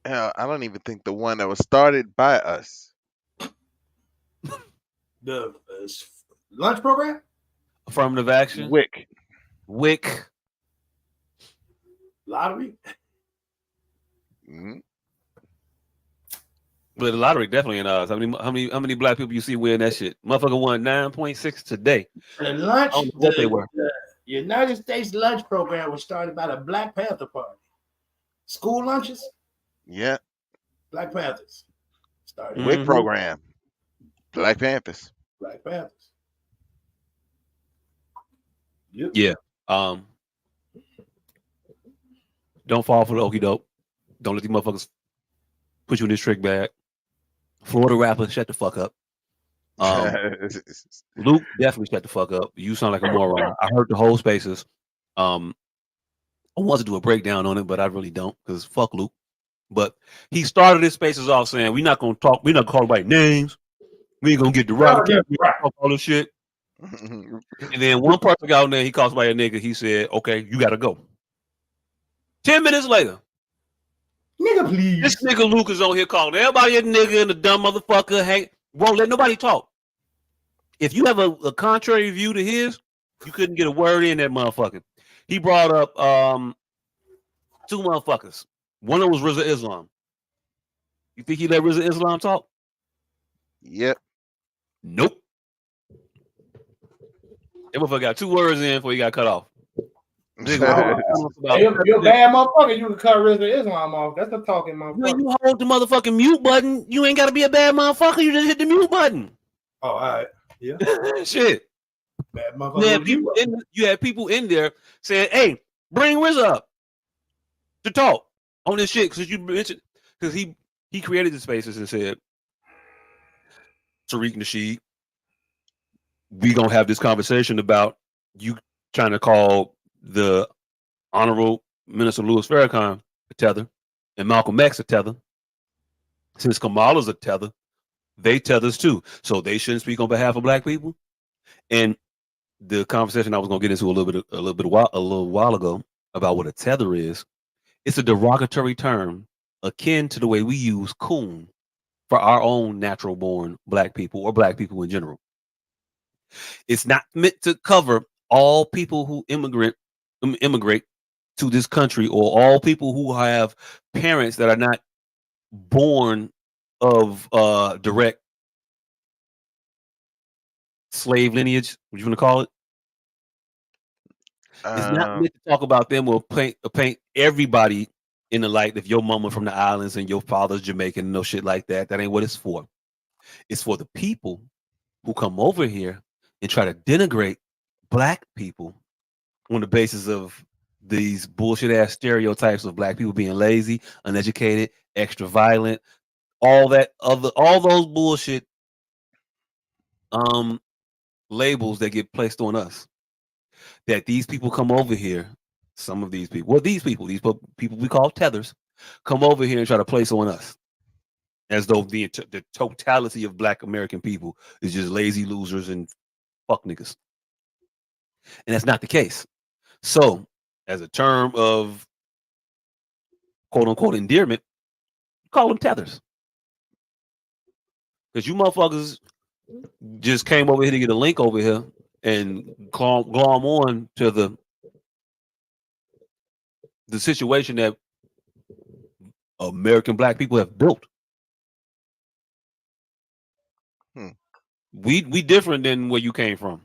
I don't even think the one that was started by us. The lunch program? Affirmative action? WIC. Lottery? Mm-hmm. But the lottery definitely in us. How many black people you see win that shit? Motherfucker won 9.6 today. The lunch, what they were. The United States lunch program was started by the Black Panther Party. School lunches? Yeah. Black Panthers. Started. WIC program. Black Panthers. Black Panthers. Yep. Yeah. Don't fall for the okie doke. Don't let these motherfuckers put you in this trick bag. Florida rapper, shut the fuck up. Luke, definitely shut the fuck up. You sound like a moron. I heard the whole spaces. I want to do a breakdown on it, but I really don't because fuck Luke. But he started his spaces off saying, we're not going to talk, we're not calling by names. We ain't going to get derogatory, all this shit. And then one person got on there, he calls somebody a nigga. He said, okay, you got to go. 10 minutes later, nigga, please. This nigga Luke is on here calling everybody a nigga and a dumb motherfucker. Won't let nobody talk. If you have a contrary view to his, you couldn't get a word in that motherfucker. He brought up two motherfuckers. One of them was RZA Islam. You think he let RZA Islam talk? Yep. Nope. That motherfucker got 2 words in before he got cut off. You're a bad motherfucker. You can cut RZA Islam off. That's the talking motherfucker. When you hold the motherfucking mute button, you ain't got to be a bad motherfucker. You just hit the mute button. Oh, all right. Yeah. Shit. Bad motherfucker. You had people in there saying, hey, bring RZA up to talk on this shit. Because he created the spaces and said, Tariq Nasheed, we going to have this conversation about you trying to call the Honorable Minister Louis Farrakhan a tether and Malcolm X a tether. Since Kamala's a tether, they tethers too. So they shouldn't speak on behalf of black people. And the conversation I was going to get into a little while ago about what a tether is, it's a derogatory term akin to the way we use coon for our own natural born black people or black people in general. It's not meant to cover all people who immigrate to this country or all people who have parents that are not born of direct slave lineage. What you want to call it? It's not meant to talk about them or paint everybody in the light of your mama from the islands and your father's Jamaican and no shit like that. That ain't what it's for. It's for the people who come over here and try to denigrate black people on the basis of these bullshit ass stereotypes of black people being lazy, uneducated, extra violent, all those bullshit labels that get placed on us. That these people come over here, some of these people, these people we call tethers, come over here and try to place on us, as though the totality of Black American people is just lazy losers and fuck niggas, and that's not the case. So, as a term of quote unquote endearment, call them tethers, because you motherfuckers just came over here to get a link over here and glom on to the situation that American Black people have built. We different than where you came from.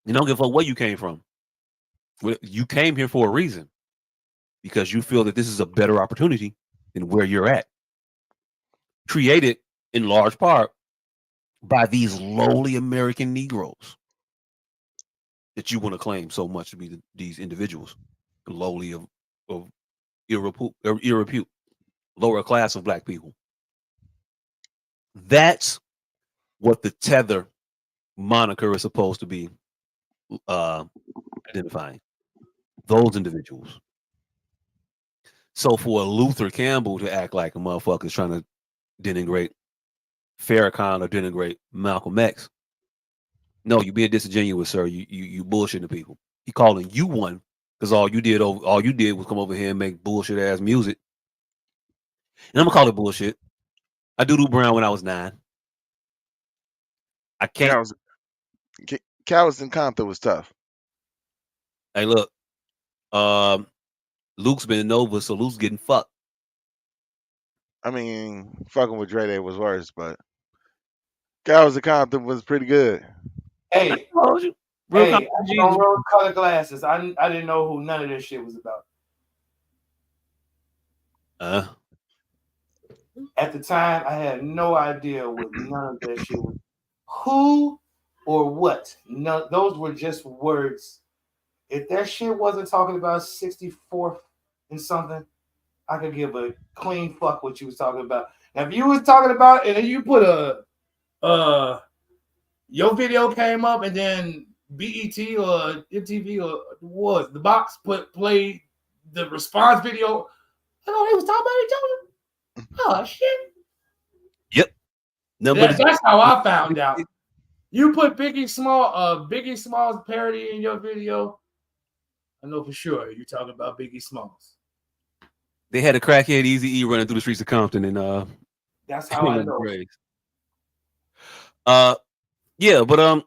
You don't give a fuck where you came from. You came here for a reason, because you feel that this is a better opportunity than where you're at. Created in large part by these lowly American Negroes that you want to claim so much to be these individuals, lowly of ill repute, lower class of Black people. That's what the tether moniker is supposed to be identifying. Those individuals. So for Luther Campbell to act like a motherfucker is trying to denigrate Farrakhan or denigrate Malcolm X, no, you being disingenuous, sir. You bullshitting the people. He calling you one because all you did was come over here and make bullshit ass music. And I'm gonna call it bullshit. I doodoo brown when I was 9. I can't. Cowards and Compton was tough. Hey, look, Luke's been Nova, so Luke's getting fucked. I mean, fucking with Dre Day was worse, but Cowards and Compton was pretty good. Hey, I don't roll color glasses. I didn't know who none of this shit was about. At the time, I had no idea what none of that shit was. Who or what? No, those were just words. If that shit wasn't talking about 64th and something, I could give a clean fuck what you was talking about. Now, if you was talking about and then you put your video came up and then BET or MTV or the box played the response video. I know they was talking about each other. Oh shit! Yep. That's how I found out. You put Biggie Smalls parody in your video. I know for sure you're talking about Biggie Smalls. They had a crackhead Eazy-E running through the streets of Compton, and that's how I know. Yeah, but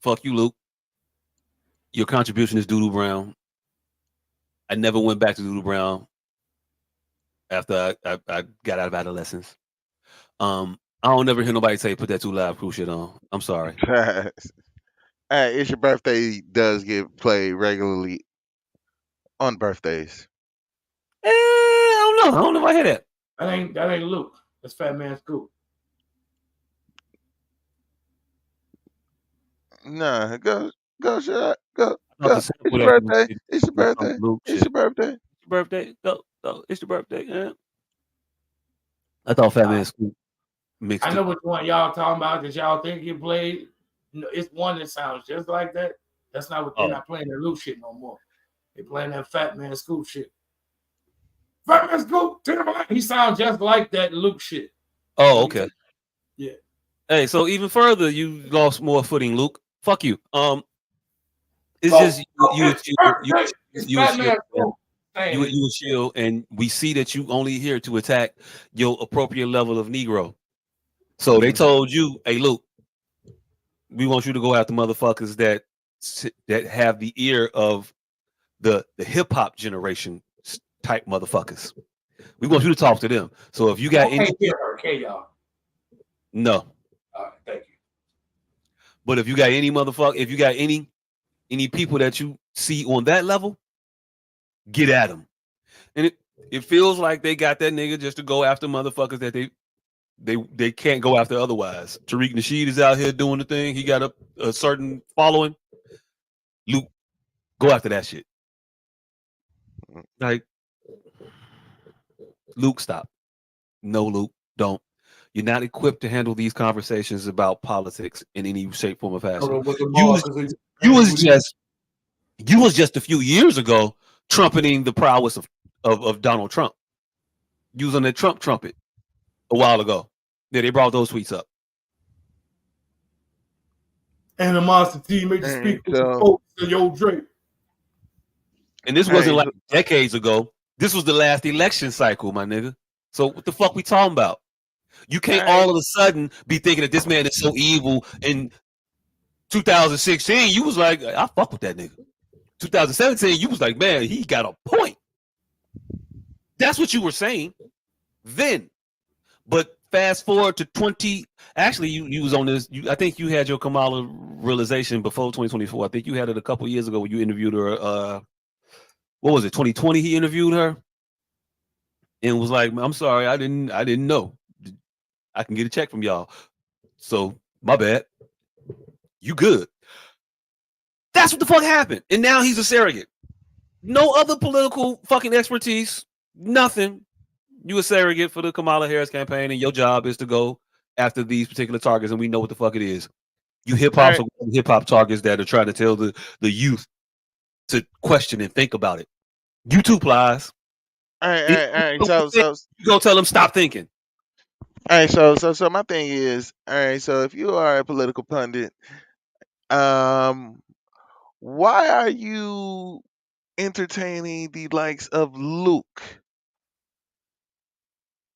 fuck you, Luke. Your contribution is Doodoo Brown. I never went back to Doodoo Brown after I got out of adolescence. I don't never hear nobody say put that Too Loud Crew shit on. I'm sorry. Hey, It's Your Birthday does get played regularly on birthdays. I don't know if I hear that. That ain't Luke. That's Fat Man Scoop. Nah, go shut go. It's your birthday. It's your birthday. It's your birthday. It's your birthday. Go. It's your birthday. Yeah. I thought Fat Man Scoop mixed. I know which one y'all talking about that y'all think you played. It's one that sounds just like that. That's not what they're not playing that Luke shit no more. They're playing that Fat Man Scoop shit. Fat Man Scoop, he sounds just like that Luke shit. Oh, okay. Yeah. Hey, so even further, you lost more footing, Luke. Fuck you. It's just you chill, and we see that you only here to attack your appropriate level of Negro. So they told you, hey, Luke, we want you to go after motherfuckers that have the ear of the hip hop generation type motherfuckers. We want you to talk to them. So if you got any, okay, y'all. No. All right, thank you. But if you got any any people that you see on that level, get at them. And it feels like they got that nigga just to go after motherfuckers that they can't go after otherwise. Tariq Nasheed is out here doing the thing. He got a certain following. Luke, go after that shit. Like, Luke, stop. No, Luke, don't. You're not equipped to handle these conversations about politics in any shape, form, or fashion. You was just a few years ago trumpeting the prowess of Donald Trump, using the Trump trumpet a while ago. Yeah, they brought those tweets up. Animosity made you speak with the folks of your Drake. And this wasn't like decades ago. This was the last election cycle, my nigga. So what the fuck we talking about? You can't all of a sudden be thinking that this man is so evil. In 2016, you was like, I fuck with that nigga. 2017, you was like, man, he got a point. That's what you were saying then. But fast forward to 20. Actually, you was on this. I think you had your Kamala realization before 2024. I think you had it a couple years ago when you interviewed her. What was it? 2020. He interviewed her and was like, "I'm sorry, I didn't know. I can get a check from y'all. So my bad. You good?" That's what the fuck happened. And now he's a surrogate. No other political fucking expertise. Nothing. You a surrogate for the Kamala Harris campaign, and your job is to go after these particular targets, and we know what the fuck it is. You hip hop targets that are trying to tell the youth to question and think about it. You too, Plies. All right. So you gonna tell them stop thinking. All right. So my thing is, all right. So if you are a political pundit, why are you entertaining the likes of Luke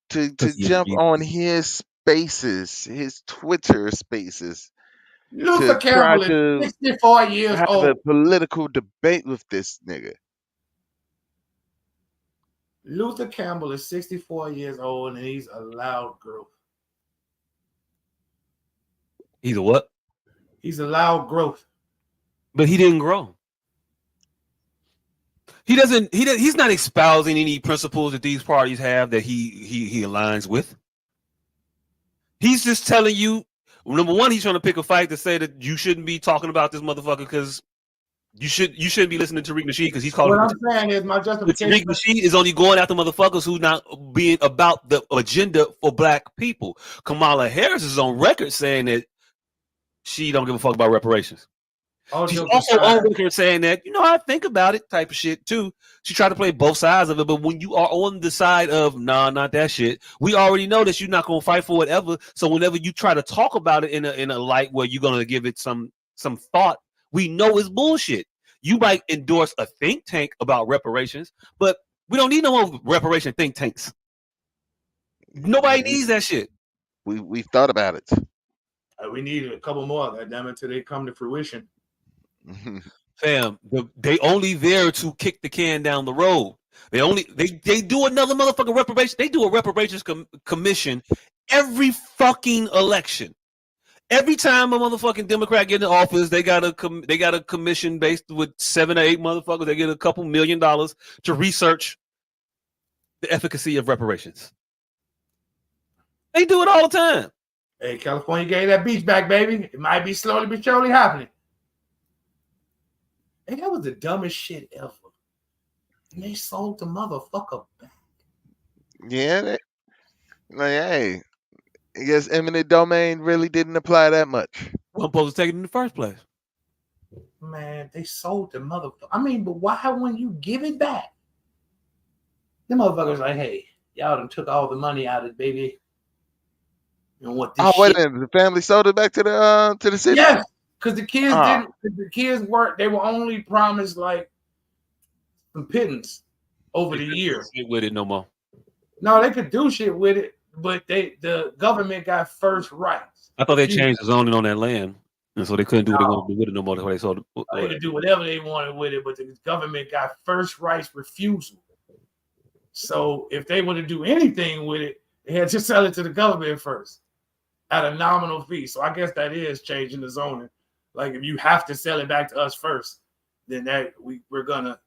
to jump on his spaces, his Twitter spaces, Luther to Campbell try to is 64 years have old. a political debate with this nigga? Luther Campbell is 64 years old, and he's a loud growth. He's a what? He's a loud growth. But he didn't grow. He's not espousing any principles that these parties have that he aligns with. He's just telling you, number one, he's trying to pick a fight to say that you shouldn't be talking about this motherfucker because you shouldn't be listening to Tariq Nasheed because he's calling. What I'm saying is my justification. Tariq Nasheed is only going after motherfuckers who not being about the agenda for black people. Kamala Harris is on record saying that she don't give a fuck about reparations. She's also on record saying that, I think about it type of shit too. She tried to play both sides of it, but when you are on the side of nah, not that shit, we already know that you're not gonna fight for it ever. So whenever you try to talk about it in a light where you're gonna give it some thought, we know it's bullshit. You might endorse a think tank about reparations, but we don't need no more reparation think tanks. Nobody needs that shit. We've thought about it. We need a couple more, goddammit, until they come to fruition. Fam, they only there to kick the can down the road. They do another motherfucking reparation. They do a reparations commission every fucking election. Every time a motherfucking Democrat get in office, they got a commission based with 7 or 8 motherfuckers. They get a couple $1 million to research the efficacy of reparations. They do it all the time. Hey, California gave that beach back, baby. It might be slowly but surely happening. Hey, that was the dumbest shit ever. And they sold the motherfucker back. Yeah. Hey, I guess eminent domain really didn't apply that much. Well, supposed to take it in the first place. Man, they sold the motherfucker. I mean, but why wouldn't you give it back? The motherfuckers like, hey, y'all done took all the money out of it, baby. You know what? Wait a minute. The family sold it back to the city? Yes, because the kids didn't. The kids weren't. They were only promised like some pittance over the years. With it no more. No, they could do shit with it, but the government got first rights. I thought they changed the zoning on that land, and so they couldn't do what they wanted to do with it no more. That's why they sold it. They could do whatever they wanted with it, but the government got first rights refusal. So if they want to do anything with it, they had to sell it to the government first at a nominal fee. So I guess that is changing the zoning. Like if you have to sell it back to us first, then that we're gonna,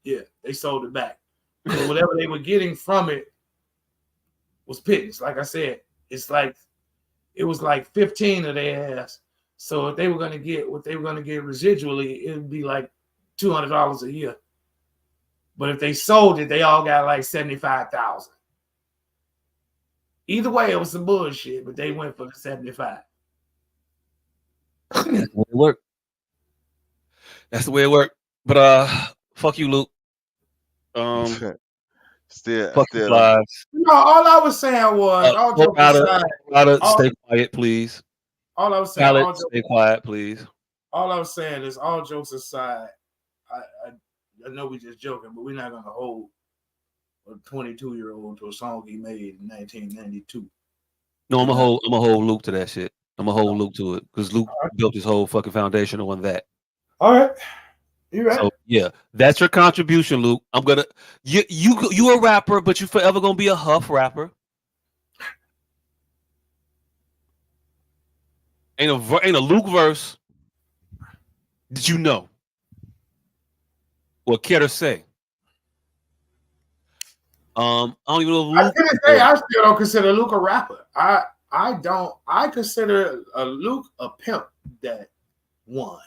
they sold it back. So whatever they were getting from it was pittance. Like I said, it was like 15 of their ass. So if they were gonna get what they were gonna get residually, it would be like $200 a year. But if they sold it, they all got like $75,000. Either way, it was some bullshit, but they went for the 75. That's the way it worked. That's the way it worked. But fuck you, Luke. Fuck you, Flies. No, all I was saying was, all jokes aside, stay quiet, please. All I was saying, stay quiet, please. All I was saying is, all jokes aside, I know we just joking, but we're not gonna hold a 22-year-old to a song he made in 1992. No, I'm gonna hold Luke to that shit. I'm gonna hold Luke to it because Luke built his whole fucking foundation on that. All right, you're right. So yeah, that's your contribution, Luke. I'm gonna you a rapper, but you forever gonna be a Huff rapper. Ain't a Luke verse that you know or care to say. I don't even know if Luke. I still don't consider Luke a rapper. I don't. I consider Luke a pimp that won.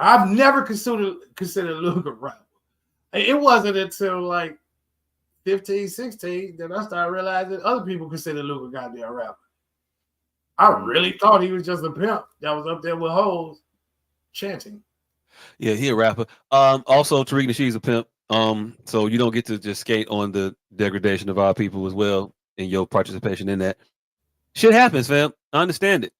I've never considered Luke a rapper. It wasn't until like 15, 16 that I started realizing other people consider Luke a goddamn rapper. I really thought he was just a pimp that was up there with hoes chanting. Yeah, he a rapper. Also, Tariq Nasheed's a pimp. So you don't get to just skate on the degradation of our people as well in your participation in that. Shit happens, fam. I understand it.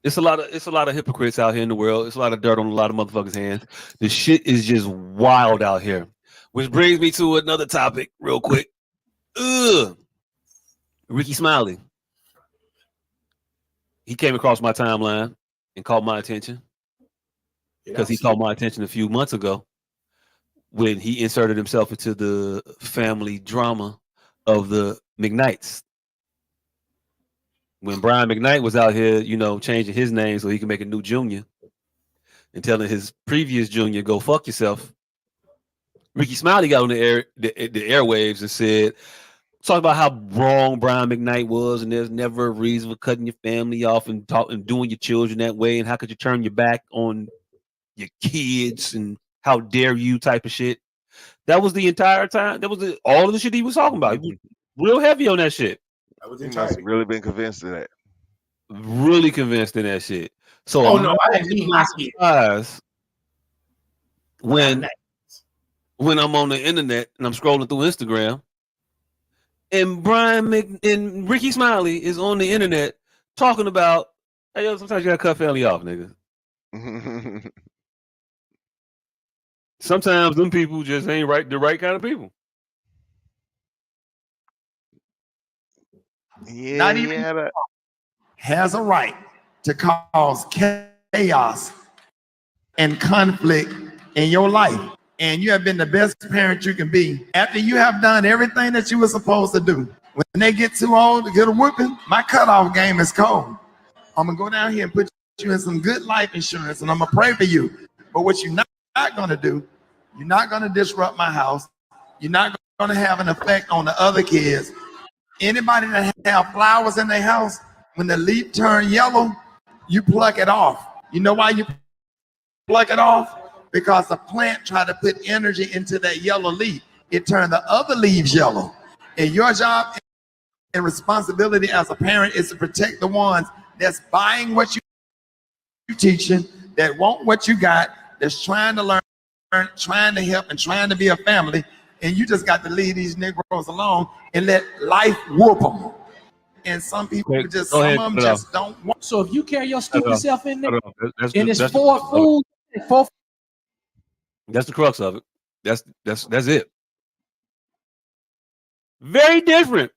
It's a lot of hypocrites out here in the world. It's a lot of dirt on a lot of motherfuckers' hands. The shit is just wild out here. Which brings me to another topic real quick. Ricky Smiley. He came across my timeline and caught my attention. Because he caught my attention a few months ago when he inserted himself into the family drama of the McKnights. When Brian McKnight was out here, changing his name so he can make a new junior and telling his previous junior, go fuck yourself. Ricky Smiley got on the airwaves and said, talk about how wrong Brian McKnight was, and there's never a reason for cutting your family off and doing your children that way, and how could you turn your back on your kids, and how dare you type of shit. That was the entire time. That was all of the shit he was talking about. He was real heavy on that shit. He must have really been convinced of that. Really convinced in that shit. So I didn't mean surprised when I'm on the internet and I'm scrolling through Instagram and and Ricky Smiley is on the internet talking about, hey, yo, sometimes you gotta cut family off, nigga. Sometimes them people just ain't the right kind of people. Yeah, not even has a right to cause chaos and conflict in your life. And you have been the best parent you can be after you have done everything that you were supposed to do. When they get too old to get a whooping, my cutoff game is cold. I'm gonna go down here and put you in some good life insurance, and I'm gonna pray for you. But what you're not gonna do, you're not gonna disrupt my house. You're not gonna have an effect on the other kids. Anybody that have flowers in their house, when the leaf turn yellow, you pluck it off. You know why you pluck it off? Because the plant tried to put energy into that yellow leaf. It turned the other leaves yellow. And your job and responsibility as a parent is to protect the ones that's buying what you're teaching, that want what you got, that's trying to learn, trying to help, and trying to be a family. And you just got to leave these Negroes alone and let life whoop them. And some people some of them just don't want. So if you carry your stupid self in there, and it's for food, that's the crux of it. That's it. Very different.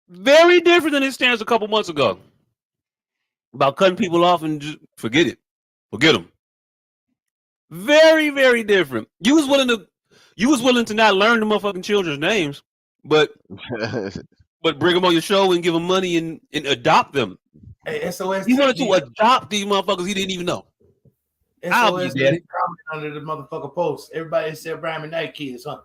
Very different than his stance a couple months ago about cutting people off and just forget it. Forget them. Very, very different. You was willing to not learn the motherfucking children's names, but bring them on your show and give them money and adopt them. Hey, S.O.S. He wanted to adopt these motherfuckers he didn't even know. S.O.S. comment under the motherfucker post. Everybody said Brian McKnight kids, huh?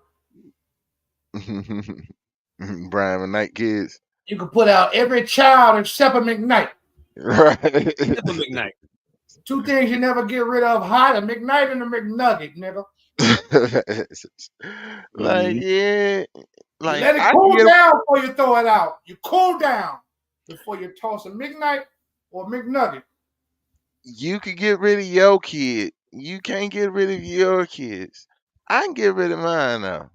Brian McKnight kids. You can put out every child except a McKnight. Right. Except a McKnight. Two things you never get rid of: hot, a McKnight and a McNugget, nigga. Like, yeah. You Like let it I cool get down before you throw it out. You cool down before you toss a McKnight or McNugget. you could get rid of your kid. You can't get rid of your kids. I can get rid of mine now.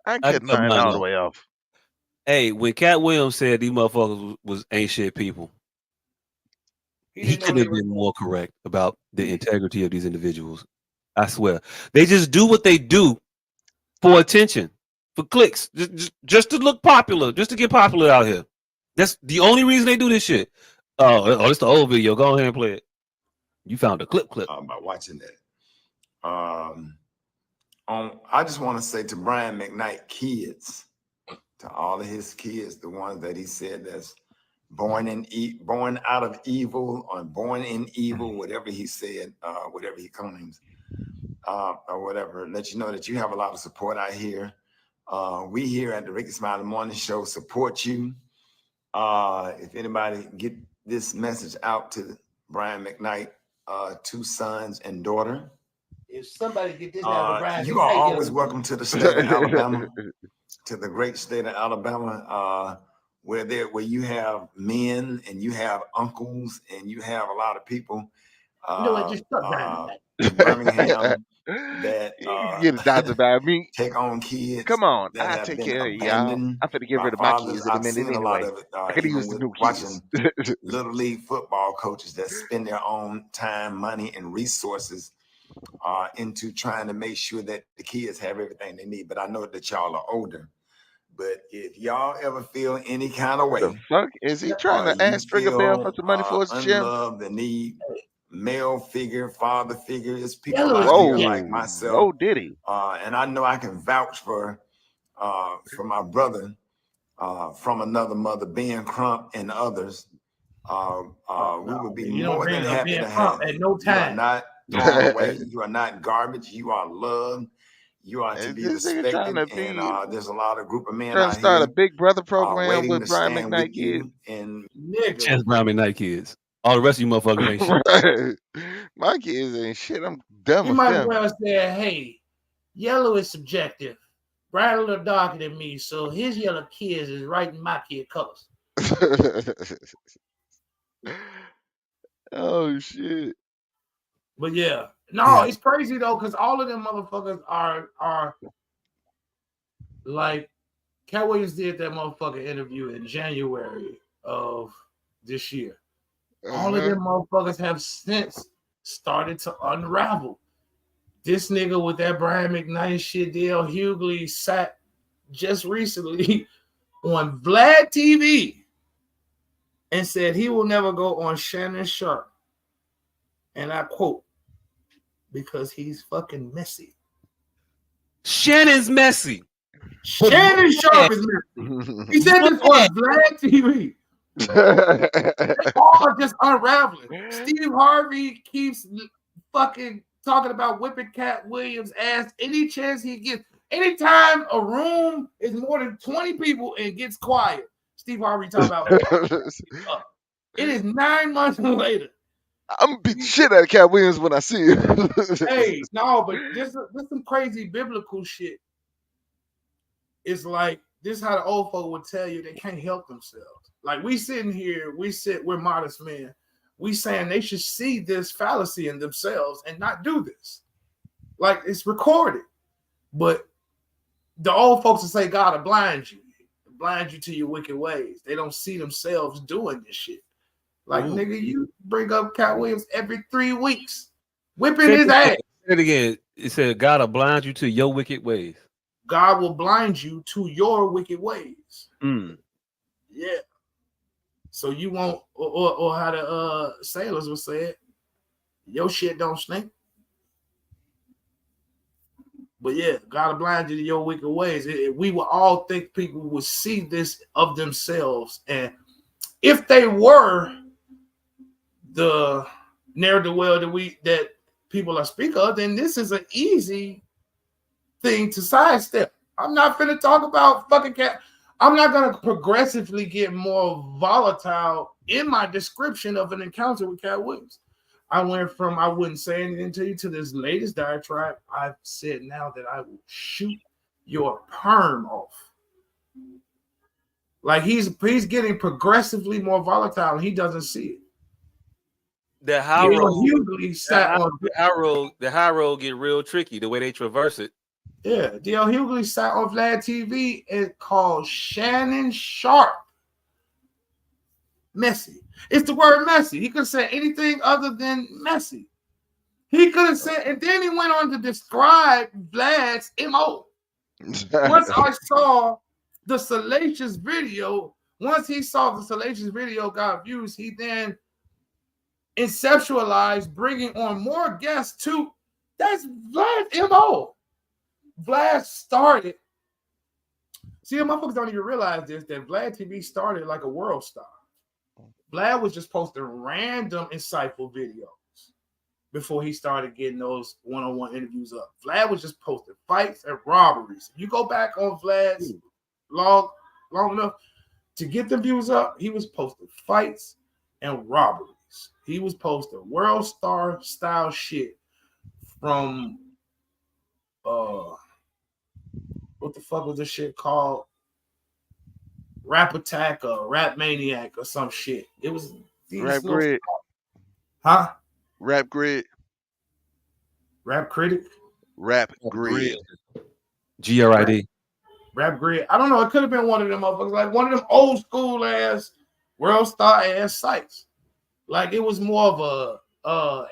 I I cut cut mine mine all the off. way off. Hey, when Cat Williams said these motherfuckers was ain't shit people, he couldn't have been more correct about the integrity of these individuals. I swear. They just do what they do for attention, for clicks, just to look popular, just to get popular out here. That's the only reason they do this shit. Oh, it's the old video. Go ahead and play it. You found a clip. By watching that. I just want to say to Brian McKnight kids, to all of his kids, the ones that he said that's born out of evil or born in evil, whatever he said, whatever he claims, or whatever, let you know that you have a lot of support out here. We here at the Ricky Smiley Morning Show support you. If anybody get this message out to Brian McKnight, 2 sons and daughter. If somebody get this out of Brian, you are always welcome to the state of Alabama, to the great state of Alabama, where you have men and you have uncles and you have a lot of people in Birmingham that Get adopted by me. take on kids. Come on, that I have take been care of y'all. abandoned. I'm finna get rid of my kids in a I've minute seen a lot anyway. of it. I could Even use the with new watching kids. Little League football coaches that spend their own time, money, and resources into trying to make sure that the kids have everything they need. But I know that y'all are older. But if y'all ever feel any kind of way, The fuck is he trying to ask Trigger Bell for some money for his gym? unloved, the need male figure, father figure, it's people Yellow is out here like myself. Whoa, did he? And I know I can vouch for my brother from another mother, Ben Crump and others. We would be more than happy to have at no you. You are time. not thrown away. You are not garbage. You are loved. You are to Is be this nigga trying respected. to be And there's a lot of group of men trying to out start a here Big Brother program waiting with to Brian stand McKnight with kids? you. And Chance Brown McKnight kids. All the rest of you motherfuckers ain't shit. Right. My kids ain't shit. I'm done You with might them. well say, hey, yellow is subjective. Brian a little darker than me, so his yellow kids is right in my kid colors. Oh shit. But yeah, no, it's crazy though, because all of them motherfuckers are like Cat Williams did that motherfucker interview in January of this year. All of them motherfuckers have since started to unravel. This nigga with that Brian McKnight shit, Dale Hughley sat just recently on Vlad TV and said he will never go on Shannon Sharp. And I quote, because he's fucking messy. Shannon's messy. Shannon Sharp is messy. He said this on Vlad TV. They all are just unraveling. Steve Harvey keeps fucking talking about whipping Cat Williams' ass any chance he gets. Anytime a room is more than 20 people and gets quiet, Steve Harvey talking about it is 9 months later. I'm gonna beat the shit out of Cat Williams when I see him. Hey, no, but this some crazy biblical shit. It's like this is how the old folk would tell you they can't help themselves. Like we sitting here, we're modest men. We saying they should see this fallacy in themselves and not do this. Like it's recorded. But the old folks will say God will blind you to your wicked ways. They don't see themselves doing this shit. Like, nigga, you bring up Cat Williams every 3 weeks, whipping his ass. Say it again. It said God will blind you to your wicked ways. God will blind you to your wicked ways. Yeah. So you won't, or how the sailors would say it, your shit don't stink. But yeah, God will blind you to your wicked ways. We would all think people would see this of themselves. And if they were the narrative world that people are speak of, then this is an easy thing to sidestep. I'm not finna talk about fucking cat. I'm not gonna progressively get more volatile in my description of an encounter with Cat Williams. I went from I wouldn't say anything to you to this latest diatribe. I've said now that I will shoot your perm off. Like he's getting progressively more volatile, and he doesn't see it. The high road, Hughley sat on the high road get real tricky the way they traverse it. Yeah, D.L. Hughley sat on Vlad TV and called Shannon Sharp messy. It's the word messy. He could have said anything other than messy. He could have said, and then he went on to describe Vlad's MO. Once I saw the salacious video, once he saw the salacious video got views, he then conceptualized bringing on more guests too. That's Vlad's MO. Vlad started. See, the motherfuckers don't even realize this, that Vlad TV started like a world star. Vlad was just posting random insightful videos before he started getting those one-on-one interviews up. Vlad was just posting fights and robberies. You go back on Vlad's long enough to get the views up, he was posting fights and robberies. He was posting world star style shit from what the fuck was this shit called? Rap Attack or Rap Maniac or some shit. It was Rap Grid. Huh? Rap Grid. Rap Critic? Rap Grid. GRID. Rap Grid. I don't know. It could have been one of them motherfuckers, like one of them old school ass world star ass sites. Like it was more of a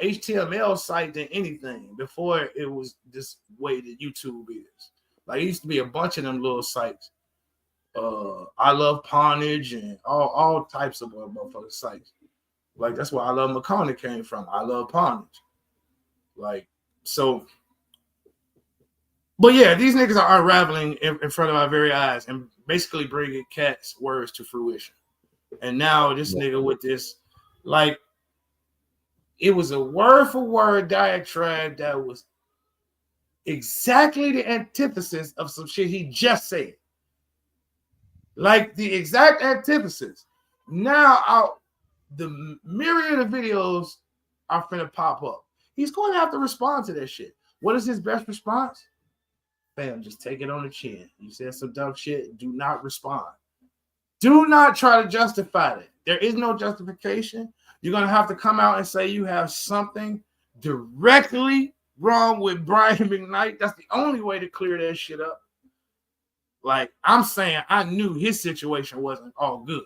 HTML site than anything before it was this way that YouTube is. Like it used to be a bunch of them little sites. I Love Pawnage and all types of motherfucking sites. Like that's where I Love McConnell came from. I Love Pawnage. Like so. But yeah, these niggas are unraveling in front of our very eyes and basically bringing Cat's words to fruition. And now this nigga with this, like, it was a word for word diatribe that was exactly the antithesis of some shit he just said. Like the exact antithesis. Now the myriad of videos are finna pop up. He's going to have to respond to that shit. What is his best response? Fam, just take it on the chin. You said some dumb shit. Do not respond. Do not try to justify it. There is no justification. You're going to have to come out and say you have something directly wrong with Brian McKnight. That's the only way to clear that shit up. Like, I'm saying I knew his situation wasn't all good.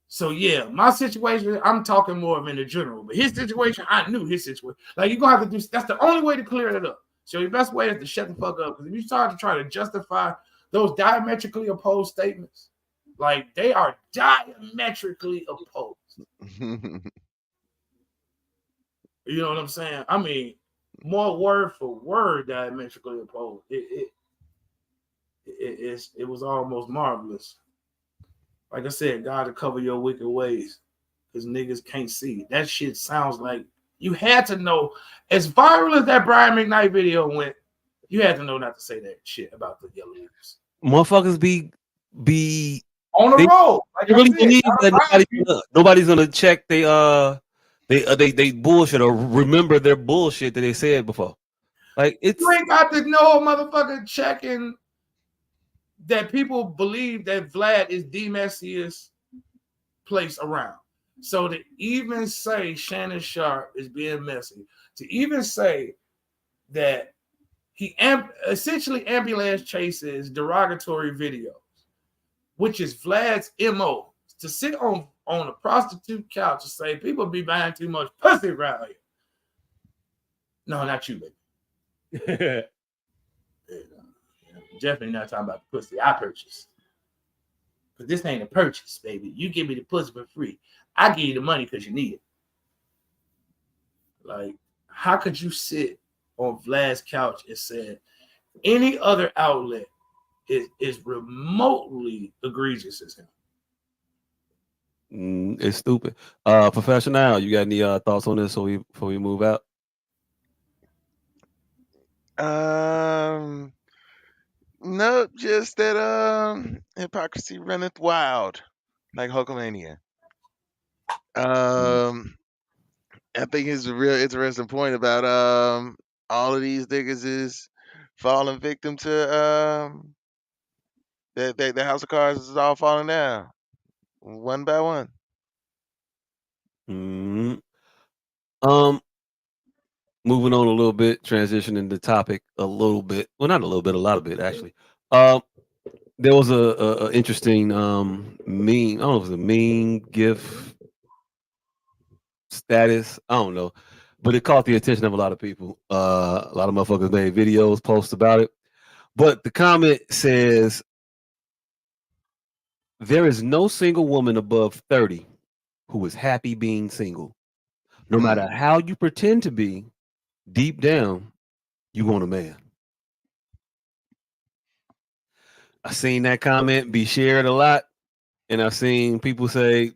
So, yeah, my situation, I'm talking more of in the general. But his situation, I knew his situation. Like, you're going to have to do, that's the only way to clear it up. So, your best way is to shut the fuck up. Because if you start to try to justify those diametrically opposed statements, like, they are diametrically opposed. You know what I'm saying? I mean, more word for word diametrically opposed. It was almost marvelous. Like I said, God to cover your wicked ways because niggas can't see. That shit sounds like you had to know. As viral as that Brian McKnight video went, you had to know not to say that shit about the yellow leaves. Motherfuckers be on the road. Like they really believe that nobody's gonna check they bullshit or remember their bullshit that they said before. Like it's you ain't got to know a motherfucker checking that people believe that Vlad is the messiest place around. So to even say Shannon Sharp is being messy, to even say that he essentially ambulance chases derogatory videos, which is Vlad's MO, to sit on a prostitute couch and say people be buying too much pussy around here. No, not you, baby. Definitely not talking about the pussy I purchased. But this ain't a purchase, baby. You give me the pussy for free. I give you the money because you need it. Like, how could you sit on Vlad's couch and say any other outlet is remotely egregious as him? It's stupid. Professional, you got any thoughts on this before we move out? No, just that hypocrisy runneth wild, like Hulkamania. I think it's a real interesting point about all of these niggas is falling victim to The house of cards is all falling down, one by one. Mm-hmm. Moving on a little bit, transitioning the topic a little bit. Well, not a little bit, a lot of bit actually. There was a interesting meme. I don't know if it was a meme GIF status. I don't know, but it caught the attention of a lot of people. A lot of motherfuckers made videos, posts about it. But the comment says, "There is no single woman above 30 who is happy being single. No matter how you pretend to be, deep down, you want a man." I seen that comment be shared a lot, and I've seen people say,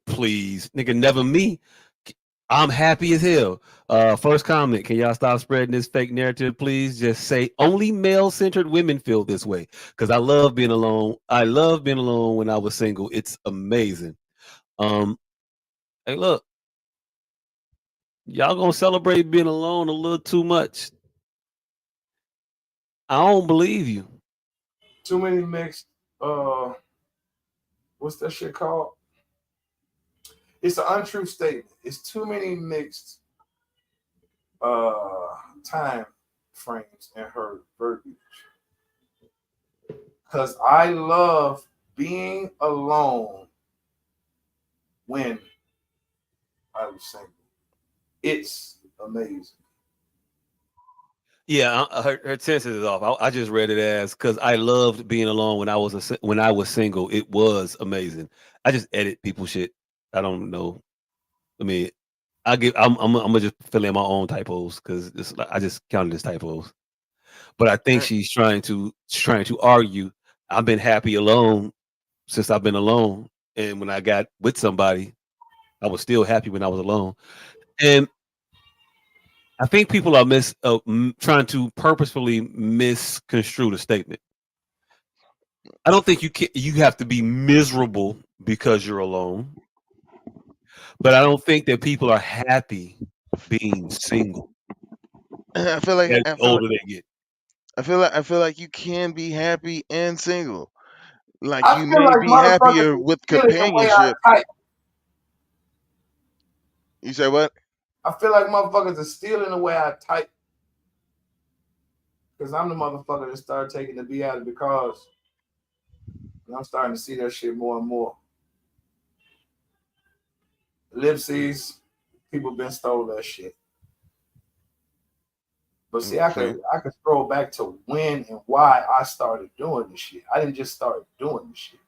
"Please, nigga, never me. I'm happy as hell." First comment: can y'all stop spreading this fake narrative, please? Just say only male-centered women feel this way. Because I love being alone. I love being alone when I was single. It's amazing. Hey, look, y'all gonna celebrate being alone a little too much. I don't believe you. Too many mixed. What's that shit called? It's an untrue statement. It's too many mixed time frames in her verbiage. Because I love being alone when I was single. It's amazing. Yeah, her tense is off. I just read it as because I loved being alone when I was single. It was amazing. I just edit people shit. I don't know. I mean, I'm gonna just fill in my own typos because I just counted as typos. But I think she's trying to argue. I've been happy alone since I've been alone, and when I got with somebody, I was still happy when I was alone. And I think people are trying to purposefully misconstrue the statement. I don't think you have to be miserable because you're alone, but I don't think that people are happy being single I feel like as the older they get. I feel like you can be happy and single. Like I you feel may like be motherfuckers happier are with stealing the way I companionship. type. You say what? I feel like motherfuckers are stealing the way I type. Because I'm the motherfucker that started taking the B out of because I'm starting to see that shit more and more. Ellipses, people been stole that shit. But see, I True. could scroll back to when and why I started doing this shit. I didn't just start doing this shit.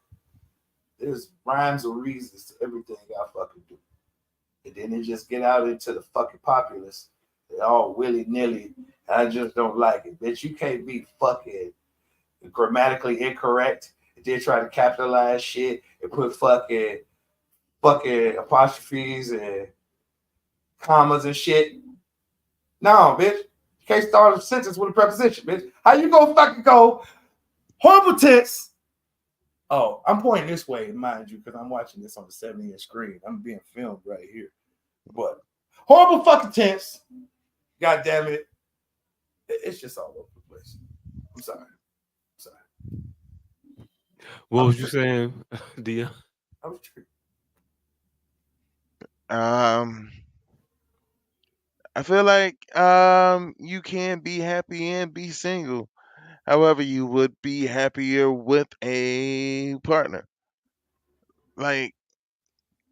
There's rhymes or reasons to everything I fucking do. And then they just get out into the fucking populace. They're all willy-nilly. I just don't like it. Bitch, you can't be fucking grammatically incorrect and then try to capitalize shit and put fucking apostrophes and commas and shit. No, bitch. You can't start a sentence with a preposition, bitch. How you gonna fucking go horrible tense? Oh, I'm pointing this way, mind you, because I'm watching this on the 70-inch screen. I'm being filmed right here. But horrible fucking tense. God damn it. It's just all over the place. I'm sorry. What was you saying, Dia? I was tricked. I feel like you can be happy and be single. However, you would be happier with a partner. Like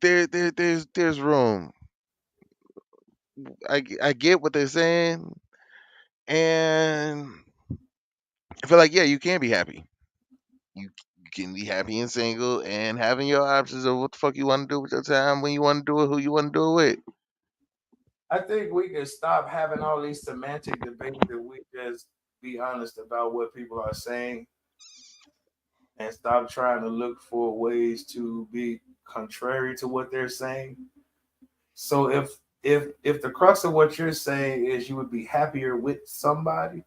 there's room. I get what they're saying, and I feel like yeah, you can be happy. You can be happy and single, and having your options of what the fuck you want to do with your time, when you want to do it, who you want to do it with. I think we can stop having all these semantic debates and we just be honest about what people are saying and stop trying to look for ways to be contrary to what they're saying. So if the crux of what you're saying is you would be happier with somebody,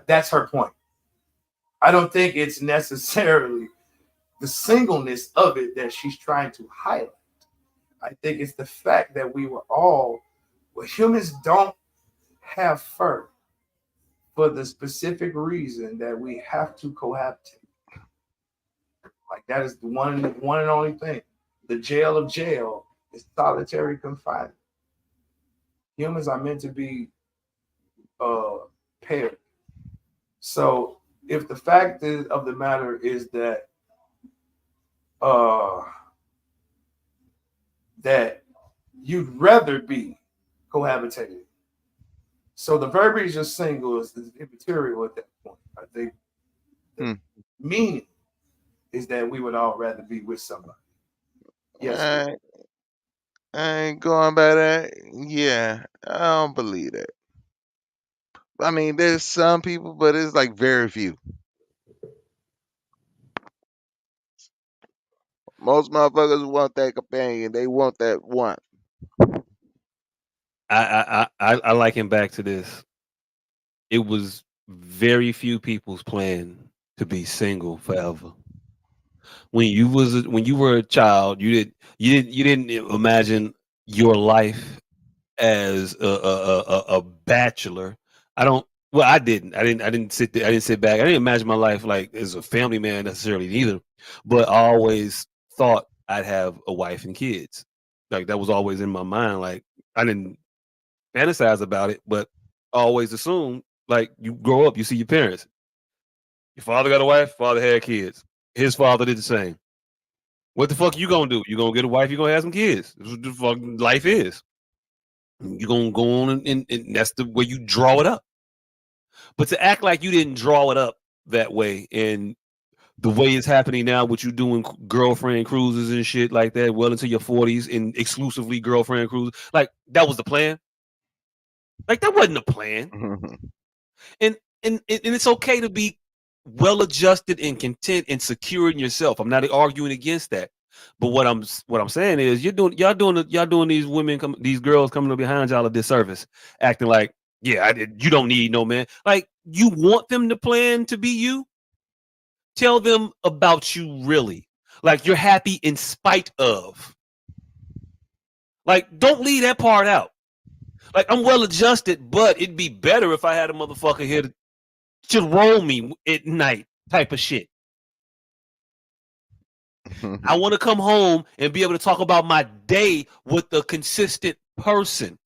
that's her point. I don't think it's necessarily the singleness of it that she's trying to highlight. I think it's the fact that humans don't have fur for the specific reason that we have to cohabitate. Like that is the one and only thing. The jail of jail is solitary confinement. Humans are meant to be paired. So if the fact of the matter is that that you'd rather be cohabitating. So the verbiage of single is immaterial at that point. I think the meaning is that we would all rather be with somebody. Yes. I ain't going by that. Yeah, I don't believe that. I mean, there's some people, but it's like very few. Most motherfuckers want that companion. They want that one. I liken back to this. It was very few people's plan to be single forever. When you were a child, you didn't imagine your life as a bachelor. I don't. Well, I didn't. I didn't sit there. I didn't sit back. I didn't imagine my life like as a family man necessarily either. But I always thought I'd have a wife and kids. Like that was always in my mind. Like I didn't fantasize about it, but I always assumed like you grow up, you see your parents. Your father got a wife, father had kids. His father did the same. What the fuck you gonna do? You gonna get a wife, you gonna have some kids. That's what the fuck life is. You're gonna go on and that's the way you draw it up. But to act like you didn't draw it up that way and the way it's happening now with you doing girlfriend cruises and shit like that well into your 40s and exclusively girlfriend cruises, like that was the plan. Like that wasn't a plan. And it's okay to be well adjusted and content and secure in yourself. I'm not arguing against that. But what I'm saying is y'all doing these women these girls coming up behind y'all a disservice, acting like you don't need no man. Like you want them to plan to be you. Tell them about you really. Like you're happy in spite of. Like don't leave that part out. Like I'm well adjusted, but it'd be better if I had a motherfucker here to roll me at night type of shit. I want to come home and be able to talk about my day with a consistent person.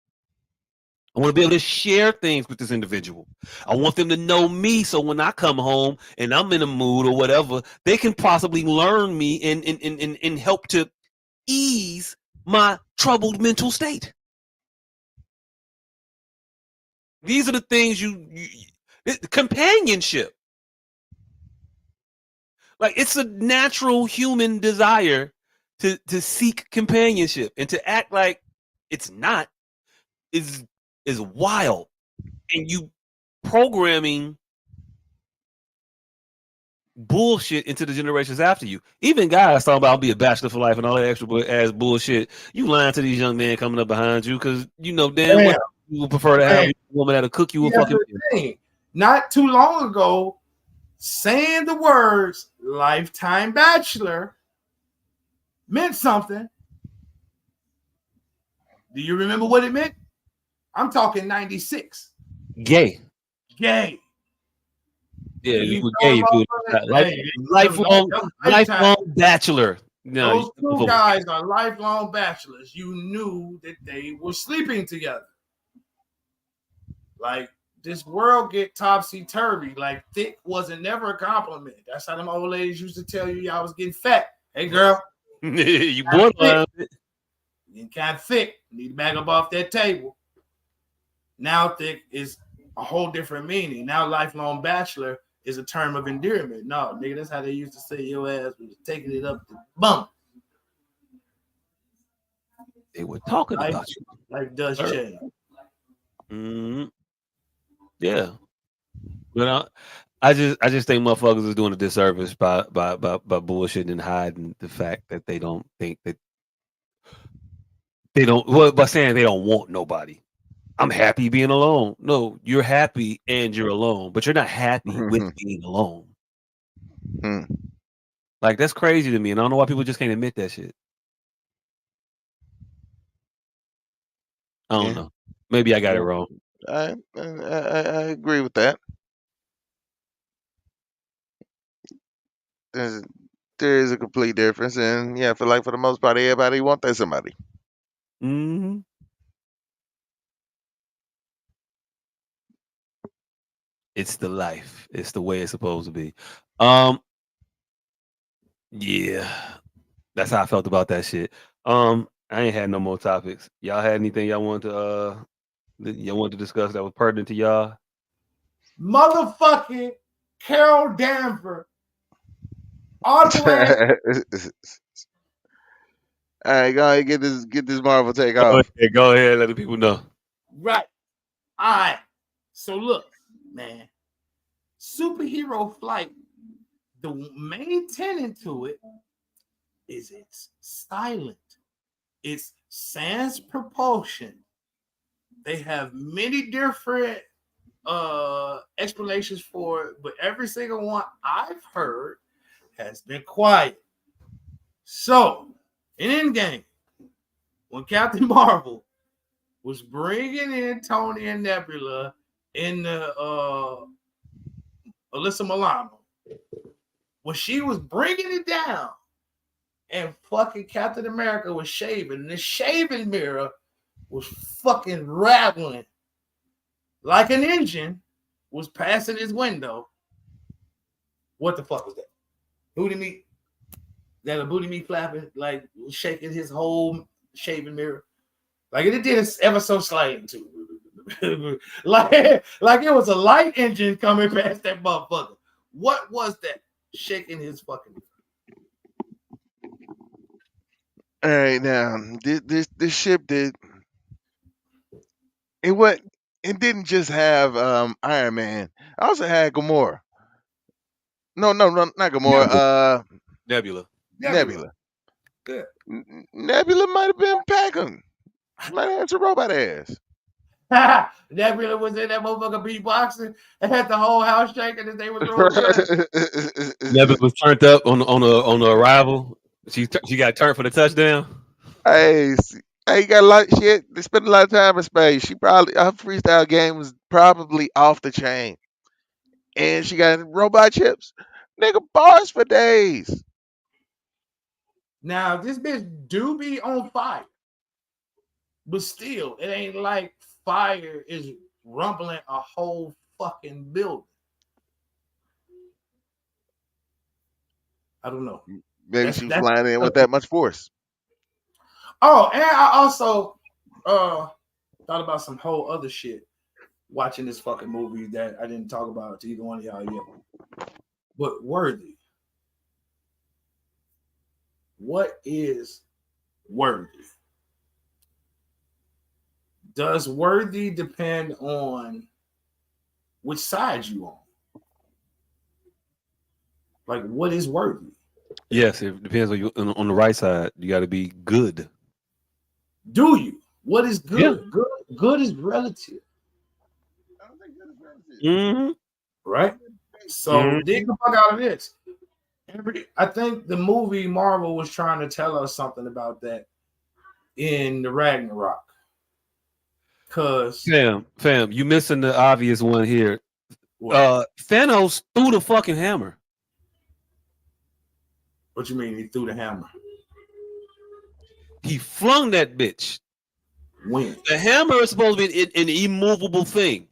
I want to be able to share things with this individual. I want them to know me so when I come home and I'm in a mood or whatever, they can possibly learn me and help to ease my troubled mental state. These are the things companionship. Like it's a natural human desire to seek companionship, and to act like it's not is wild. And you programming bullshit into the generations after you. Even guys talking about I'll be a bachelor for life and all that extra ass bullshit. You lying to these young men coming up behind you because you know damn well you would prefer to have a woman that'll cook you a fucking meal. Not too long ago, saying the words lifetime bachelor meant something. Do you remember what it meant? I'm talking 96. Gay. Yeah, you were gay. Lifelong bachelor. No, those two guys are lifelong bachelors. You knew that they were sleeping together. Like this world get topsy-turvy. Like thick wasn't never a compliment. That's how them old ladies used to tell you y'all was getting fat. Hey girl, you borderline. You kind of thick. You need to back up off that table. Now thick is a whole different meaning. Now lifelong bachelor is a term of endearment. No, nigga, that's how they used to say your ass was taking it up the bum. They were talking about you. Life does change. Mm-hmm. Yeah. But I just think motherfuckers are doing a disservice by bullshitting and hiding the fact that they don't think that they don't by saying they don't want nobody. I'm happy being alone. No, you're happy and you're alone, but you're not happy with being alone. Like that's crazy to me, and I don't know why people just can't admit that shit. I don't know. Maybe I got it wrong. I agree with that. There is a complete difference, and yeah, I feel like for the most part, everybody want that somebody. Mm-hmm. It's the life. It's the way it's supposed to be. Yeah, that's how I felt about that shit. I ain't had no more topics. Y'all had anything y'all wanted to discuss that was pertinent to y'all? Motherfucking Carol Danvers. All the way. All right, go ahead, get this Marvel take Go off. ahead, go ahead, let the people know. Right. All right. So look, man, superhero flight, the main tenet to it is it's silent. It's sans propulsion. They have many different explanations for it, but every single one I've heard has been quiet. So, in Endgame, when Captain Marvel was bringing in Tony and Nebula in the Alyssa Milano, when she was bringing it down and fucking Captain America was shaving, and the shaving mirror was fucking rattling like an engine was passing his window. What the fuck was that? Booty meat? That a booty meat flapping, like shaking his whole shaving mirror. Like it did ever so slightly too. like it was a light engine coming past that motherfucker. What was that shaking his fucking mirror? All right, now this ship did it didn't just have Iron Man. I also had Gamora. No, not Gamora. Nebula. Nebula. Good. Nebula might have been packing. Might have had some robot ass. Nebula was in that motherfucker beatboxing and had the whole house shaking as they were throwing guns. Nebula was turned up on the arrival. She got turned for the touchdown. Hey, you got a lot of shit. They spent a lot of time in space. Her freestyle game was probably off the chain. And she got robot chips. Nigga, bars for days. Now, this bitch do be on fire. But still, it ain't like fire is rumbling a whole fucking building. I don't know. Maybe she was flying in with that much force. Oh, and I also thought about some whole other shit watching this fucking movie that I didn't talk about to either one of y'all yet. But Worthy. What is Worthy? Does Worthy depend on which side you on? Like, what is Worthy? Yes, it depends on you on the right side. You got to be good. Do you? What is good? Yeah. Good is relative. Mm-hmm. Right? So dig the fuck out of this. I think the movie Marvel was trying to tell us something about that in the Ragnarok. Cause fam, you missing the obvious one here. Thanos threw the fucking hammer. What you mean he threw the hammer? He flung that bitch. When? The hammer is supposed to be an immovable thing.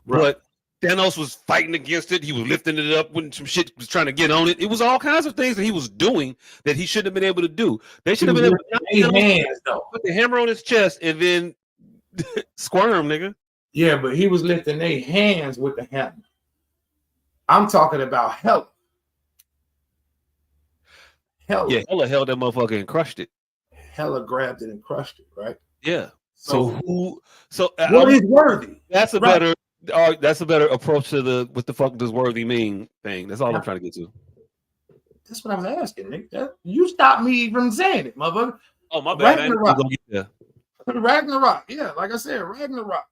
Right. But Thanos was fighting against it. He was lifting it up when some shit was trying to get on it. It was all kinds of things that he was doing that he shouldn't have been able to do. They should have been able to put the hammer on his chest and then squirm, nigga. Yeah, but he was lifting their hands with the hammer. I'm talking about Hela. Yeah, Hela held that motherfucker and crushed it. Hela grabbed it and crushed it, right? Yeah. So what is Worthy? That's a better. That's a better approach to the what the fuck does Worthy mean thing. That's all I'm trying to get to. That's what I was asking, Nick. You stopped me from saying it, motherfucker. Oh, my bad. Ragnarok. Yeah, like I said, Ragnarok.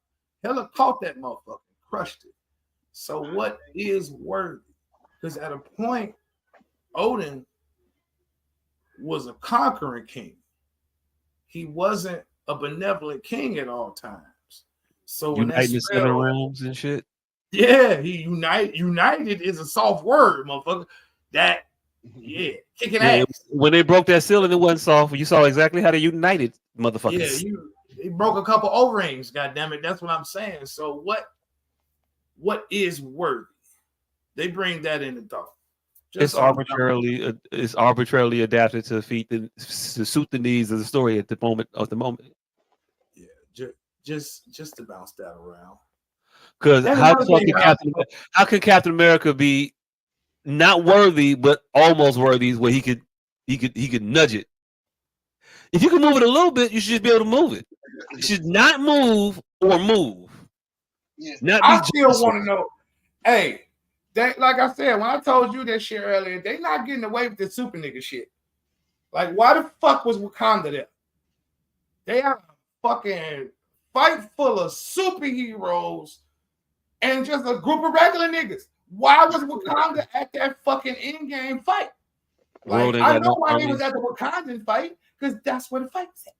Hela caught that motherfucker, crushed it. So what is Worthy? Because at a point, Odin was a conquering king. He wasn't a benevolent king at all times. So when united the 7 realms and shit. Yeah, he united is a soft word, motherfucker. That Yeah, kicking Yeah, ass. when they broke that ceiling, it wasn't soft. You saw exactly how they united, motherfuckers. Yeah, they broke a couple O-rings. God damn it, that's what I'm saying. So what is worthy? They bring that into thought. It's arbitrarily adapted to suit the needs of the story at the moment. Yeah, just to bounce that around. Because how can Captain America be not worthy but almost worthy, where he could nudge it? If you can move it a little bit, you should just be able to move it. You should not move or move. Not be I still want to know. Hey, like I said, when I told you that shit earlier, they not getting away with the super nigga shit. Like, why the fuck was Wakanda there? They have a fucking fight full of superheroes and just a group of regular niggas. Why was Wakanda at that fucking in-game fight? Like, I know why they was at the Wakandan fight, because that's where the fight was at.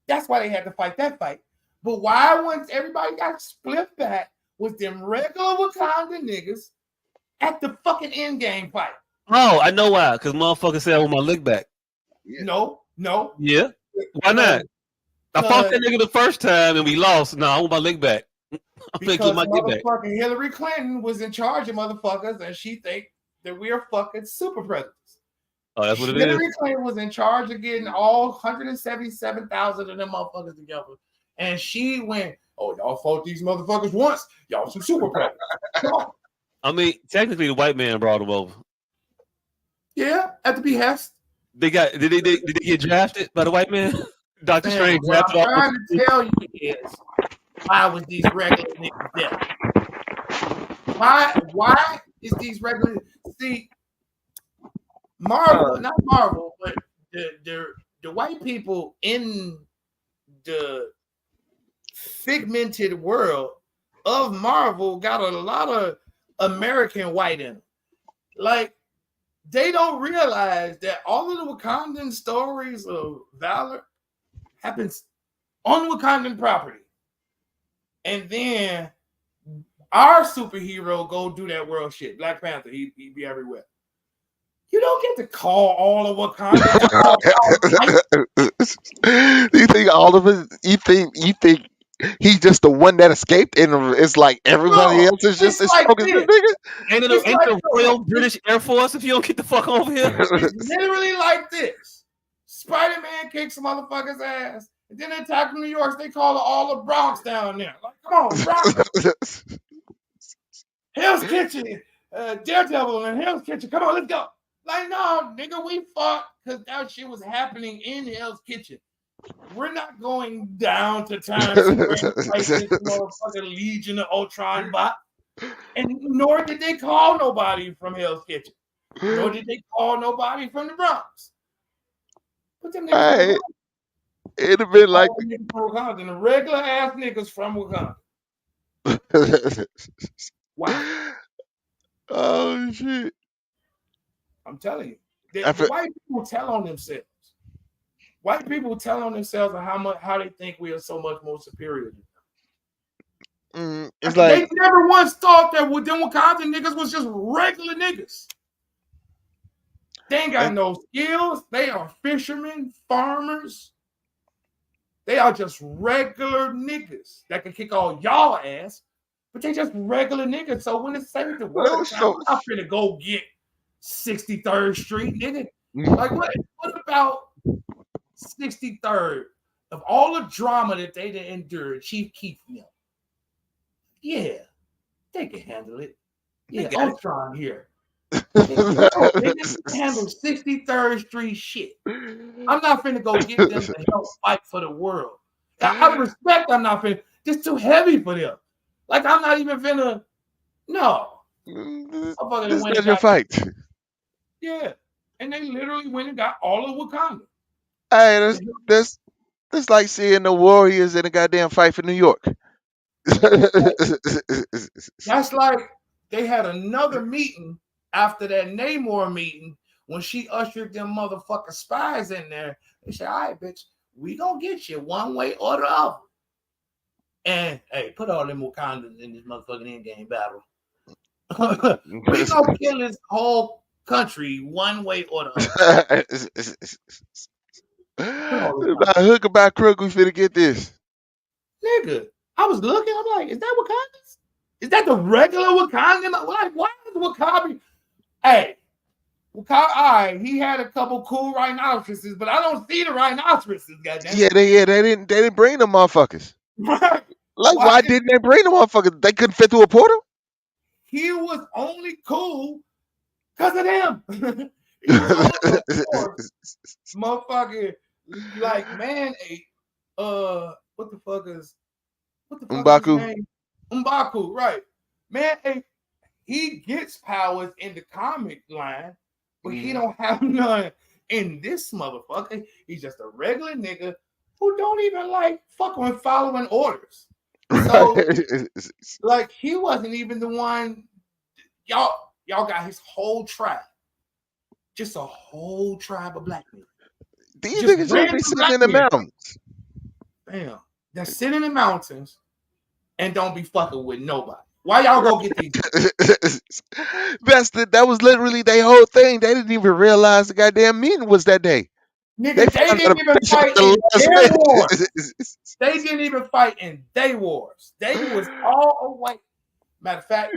That's why they had to fight that fight. But why, once everybody got split back, was them regular Wakanda niggas at the fucking in-game fight? Oh, I know why. Because motherfucker said I want my lick back. No. Yeah. Why not? I fought that nigga the first time and we lost. No, I want my lick back. Because motherfucking Hillary Clinton was in charge of motherfuckers, and she think that we are fucking super presidents. Oh, that's what it Hillary is. Clinton was in charge of getting all 177,000 of them motherfuckers together, and she went, "Oh, y'all fought these motherfuckers once. Y'all some super presidents." I mean, technically, the white man brought them over. Yeah, at the behest. Did they get drafted by the white man? Dr. Strange drafted what I'm trying to tell you is, why was these regular niggas there? Why is these regular? See, Marvel, not Marvel, but the white people in the figmented world of Marvel got a lot of American white in them. Like, they don't realize that all of the Wakandan stories of valor happens on Wakandan property. And then our superhero go do that world shit. Black Panther, he be everywhere. You don't get to call all of Wakanda. You think all of it? You think he's just the one that escaped, and it's like everybody else is just as strong as this nigga? Ain't the Royal British Air Force if you don't get the fuck over here? It's literally like this. Spider-Man kicks motherfuckers' ass, and then they attack New York. They call all the Bronx down there. Like, come on, Bronx. Hell's Kitchen, Daredevil and Hell's Kitchen. Come on, let's go. Like, no, nigga, we fought because that shit was happening in Hell's Kitchen. We're not going down to Times Square to fight this motherfucking Legion of Ultron bot. And nor did they call nobody from Hell's Kitchen. Nor did they call nobody from the Bronx. But them niggas it'd have been like the regular ass niggas from Wakanda. Wow. Oh shit. I'm telling you. The white people tell on themselves. White people tell on themselves how they think we are so much more superior to them. It's like they never once thought that with them Wakanda niggas was just regular niggas. They ain't got no skills. They are fishermen, farmers. They are just regular niggas that can kick all y'all ass, but they just regular niggas. So when it's saved the world, I'm not finna go get 63rd Street, nigga. Like, what about 63rd? Of all the drama that they done endured, Chief Keef, yeah, they can handle it. Yeah, Ultron here. They can handle 63rd Street shit. I'm not finna go get them to help fight for the world. I respect I'm not finna. It's too heavy for them. Like, I'm not even finna. No. This is your fight. Yeah. And they literally went and got all of Wakanda. Hey, that's like seeing the Warriors in a goddamn fight for New York. That's like they had another meeting after that Namor meeting when she ushered them motherfucking spies in there. They said, all right, bitch, we gonna get you one way or the other. And hey, put all them Wakandans in this motherfucking in-game battle. We gonna kill this whole country one way or the other. By hook or by crook, we finna get this. Nigga, I was looking. I'm like, is that Wakanda's? Is that the regular Wakandan? Like, why is Wakabi? Hey, Wakabi, all right, he had a couple cool rhinoceroses, but I don't see the rhinoceroses, goddamn. Yeah, they didn't bring them motherfuckers. Like, why didn't they bring them motherfuckers? They couldn't fit through a portal. He was only cool because of them. He was motherfucker, like man, what the fuck is M'Baku. his name? M'Baku, right? Man, he gets powers in the comic line, but he don't have none in this motherfucker. He's just a regular nigga who don't even like fucking following orders. So, like, he wasn't even the one. Y'all got his whole tribe, just a whole tribe of black men. These niggas just be sitting in the mountains. Damn, they're sitting in the mountains and don't be fucking with nobody. Why y'all go get these? That was literally their whole thing. They didn't even realize the goddamn meeting was that day. Nigga, they didn't even fight in their wars. They didn't even fight in their wars. They was all away. Matter of fact,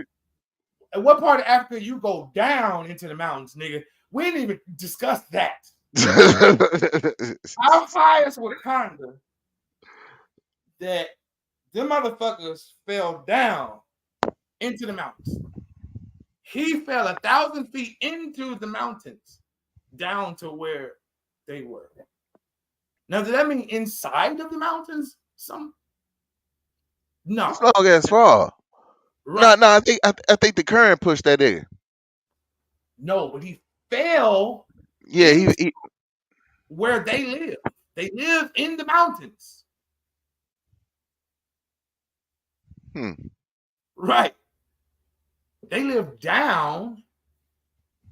at what part of Africa you go down into the mountains, nigga? We didn't even discuss that. How high is Wakanda that them motherfuckers fell down into the mountains? He fell 1,000 feet into the mountains, down to where they were. Now, does that mean inside of the mountains? No. It's long as far. Right. No, I think the current pushed that in. No, but he fell. Yeah, he where they live. They live in the mountains. Right. They live down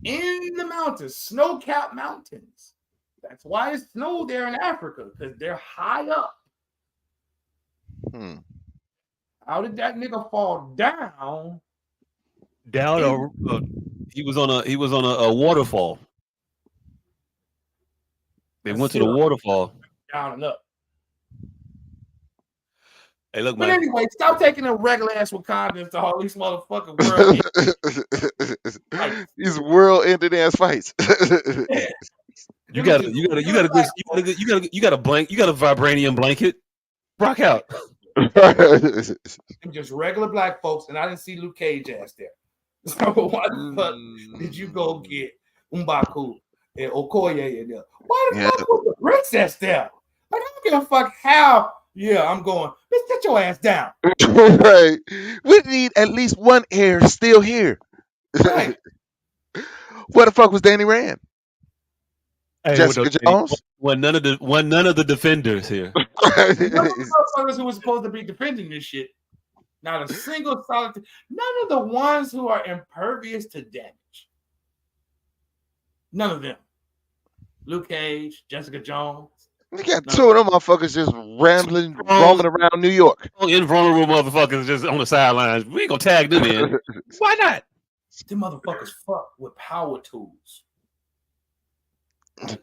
in the mountains, snow-capped mountains. That's why it's snow there in Africa, because they're high up. How did that nigga fall down? He was on a waterfall. They went to the waterfall. Down and up. Hey, look, but man. Anyway, stop taking a regular ass Wakandans to all these motherfucking world. These world-ending ass fights. You got a vibranium blanket. Rock out. Just regular black folks, and I didn't see Luke Cage ass there. So why the fuck did you go get M'Baku and Okoye in there? Why the fuck was the princess there? Like, I don't give a fuck how. Yeah, I'm going. Bitch, get your ass down. Right. We need at least one heir still here. Right. Where the fuck was Danny Rand? Hey, Jessica Jones? When none of the defenders here. None of the motherfuckers who were supposed to be defending this shit. Not a single solid. None of the ones who are impervious to damage. None of them. Luke Cage, Jessica Jones. You got two of them motherfuckers just rambling, roaming around New York. Invulnerable motherfuckers just on the sidelines. We ain't gonna tag them in. Why not? Them motherfuckers fuck with power tools.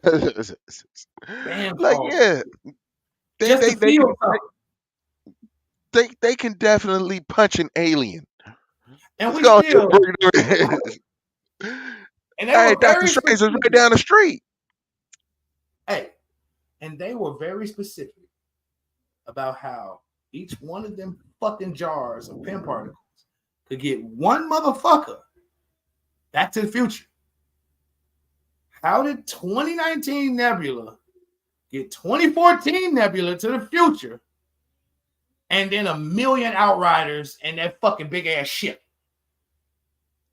Like, yeah. They can definitely punch an alien. And we still. And hey, Dr. Strange is right down the street. Hey, and they were very specific about how each one of them fucking jars of pin particles could get one motherfucker back to the future. How did 2019 Nebula get 2014 Nebula to the future and then 1 million Outriders and that fucking big ass ship?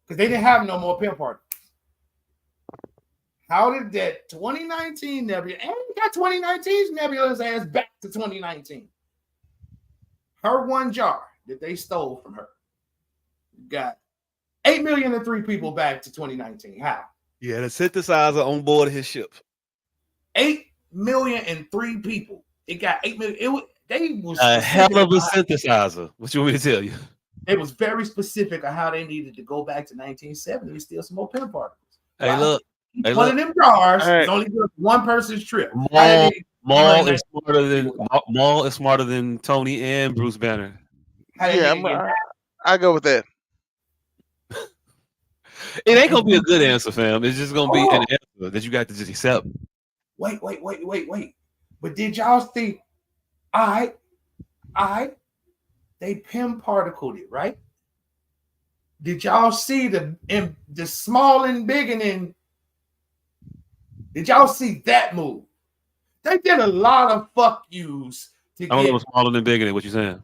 Because they didn't have no more pin particles. How did that 2019 Nebula, and we got 2019's Nebula's ass back to 2019? Her one jar that they stole from her got 8,000,003 people back to 2019. How? Yeah, the synthesizer on board his ship. 8,000,003 people. It got 8 million. They was a hell of a synthesizer. What you want me to tell you? It was very specific on how they needed to go back to 1970 and steal some more pin particles. Hey, look. Hey, One look. of them jars All right. is only good for one person's trip. Maul is smarter than Tony and Bruce Banner. Yeah, I go with that. It ain't gonna be a good answer, fam. It's just gonna be an answer that you got to just accept. Wait. But did y'all see? They Pym particled it, right? Did y'all see the small and big and then? Did y'all see that move? They did a lot of fuck yous to I don't know get. what's smaller than bigger than what you saying.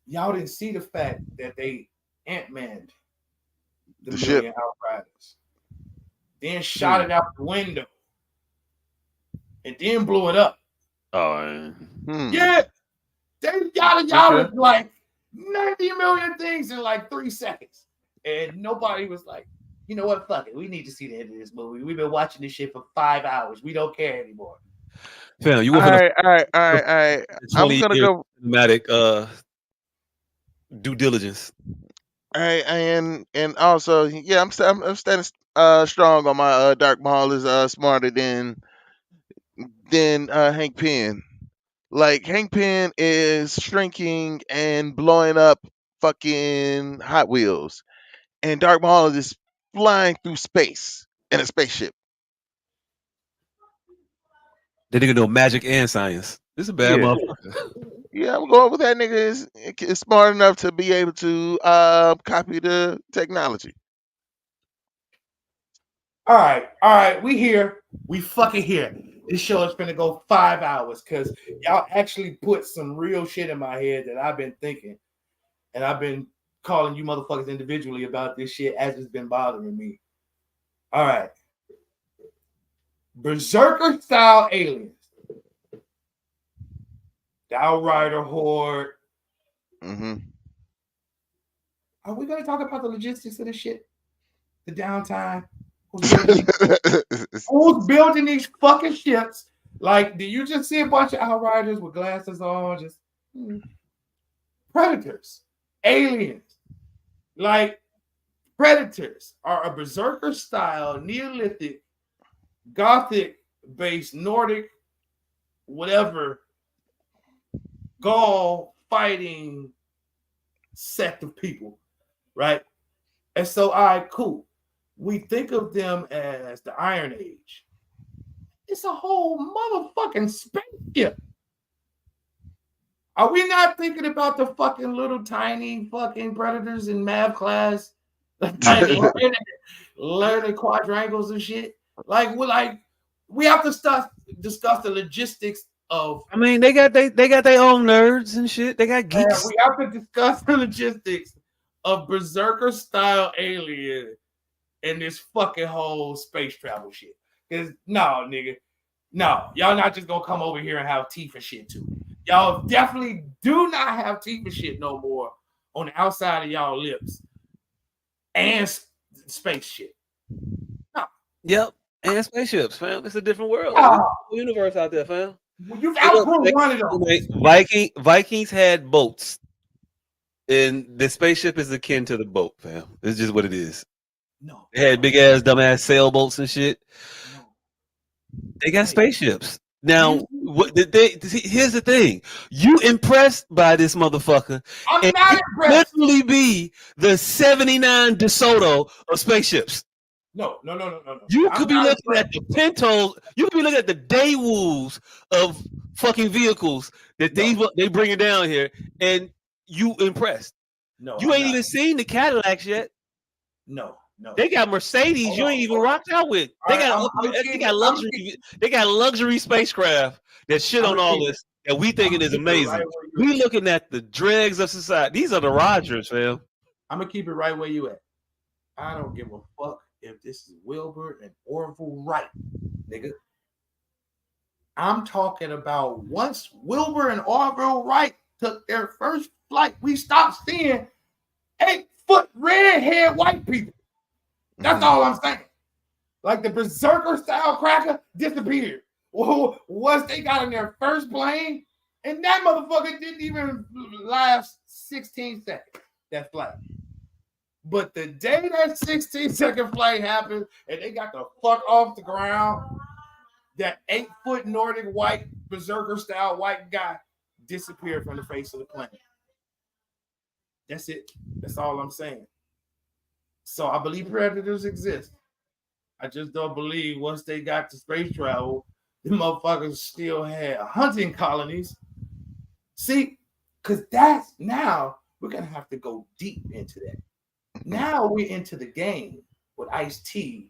Y'all didn't see the fact that they Ant-Manned the ship. Million Outriders, then shot it out the window, and then blew it up. Oh, Yeah, they y'all like 90 million things in like 3 seconds, and nobody was like, you know what? Fuck it. We need to see the end of this movie. We've been watching this shit for 5 hours. We don't care anymore. fam, you All went right. I'm gonna go. Cinematic due diligence. All right, and also, yeah, I'm standing strong on my Dark Maul is smarter than Hank Pym. Like Hank Pym is shrinking and blowing up fucking Hot Wheels, and Dark Maul is flying through space in a spaceship. They nigga know magic and science. This is a bad motherfucker. Yeah, I'm going with that nigga is smart enough to be able to copy the technology. All right, we here. We fucking here. This show is gonna go 5 hours because y'all actually put some real shit in my head that I've been thinking, and I've been calling you motherfuckers individually about this shit as it's been bothering me. All right, Berserker style aliens, the Outrider Horde. Mm-hmm. Are we gonna talk about the logistics of this shit? The downtime. Who's building these fucking ships? Like, do you just see a bunch of Outriders with glasses on? Just predators, aliens. Like, predators are a berserker style, Neolithic, Gothic based, Nordic, whatever, Gaul fighting sect of people, right? And so, all right, cool. We think of them as the Iron Age. It's a whole motherfucking spaceship. Are we not thinking about the fucking little tiny fucking predators in math class? Like learning quadrangles and shit. Like we have to discuss the logistics of. I mean, they got their own nerds and shit. They got geeks. We have to discuss the logistics of berserker style alien and this fucking whole space travel shit. Because no, nigga, no, y'all not just gonna come over here and have teeth and shit too. Y'all definitely do not have teeth and shit no more on the outside of y'all lips and space shit. No. Yep, and spaceships, fam. It's a different world. Universe out there, fam. You've outgrown one of those. Vikings had boats, and the spaceship is akin to the boat, fam. It's just what it is. No, they had big ass, dumb ass sailboats and shit. No. They got spaceships. Now, here's the thing: you impressed by this motherfucker? I'm not impressed. Literally, be the 79 DeSoto of spaceships. No. You could be looking at the Pintos. You could be looking at the Daewoo's of fucking vehicles that they bringing down here, and you impressed. No, you ain't even seen the Cadillacs yet. No. They got Mercedes you ain't even rocked out with. They got luxury. They got luxury spacecraft that shit on all this that we thinking is amazing. We looking at the dregs of society. These are the Rogers, fam. I'm gonna keep it right where you at. I don't give a fuck if this is Wilbur and Orville Wright, nigga. I'm talking about once Wilbur and Orville Wright took their first flight, we stopped seeing 8-foot redhead white people. That's all I'm saying. Like the berserker style cracker disappeared. Once they got in their first plane, and that motherfucker didn't even last 16 seconds, that flight. But the day that 16-second flight happened and they got the fuck off the ground, that 8-foot Nordic white berserker style white guy disappeared from the face of the planet. That's it. That's all I'm saying. So I believe predators exist. I just don't believe once they got to space travel, the motherfuckers still had hunting colonies. See, because that's now we're gonna have to go deep into that. Now we're into the game with Ice-T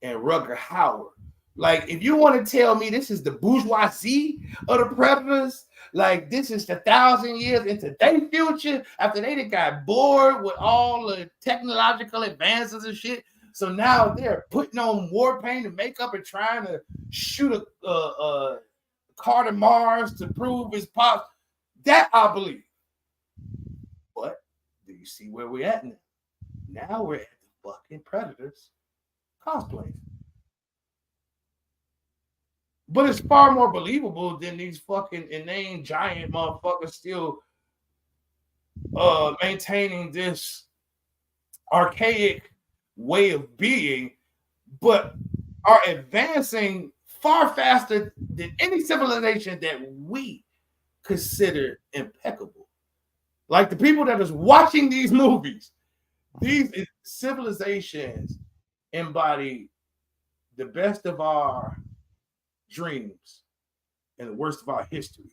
and Rutger Hauer. Like, if you want to tell me this is the bourgeoisie of the predators, like this is the 1,000 years into their future after they got bored with all the technological advances and shit. So now they're putting on war paint and makeup and trying to shoot a car to Mars to prove his pop. That I believe. But do you see where we're at now? Now we're at the fucking predators cosplaying. But it's far more believable than these fucking inane giant motherfuckers still maintaining this archaic way of being, but are advancing far faster than any civilization that we consider impeccable. Like the people that is watching these movies, these civilizations embody the best of our dreams and the worst of our history.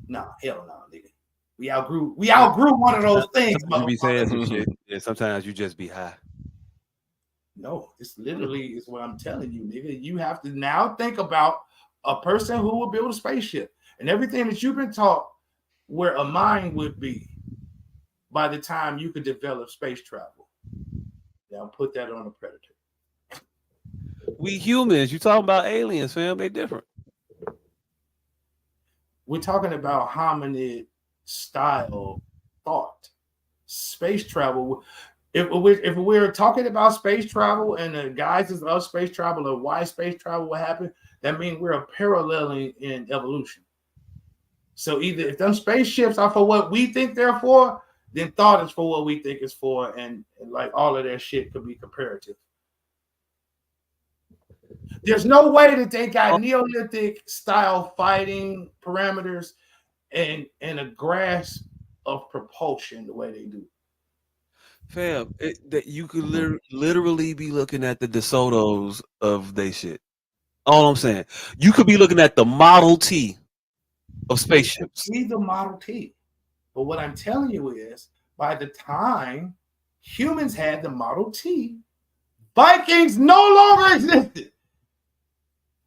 Nah, hell no, nigga. We outgrew one of those things. You be saying some shit, and sometimes you just be high. No, this literally is what I'm telling you, nigga. You have to now think about a person who will build a spaceship and everything that you've been taught where a mind would be by the time you could develop space travel. Now put that on a predator. We humans, you talking about aliens, fam? They different. We're talking about hominid style thought. Space travel. If we're talking about space travel and the guises of space travel or why space travel will happen, that means we're paralleling in evolution. So either if them spaceships are for what we think they're for, then thought is for what we think it's for, and like all of that shit could be comparative. There's no way that they got Neolithic style fighting parameters and a grasp of propulsion the way they do. Fam, that you could literally be looking at the DeSotos of they shit. All I'm saying, you could be looking at the Model T of spaceships. See the Model T. But what I'm telling you is, by the time humans had the Model T, Vikings no longer existed.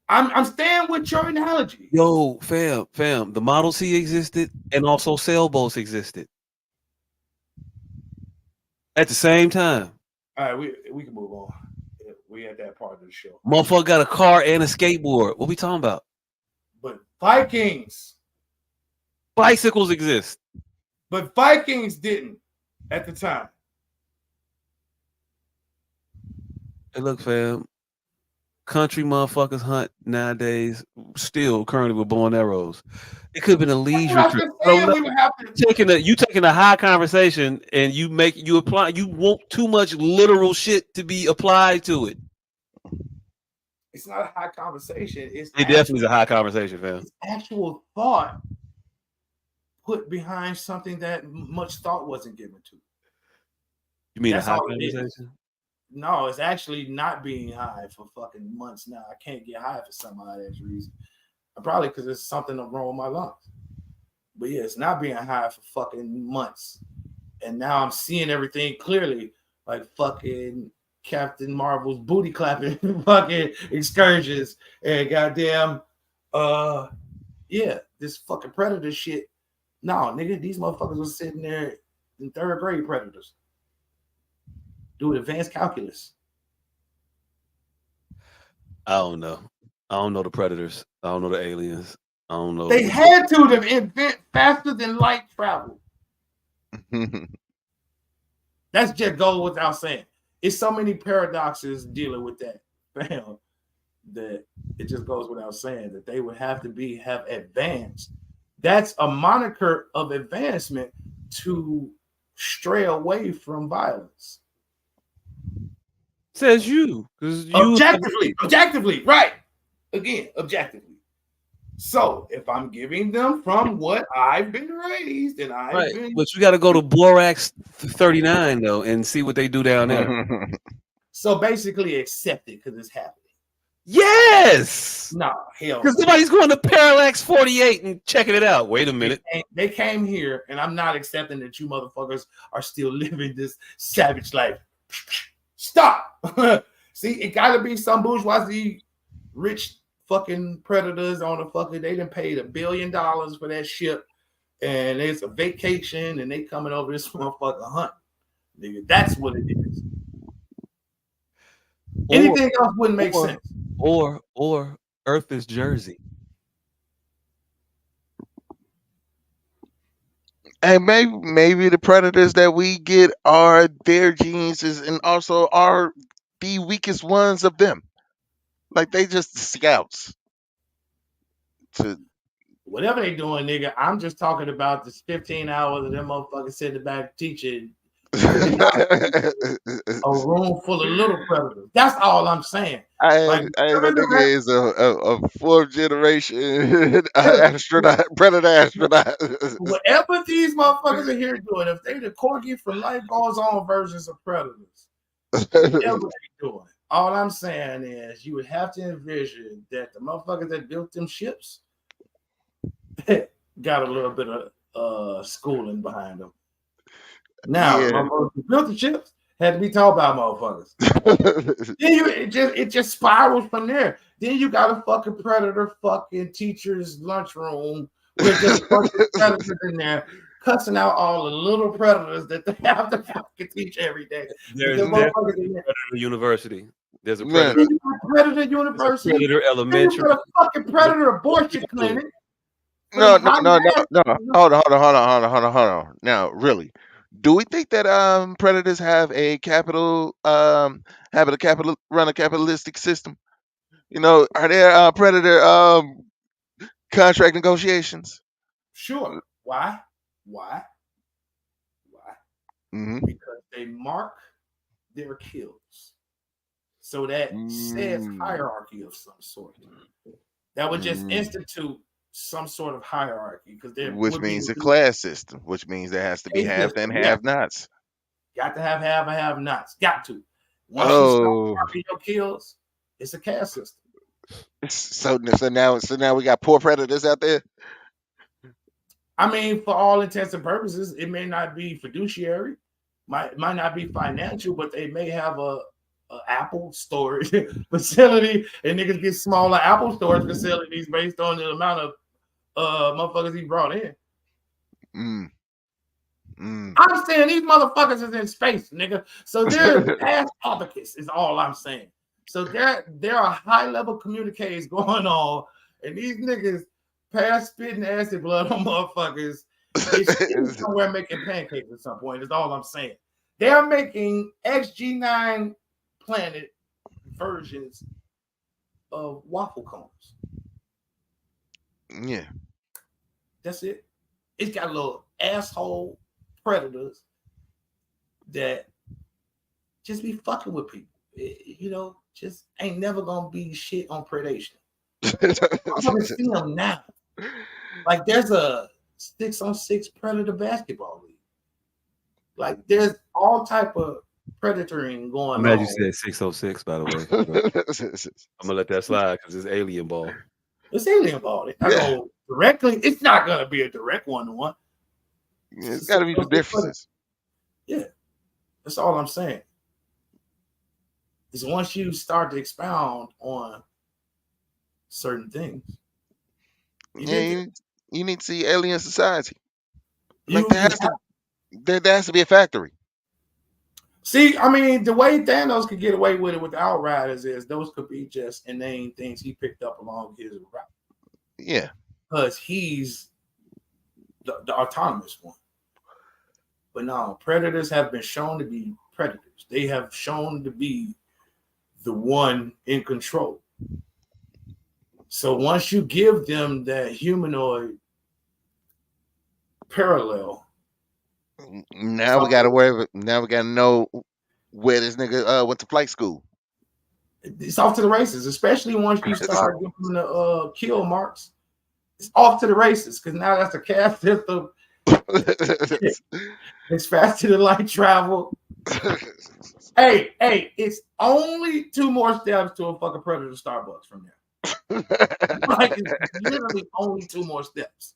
I'm staying with your analogy. Yo, fam, the Model T existed and also sailboats existed at the same time. All right, we can move on. We at that part of the show. Motherfucker got a car and a skateboard. What we talking about? But Vikings. Bicycles exist. But Vikings didn't at the time. Hey, look, fam. Country motherfuckers hunt nowadays still currently with bow and arrows. It could have been a leisure trip. You taking a high conversation and you want too much literal shit to be applied to it. It's not a high conversation. It definitely is a high conversation, fam. It's actual thought put behind something that much thought wasn't given to. You mean that's a high conversation? No, it's actually not being high for fucking months now. I can't get high for some odd ass reason. Probably because there's something wrong with my lungs. But yeah, it's not being high for fucking months. And now I'm seeing everything clearly, like fucking Captain Marvel's booty clapping fucking excursions and goddamn this fucking predator shit. No, nigga, these motherfuckers were sitting there in third grade predators. Doing advanced calculus. I don't know. I don't know the predators. I don't know the aliens. I don't know. They had to invent faster than light travel. That's just go without saying. It's so many paradoxes dealing with that, fam, that it just goes without saying that they would have to have advanced. That's a moniker of advancement to stray away from violence. Says you, because Objectively, right? Again, objectively. So if I'm giving them from what I've been raised and I've been, but you got to go to Borax 39 though and see what they do down there. So basically, accept it because it's happening. Yes. No, hell. Because somebody's going to Parallax 48 and checking it out. Wait a minute. They came here, and I'm not accepting that you motherfuckers are still living this savage life. Stop. See, it got to be some bourgeoisie, rich fucking predators on a fucking. They done paid $1 billion for that ship, and it's a vacation, and they coming over this motherfucker hunt. Nigga, that's what it is. Anything else wouldn't make sense. Or Earth is Jersey. And maybe the predators that we get are their geniuses and also are the weakest ones of them. Like they just scouts. To whatever they doing, nigga. I'm just talking about this 15 hours of them motherfuckers sitting back teaching a room full of little predators. That's all I'm saying. that nigga is a fourth generation predator astronaut. Whatever these motherfuckers are here doing, if they the Corgi from Life Goes On versions of predators, whatever they doing, all I'm saying is you would have to envision that the motherfuckers that built them ships got a little bit of schooling behind them. Now, motherfuckers who built the ships had to be taught about motherfuckers. Then it just spirals from there. Then you got a fucking predator fucking teacher's lunchroom with just a bunch of predators in there cussing out all the little predators that they have to fucking teach every day. There's a Predator University. There's a Predator University. Predator Elementary. You got a fucking predator abortion clinic. No. Hold on. Now, really, do we think that predators have a run a capitalistic system? You know, are there predator contract negotiations? Sure. Why? Mm-hmm. Because they mark their kills. So that says hierarchy of some sort. That would just institute some sort of hierarchy, because which means a class system, which means there has to be have and have-nots. Got to have and have-nots. Got to. Once you start marking your kills, it's a caste system. So now we got poor predators out there. I mean, for all intents and purposes, it may not be fiduciary, might not be financial, but they may have a Apple storage facility, and niggas get smaller Apple storage facilities based on the amount of motherfuckers he brought in. I'm saying these motherfuckers is in space, nigga. So they're ass advocates is all I'm saying. So there are high level communiques going on, and these niggas pass spitting acid blood on motherfuckers. It's somewhere making pancakes at some point. Is all I'm saying. They're making XG9 planet versions of waffle cones. Yeah. That's it. It's got little asshole predators that just be fucking with people. Just ain't never gonna be shit on predation. I'm gonna see them now. Like there's a 6-on-6 predator basketball league. Like there's all type of predatoring going on. I'm glad you said 606, by the way. I'm gonna let that slide because it's alien ball. It's alien ball. It's not going directly. It's not gonna be a direct one-to-one. It's got to be the differences. Yeah, that's all I'm saying. Is once you start to expound on certain things, you need to see alien society. Like there has to be a factory. See, I mean, the way Thanos could get away with it with the Outriders is those could be just inane things he picked up along his route. Yeah. Because he's the autonomous one. But no, predators have been shown to be predators. They have shown to be the one in control. So once you give them that humanoid parallel, Now we gotta worry. Now we gotta know where this nigga went to flight school. It's off to the races, especially once you start giving the kill marks. It's off to the races because now that's a cash system. It's faster than light travel. Hey, it's only 2 more steps to a fucking Predator Starbucks from there. Like it's literally only 2 more steps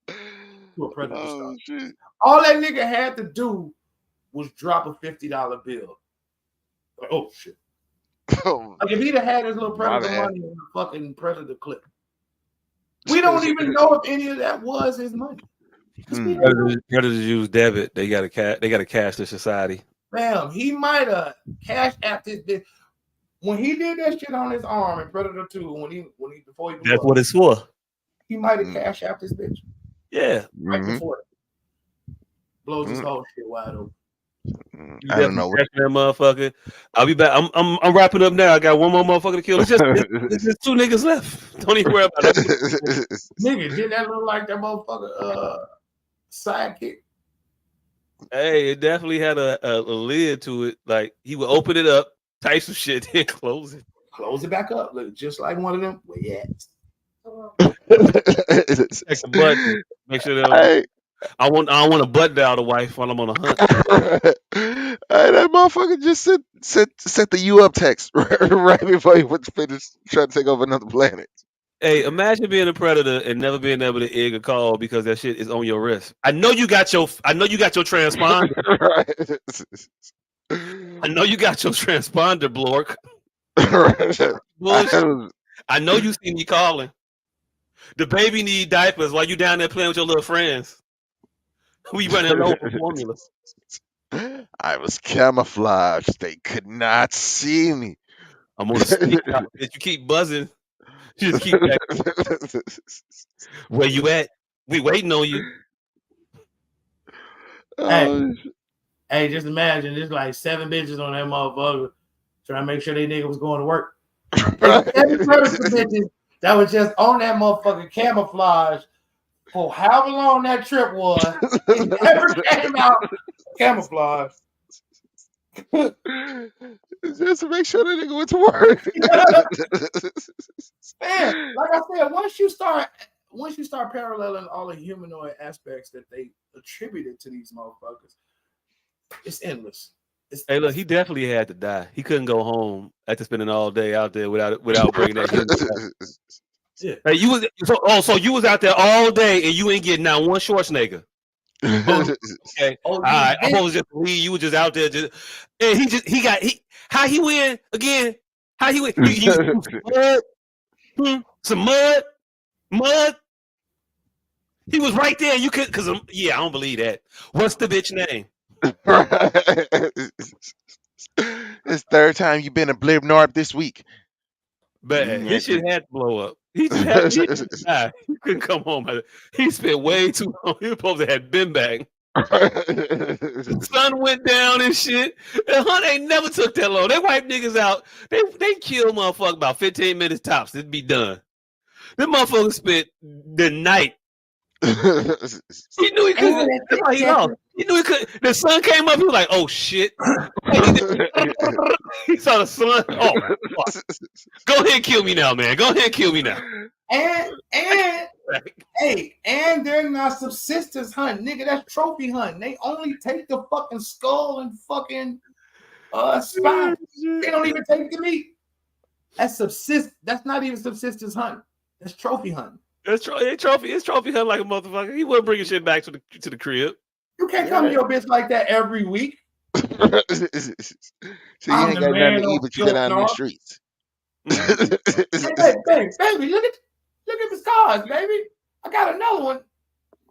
to a Predator Starbucks. Shit. All that nigga had to do was drop a $50 bill. Like, oh shit. Like if he'd have had his little Predator money in the fucking Predator clip. We don't even know if any of that was his money. Predators use debit. They got a cashless society. Bam, he might have cashed out this bitch. When he did that shit on his arm in Predator 2, when he before he blew that's up, what it's for. He might have cashed out this bitch. Yeah. Right before it. Blows his whole shit wide open. I don't know. That motherfucker. I'll be back. I'm wrapping up now. I got one more motherfucker to kill. It's just 2 niggas left. Don't even worry about it. Nigga, did that look like that motherfucker sidekick? Hey, it definitely had a lid to it. Like he would open it up, type some shit, then close it. Close it back up. Look, just like one of them. Well, yeah. Check the button. Make sure that I don't want to butt dial the wife while I'm on a hunt. Hey, that motherfucker just sent the "you up" text right before he was finished trying to take over another planet. Hey, imagine being a predator and never being able to egg a call because that shit is on your wrist. I know you got your transponder. I know you got your transponder, Blork. I know you see me calling. The baby need diapers while you down there playing with your little friends. We running low for formula. I was camouflaged. They could not see me. I'm gonna sneak out. You keep buzzing. You just keep back. Where you at? We waiting on you. Hey, just imagine there's like 7 bitches on that motherfucker trying to make sure they nigga was going to work. Every bitches that was just on that motherfucker camouflage for however long that trip was. It never came out camouflage. Just to make sure that nigga went to work. Man, like I said, once you start paralleling all the humanoid aspects that they attributed to these motherfuckers, it's endless. Hey, look, he definitely had to die. He couldn't go home after spending all day out there without bringing that human. Yeah. Hey, so you was out there all day and you ain't getting now one Schwarzenegger. Okay. All right. I'm supposed to just leave. You were just out there and how he win again? How he win? Some mud. He was right there. You could, I don't believe that. What's the bitch name? It's 3rd time you've been a Blib Norb this week. But his shit had to blow up. He had to die. He couldn't come home. He spent way too long. He was supposed to have been back. The sun went down and shit. The hunt ain't never took that long. They wipe niggas out. They kill motherfucker about 15 minutes tops. It'd be done. Them motherfuckers spent the night. He knew he couldn't. That's why he lost. He knew he could. The sun came up. He was like, "Oh shit!" He saw the sun. Oh, fuck. Go ahead and kill me now, man. Go ahead and kill me now. And they're not subsistence hunting, nigga. That's trophy hunting. They only take the fucking skull and fucking spine. They don't even take the meat. That's not even subsistence hunting. That's trophy hunting. It's trophy hunting like a motherfucker. He wasn't bringing shit back to the crib. You can't come to your bitch like that every week. So you ain't got nothing to eat, but you get out in the streets. Hey, baby, look at the scars, baby. I got another one.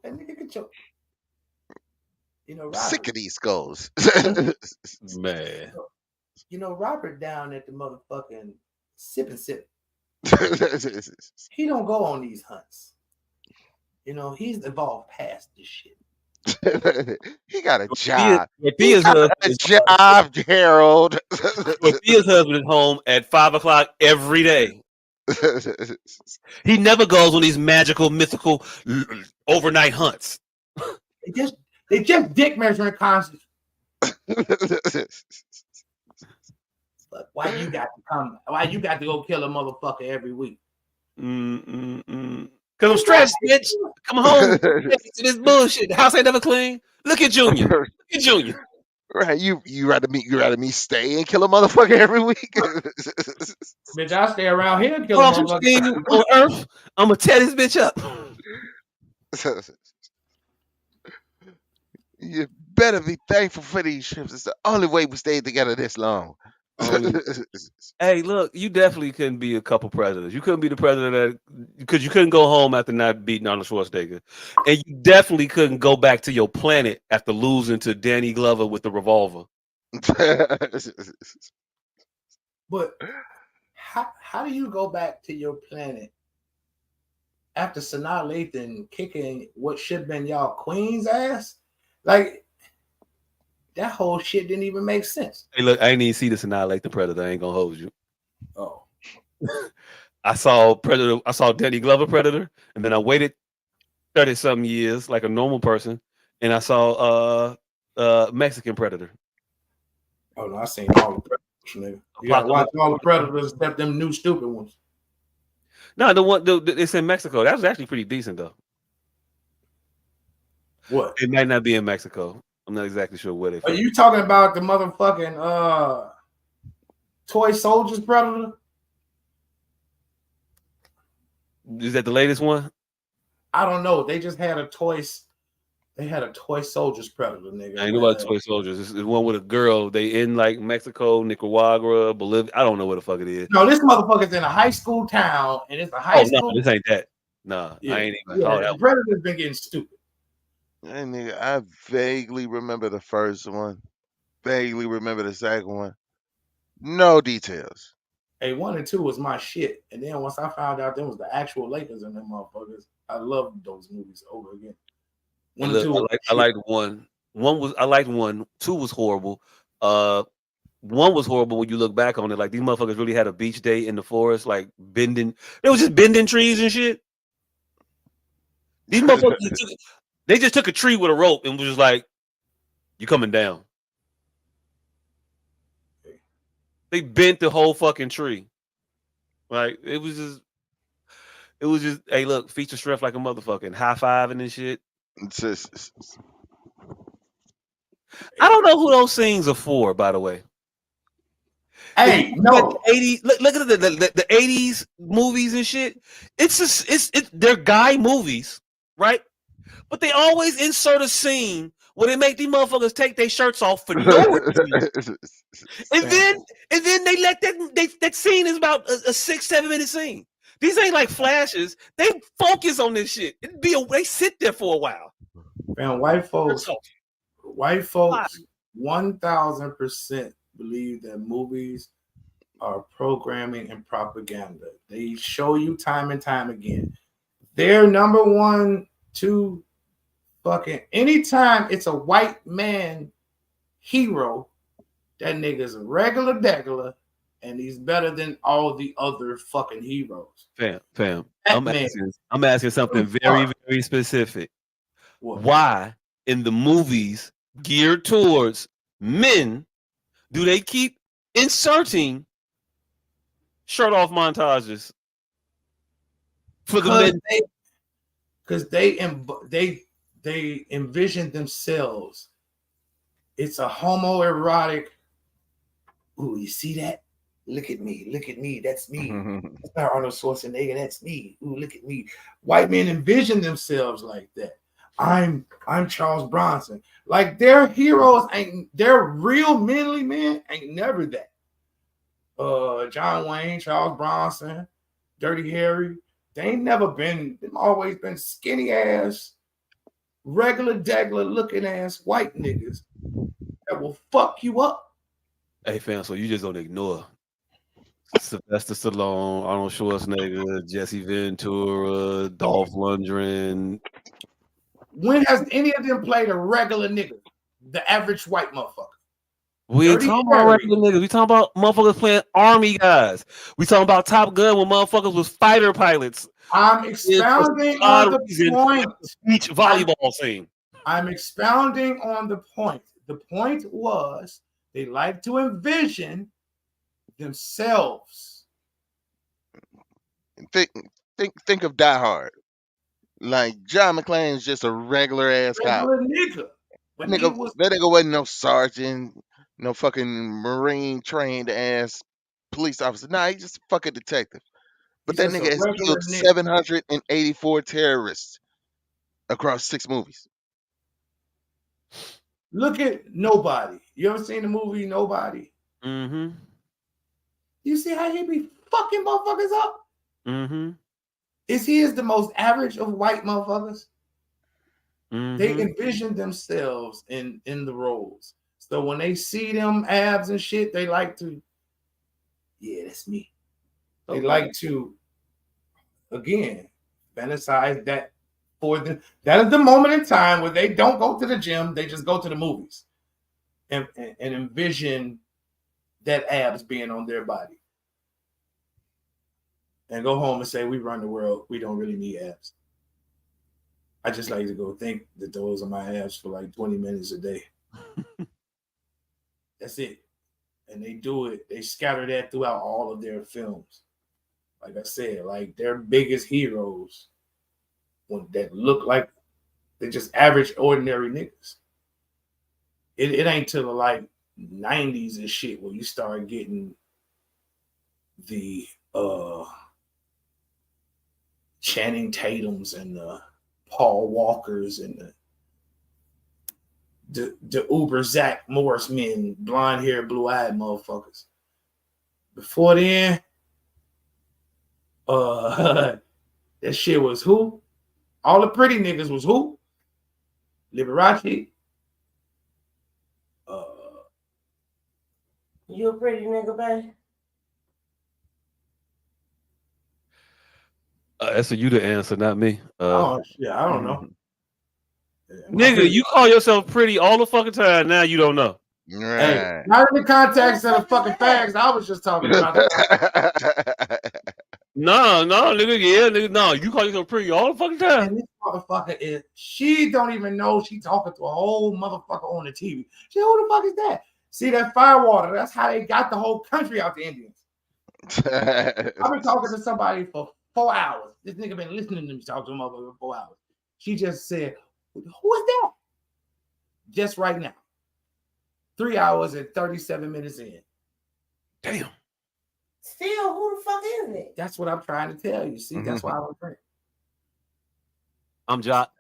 And nigga get your, Robert. Sick of these skulls. Man. Robert down at the motherfucking sip. He don't go on these hunts. He's evolved past this shit. He got a job. Harold. Sophia's husband is home at 5:00 every day. He never goes on these magical, mythical overnight hunts. It's just dick measuring constantly. But why you got to come? Why you got to go kill a motherfucker every week? Cause I'm stressed, bitch. Come home to this bullshit. The house ain't never clean. Look at Junior. Look at Junior. Right, you rather me stay and kill a motherfucker every week? Bitch, I stay around here and kill Well, a I'm motherfucker. staying on Earth. I'm gonna tear this bitch up. You better be thankful for these trips. It's the only way we stayed together this long. Hey, look, you definitely couldn't be a couple presidents. You couldn't be the president because you couldn't go home after not beating Arnold Schwarzenegger, and you definitely couldn't go back to your planet after losing to Danny Glover with the revolver. But how do you go back to your planet after Sanaa Lathan kicking what should have been y'all queen's ass? Like, that whole shit didn't even make sense. Hey, look, I ain't even see this Annihilate the Predator. I ain't gonna hold you. Oh. I saw Predator. I saw Danny Glover Predator, and then I waited 30-something years like a normal person, and I saw Mexican Predator. Oh no, I seen all the Predators, nigga. You gotta watch all the Predators except them new stupid ones. No, the one it's in Mexico. That was actually pretty decent though. What? It might not be in Mexico. I'm not exactly sure where they. Are you talking about the motherfucking toy soldiers Predator? Is that the latest one? I don't know. They just had a toy. They had a toy soldiers Predator, nigga. I ain't know about toy soldiers. It's one with a girl. They in like Mexico, Nicaragua, Bolivia. I don't know where the fuck it is. No, this motherfucker's in a high school town, and it's a high school. No, this ain't that. Nah, Yeah. I ain't even saw that. The Predator's been getting stupid. And nigga, I vaguely remember the first one. Vaguely remember the second one. No details. Hey, 1 and 2 was my shit. And then once I found out there was the actual Lakers in them motherfuckers, I loved those movies over again. 1 and 2 I liked one. I liked one. 2 was horrible. 1 was horrible when you look back on it. Like these motherfuckers really had a beach day in the forest, like bending. They was just bending trees and shit. These motherfuckers, they just took a tree with a rope and was just like, "You coming down?" They bent the whole fucking tree. Like it was just. Hey, look, feature strength like a motherfucking high fiving and shit. I don't know who those scenes are for, by the way. Hey, no. 80s, look at the 80s movies and shit. It's they're guy movies, right? But they always insert a scene where they make these motherfuckers take their shirts off for no reason. and then they let that scene is about a 6-7 minute scene. These ain't like flashes. They focus on this shit. They sit there for a while. Man, white folks 1000% believe that movies are programming and propaganda. They show you time and time again. Their number 1, 2, fucking anytime it's a white man hero, that nigga's a regular degular, and he's better than all the other fucking heroes. Fam. I'm asking something very, very specific. What? Why in the movies geared towards men do they keep inserting shirt off montages for the men? Because they envision themselves. It's a homoerotic. Ooh, you see that? Look at me. That's me. That's not Arnold Schwarzenegger. That's me. Ooh, look at me. White men envision themselves like that. I'm Charles Bronson. Like their heroes their real manly men ain't never that. John Wayne, Charles Bronson, Dirty Harry. They've always been skinny ass, regular degular looking ass white niggas that will fuck you up. Hey fam, so you just don't ignore Sylvester Stallone, Arnold Schwarzenegger, Jesse Ventura, Dolph Lundgren. When has any of them played a regular nigga? The average white motherfucker. We ain't talking about regular niggas. We talking about motherfuckers playing army guys. We talking about Top Gun when motherfuckers was fighter pilots. I'm expounding on the point. Each volleyball scene. I'm expounding on the point. The point was they like to envision themselves. Think of Die Hard. Like John McClane's just a regular ass cop. Regular nigga. But That he was nigga wasn't no sergeant, no fucking Marine trained ass police officer. Nah, he's just a fucking detective. But he's that just a nigga has regular killed nigga. 784 terrorists across 6 movies. Look at Nobody. You ever seen the movie Nobody? Mm-hmm. You see how he be fucking motherfuckers up? Mm-hmm. Is he the most average of white motherfuckers? Mm-hmm. They envision themselves in the roles. So when they see them abs and shit, they like to, yeah, that's me. They like to, again, fantasize that for them. That is the moment in time where they don't go to the gym, they just go to the movies and envision that abs being on their body. And go home and say, we run the world. We don't really need abs. I just like to go think that those are my abs for like 20 minutes a day. That's it. And they do it. They scatter that throughout all of their films. Like I said, like their biggest heroes that look like they're just average, ordinary niggas. It ain't till the like 90s and shit where you start getting the Channing Tatums and the Paul Walkers and the Uber Zach Morris men, blonde hair, blue eyed motherfuckers. Before then, that shit was who? All the pretty niggas was who? Liberace. You a pretty nigga, babe? That's for you to answer, not me. Oh shit, I don't know. Nigga, you call yourself pretty all the fucking time. Now you don't know. Right. Hey, not in the context of the fucking fags. I was just talking about. No, nigga, yeah, nigga, no. You call yourself pretty all the fucking time. And this motherfucker is. She don't even know she talking to a whole motherfucker on the TV. She, who the fuck is that? See that firewater? That's how they got the whole country out the Indians. I've been talking to somebody for 4 hours. This nigga been listening to me talk to a motherfucker for 4 hours. She just said, "Who is that?" Just right now. 3 hours and 37 minutes in. Damn. Still, who the fuck is it? That's what I'm trying to tell you. See, that's why I was drink. I'm Jot.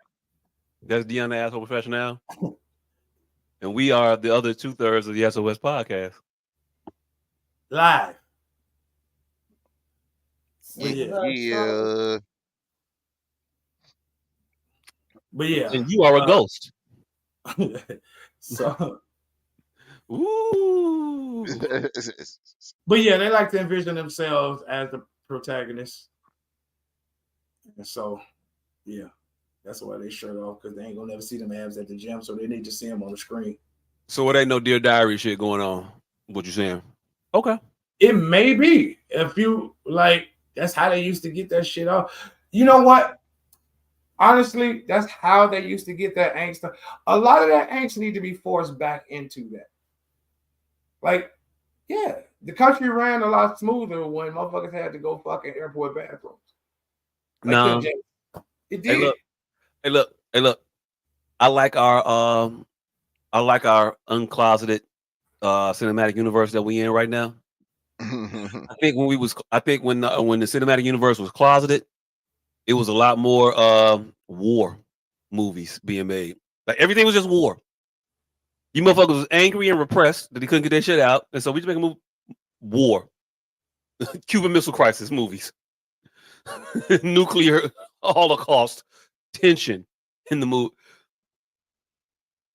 That's Deanna Asshole Professional. And we are the other 2/3 of the S.O.S podcast. Live. Yeah. But yeah. And you are a ghost. So ooh. But yeah, they like to envision themselves as the protagonist. And so, yeah, that's why they shirt off, because they ain't gonna never see them abs at the gym, so they need to see them on the screen. So it ain't no Dear Diary shit going on. What you saying? Okay. It may be. If you like, that's how they used to get that shit off. You know what? Honestly, that's how they used to get that angst. A lot of that angst need to be forced back into that. Like, yeah, the country ran a lot smoother when motherfuckers had to go fucking airport bathrooms. Like no. It did. Hey, look. I like our uncloseted cinematic universe that we in right now. I think when the cinematic universe was closeted, it was a lot more war movies being made. Like everything was just war. You motherfuckers was angry and repressed that they couldn't get their shit out, and so we just make a movie. War, Cuban Missile Crisis movies, nuclear holocaust, tension in the mood.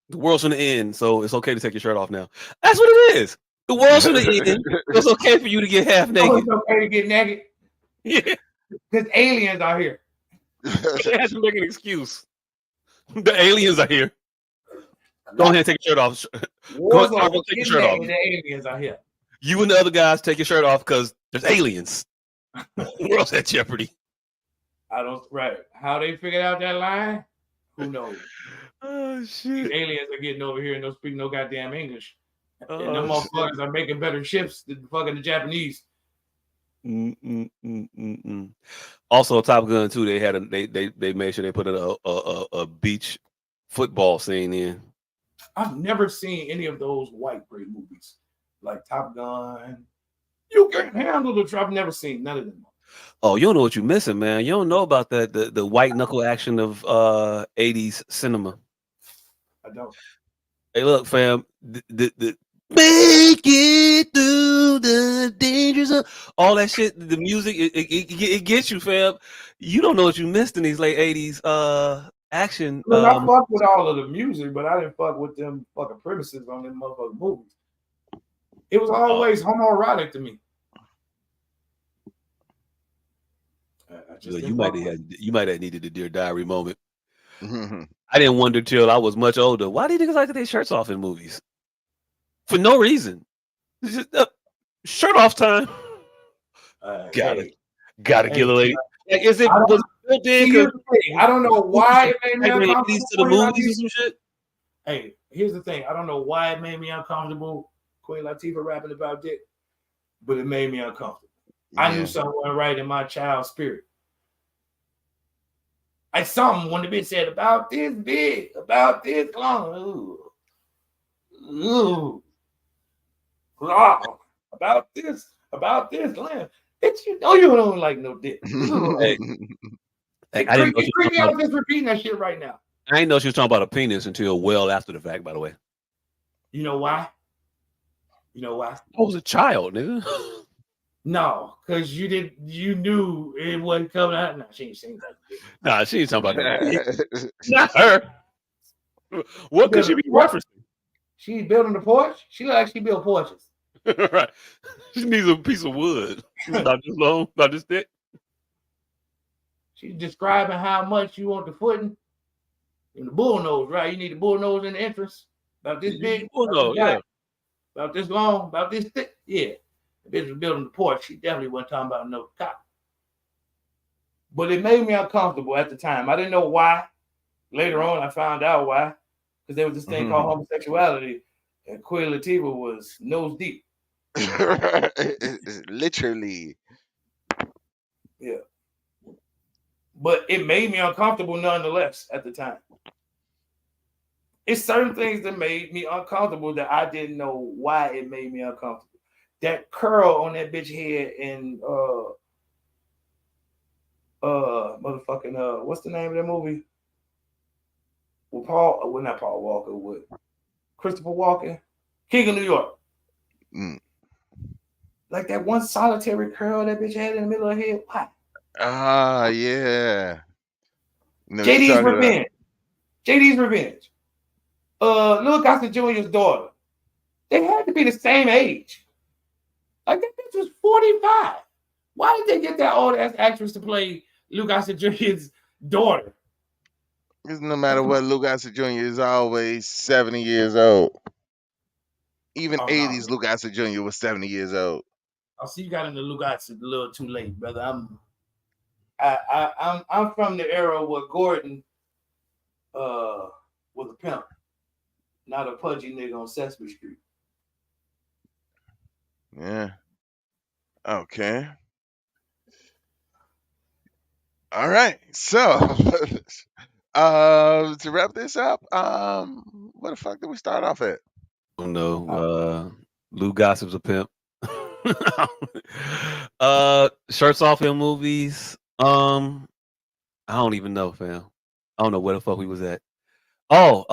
The world's gonna end, so it's okay to take your shirt off now. That's what it is. The world's gonna end. It's okay for you to get half naked. Oh, it's okay to get naked. Yeah, because aliens are here. They had to make an excuse. The aliens are here. Go ahead and take your shirt off. Go ahead and take your shirt off. The aliens are here. You and the other guys take your shirt off because there's aliens. The world's at jeopardy. I don't right. How they figured out that line? Who knows? Oh These shit. aliens are getting over here and don't speak no goddamn English. And them Oh, motherfuckers are making better ships than fucking the Japanese. Also, Top Gun 2, they had they made sure they put a beach football scene in. I've never seen any of those white great movies like Top Gun. You can handle the truck. I've never seen none of them. Oh, you don't know what you're missing, man. You don't know about the white knuckle action of 80s cinema. I don't. Hey, look, fam, the make it through the dangers of all that shit. The music, it gets you, fam. You don't know what you missed in these late 80s action. Look, I fucked with all of the music, but I didn't fuck with them fucking premises on them motherfucking movies. It was always homoerotic to me. You might have needed a Dear Diary moment. I didn't wonder till I was much older. Why do you niggas like to take shirts off in movies? For no reason. It's just, shirt off time. Gotta get a lady. Like, is it was built in? I don't know why it made me uncomfortable. To the movies or some shit. Hey, here's the thing. I don't know why it made me uncomfortable. Queen Latifah rapping about dick, but it made me uncomfortable. Yeah. I knew something wasn't right in my child's spirit. I something when the bitch said about this big, about this long, about this land. Bitch, you know you don't like no dick. Hey, I didn't know she was just repeating that shit right now. I didn't know she was talking about a penis until well after the fact, by the way. You know why? You know why? I was a child, nigga. No, because you knew it wasn't coming out. No, she ain't saying that. Nah, she ain't talking about that. Not her. What could she be referencing? She's building the porch. She look like she built porches. Right. She needs a piece of wood. Not this long, not this thick. She's describing how much you want the footing and the bull nose, right? You need the bull nose in the entrance. About this big, about this long, about this thick. Yeah. The bitch was building the porch. She definitely wasn't talking about no cop. But it made me uncomfortable at the time. I didn't know why. Later on, I found out why. Because there was this thing called homosexuality, and Queen Latifah was nose deep. Literally. Yeah. But it made me uncomfortable nonetheless at the time. It's certain things that made me uncomfortable that I didn't know why it made me uncomfortable. That curl on that bitch head and motherfucking what's the name of that movie? With not Paul Walker, with Christopher Walken, King of New York. Like that one solitary curl that bitch had in the middle of her head. Why? Ah, yeah. JD's Revenge. JD's Revenge. Lil Gossett Jr.'s daughter. They had to be the same age. Like that bitch was 45. Why did they get that old ass actress to play Lil Gossett Jr.'s daughter? Because no matter what, Lil Gossett Jr. is always 70 years old. Even 80s, Lil Gossett Jr. was 70 years old. I see you got into Lil Gossett a little too late, brother. I'm from the era where Gordon was a pimp, not a pudgy nigga on Sesame Street. Yeah. Okay. All right. So to wrap this up, what the fuck did we start off at? Oh no. Lou Gossip's a pimp. Shirts off in movies. I don't even know, fam. I don't know where the fuck we was at. Oh,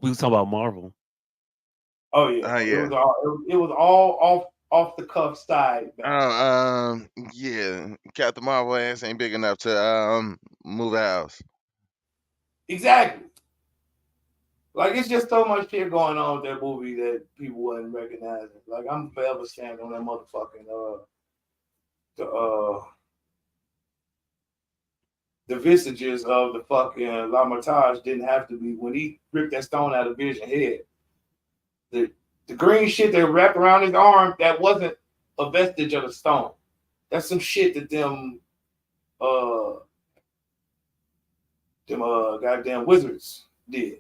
we was talking about Marvel. Oh yeah. It was all off the cuff side. Yeah. Captain Marvel ass ain't big enough to move a house. Exactly. Like it's just so much shit going on with that movie that people wasn't recognizing. Like I'm forever standing on that motherfucking the vestiges of the fucking Lamartage didn't have to be when he ripped that stone out of Vision's head. The green shit that wrapped around his arm, that wasn't a vestige of the stone. That's some shit that them goddamn wizards did.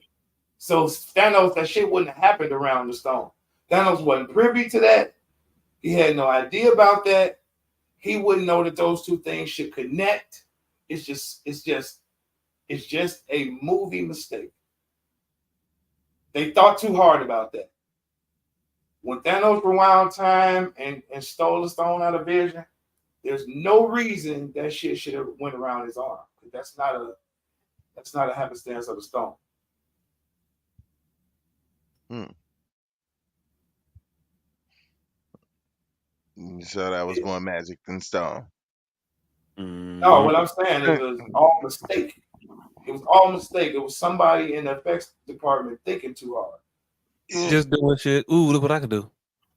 So Thanos, that shit wouldn't have happened around the stone. Thanos wasn't privy to that. He had no idea about that. He wouldn't know that those two things should connect. It's just a movie mistake. They thought too hard about that. When Thanos rewound time and stole the stone out of Vision, there's no reason that shit should have went around his arm. That's not a happenstance of the stone. So that was more magic than stone. No, what I'm saying is it was all mistake. It was all mistake. It was somebody in the effects department thinking too hard. Just doing shit. Ooh, look what I can do.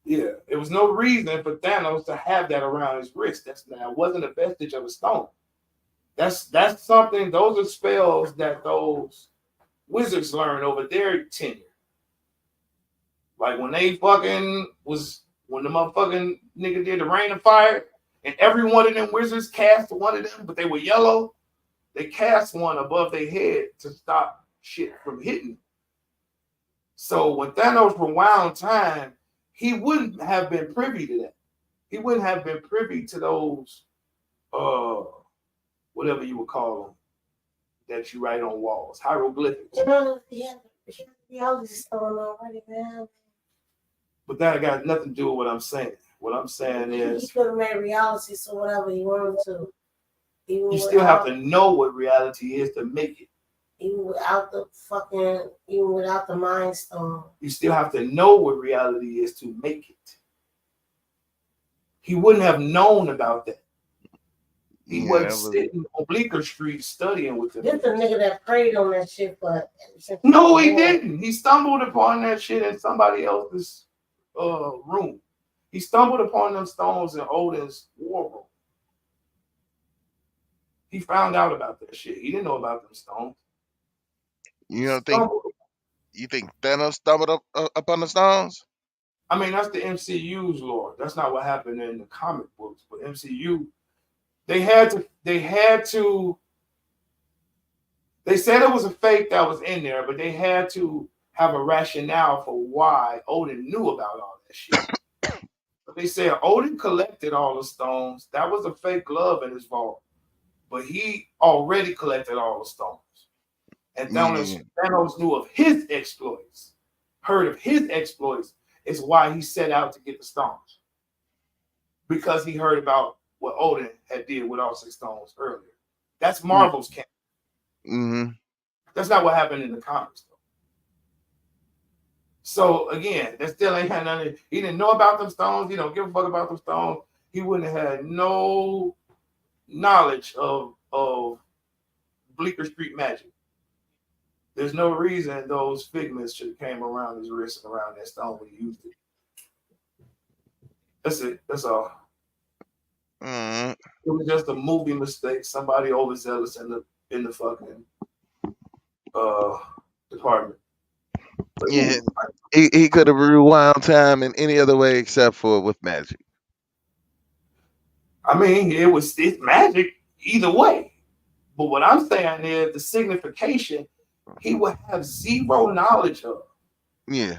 Yeah, it was no reason for Thanos to have that around his wrist. That wasn't a vestige of a stone. That's something. Those are spells that those wizards learned over their tenure. Like when the motherfucking nigga did the rain of fire, and every one of them wizards cast one of them, but they were yellow. They cast one above their head to stop shit from hitting. So when Thanos rewound time, he wouldn't have been privy to that. He wouldn't have been privy to those, whatever you would call them, that you write on walls, hieroglyphics. Reality stone already, man. But that got nothing to do with what I'm saying. What I'm saying is, he could have made reality so whatever he wanted to. You still have to know what reality is to make it. Even without the Mind Stone. You still have to know what reality is to make it. He wouldn't have known about that. He wasn't sitting on Bleecker Street studying with them. This a nigga that prayed on that shit, but no, he didn't. He stumbled upon that shit in somebody else's room. He stumbled upon them stones in Odin's war room. He found out about that shit. He didn't know about them stones. You think Thanos stumbled up on the stones? I mean, that's the MCU's lore. That's not what happened in the comic books. But MCU, they said it was a fake that was in there, but they had to have a rationale for why Odin knew about all that shit. But they said Odin collected all the stones. That was a fake glove in his vault. But he already collected all the stones. And Thanos knew of his exploits, heard of his exploits, is why he set out to get the stones. Because he heard about what Odin had did with all 6 stones earlier. That's Marvel's canon. Mm-hmm. That's not what happened in the comics, though. So again, that still ain't had nothing. He didn't know about them stones. He don't give a fuck about them stones. He wouldn't have had no knowledge of Bleecker Street magic. There's no reason those figments should have came around his wrist and around that stone when he used it. That's it. That's all. Mm-hmm. It was just a movie mistake. Somebody overzealous in the fucking department. But yeah, he could have rewound time in any other way except for with magic. I mean, it's magic either way. But what I'm saying is the signification he would have zero knowledge of. Yeah.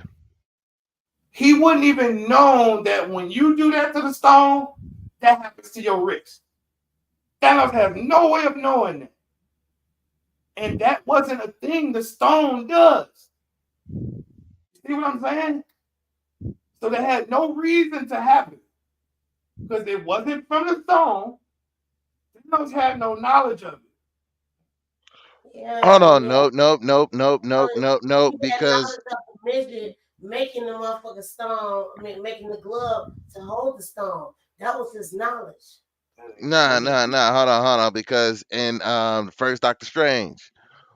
He wouldn't even know that when you do that to the stone, that happens to your wrist. Thanos has no way of knowing that. And that wasn't a thing the stone does. See what I'm saying? So that had no reason to happen. Because it wasn't from the stone. Thanos had no knowledge of it. Yeah, Hold on, nope. Because making the motherfucking stone, making the glove to hold the stone. That was his knowledge. Nah. Hold on. Because in the first Doctor Strange,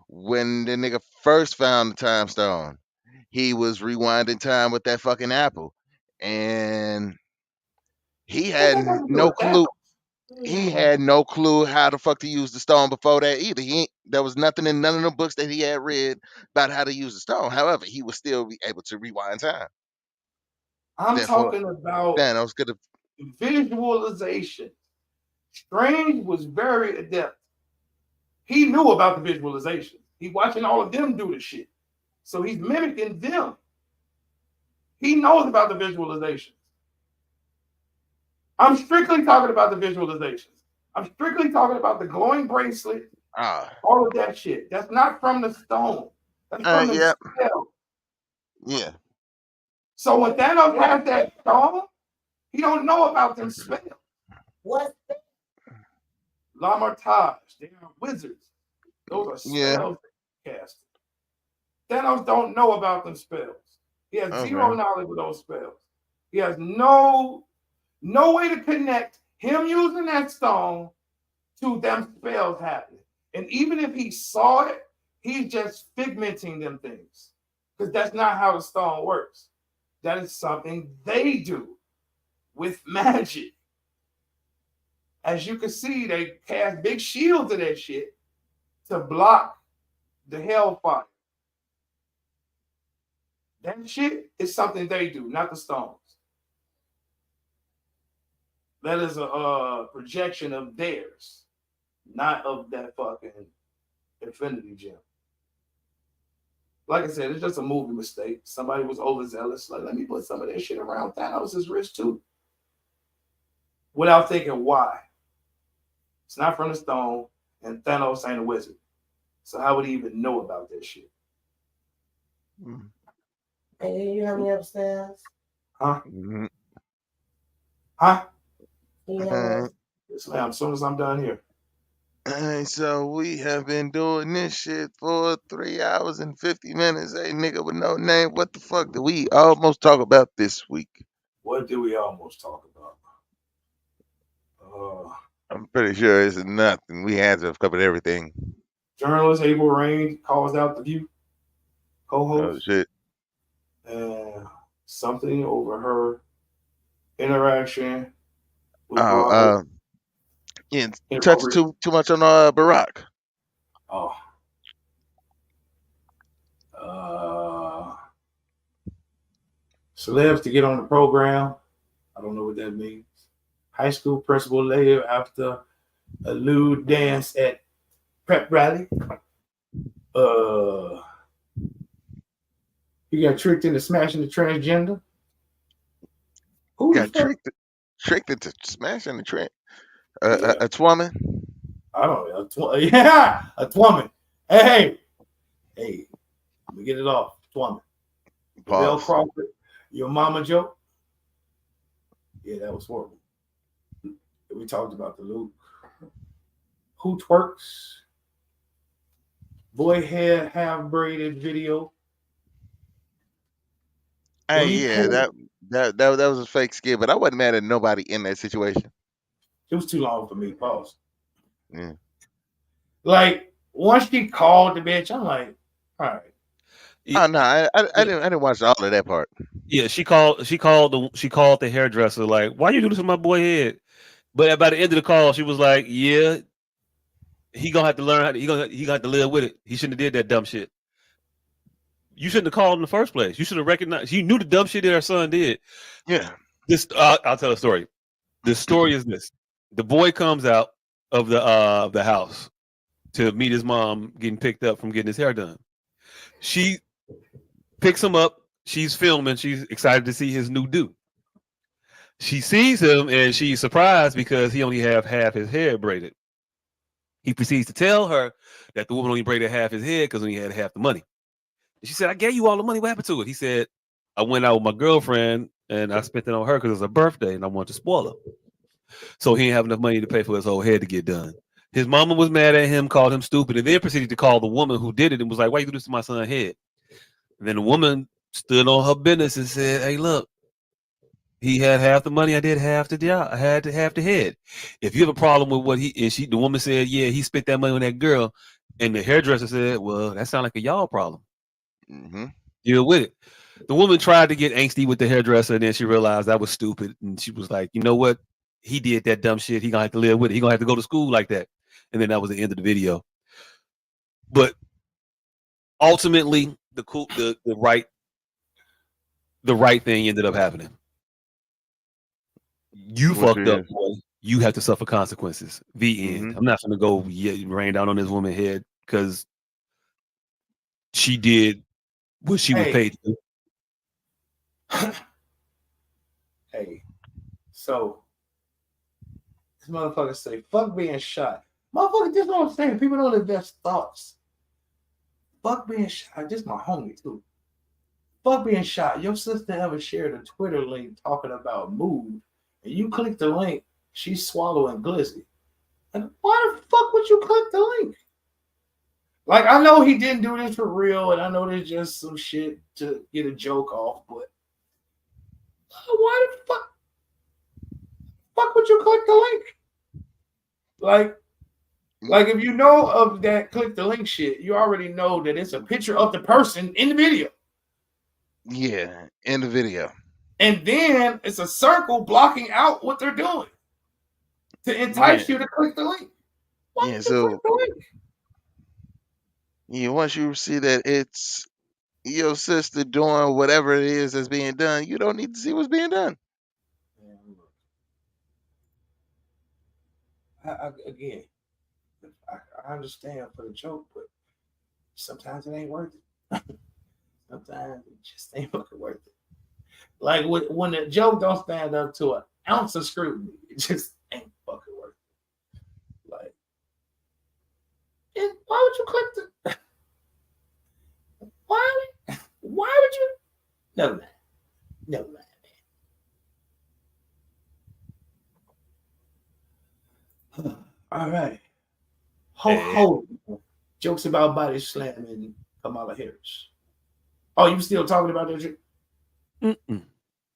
when the nigga first found the time stone, he was rewinding time with that fucking apple, and he had no clue. He had no clue how the fuck to use the stone before that either. There was nothing in none of the books that he had read about how to use the stone. However, he was still able to rewind time. I'm talking about Thanos could have visualization. Strange was very adept. He knew about the visualization. He's watching all of them do the shit. So he's mimicking them. He knows about the visualizations. I'm strictly talking about the visualizations. I'm strictly talking about the glowing bracelet, all of that shit. That's not from the stone. That's from the spell. Yeah. So when Thanos has that stone, he don't know about them spells. What? Lamartage. They are wizards. Those are spells cast. Thanos don't know about them spells. He has zero knowledge of those spells. He has no way to connect him using that stone to them spells happening. And even if he saw it, he's just figmenting them things. Because that's not how the stone works. That is something they do with magic. As you can see, they cast big shields of that shit to block the hellfire. That shit is something they do, not the stones. That is a projection of theirs, not of that fucking Infinity Gem. Like I said, it's just a movie mistake. Somebody was overzealous. Like, let me put some of that shit around Thanos' wrist too. Without thinking why. It's not from the stone, and Thanos ain't a wizard. So how would he even know about that shit? Hey, you have me upstairs? Huh? Mm-hmm. Huh? Yeah. Yes, ma'am. As soon as I'm done here. So we have been doing this shit for 3 hours and 50 minutes. Hey, nigga with no name, what the fuck did we almost talk about this week? What did we almost talk about? I'm pretty sure it's nothing. We had to have covered everything. Journalist Abel Rain calls out the View co-host. Oh shit. And something over her interaction with yeah, touch too much on Barack. Oh. Celebs to get on the program. I don't know what that means. High school principal later after a lewd dance at prep rally. He got tricked into smashing the transgender. Who got tricked into smashing the trend? A woman? I don't know. Yeah, a woman. Hey, let me get it off. Woman. Bell Crawford, your mama joke. Yeah, that was horrible. We talked about the Luke. Who twerks? Boy hair half braided video. Hey, yeah, that was a fake skit, but I wasn't mad at nobody in that situation. It was too long for me. Pause. Yeah. Like once she called the bitch, I'm like, all right. Oh no, I didn't watch all of that part. Yeah, she called the hairdresser like, "Why you do this to my boy head?" But by the end of the call, she was like, "Yeah, he gonna have to learn how to, he gonna have to live with it. He shouldn't have did that dumb shit. You shouldn't have called in the first place. You should have recognized. You knew the dumb shit that her son did." Yeah. This I'll tell a story. The story is this: the boy comes out of the house to meet his mom getting picked up from getting his hair done. She picks him up. She's filming. She's excited to see his new do. She sees him and she's surprised because he only have half his hair braided. He proceeds to tell her that the woman only braided half his head because he had half the money. And she said, "I gave you all the money. What happened to it?" He said, "I went out with my girlfriend and I spent it on her because it was her birthday and I wanted to spoil her. So he didn't have enough money to pay for his whole head to get done." His mama was mad at him, called him stupid, and then proceeded to call the woman who did it and was like, "Why you do this to my son's head?" And then the woman stood on her business and said, "Hey, look, he had half the money. I did half the job. I had half the head. If you have a problem with what the woman said, yeah, he spent that money on that girl." And the hairdresser said, "Well, that sounds like a y'all problem. Mm-hmm. Deal with it." The woman tried to get angsty with the hairdresser, and then she realized that was stupid. And she was like, "You know what? He did that dumb shit. He gonna have to live with it. He gonna have to go to school like that." And then that was the end of the video. But ultimately, the right thing ended up happening. You fucked up, boy. You have to suffer consequences. The end. I'm not gonna go rain down on this woman's head because she did what she was paid to do. Hey, so this motherfucker say, fuck being shot. Motherfucker, this is what I'm saying. People don't invest thoughts. Fuck being shot. This my homie, too. Fuck being shot. Your sister ever shared a Twitter link talking about mood, and you click the link, she's swallowing glizzy. And why the fuck would you click the link? Like, I know he didn't do this for real, and I know there's just some shit to get a joke off, but why the fuck would you click the link? Like if you know of that click the link shit, you already know that it's a picture of the person in the video. Yeah, in the video. And then it's a circle blocking out what they're doing to entice you to click the link. Why would you click the link? Yeah, once you see that it's your sister doing whatever it is that's being done, you don't need to see what's being done. Again, I understand for the joke, but sometimes it ain't worth it. Sometimes it just ain't fucking worth it. Like when the joke don't stand up to an ounce of scrutiny, it just ain't fucking worth it. Like, and why would you click the? Why would you? Never mind. All right. Hulk Hogan jokes about body slamming Kamala Harris. Oh, you still talking about that shit?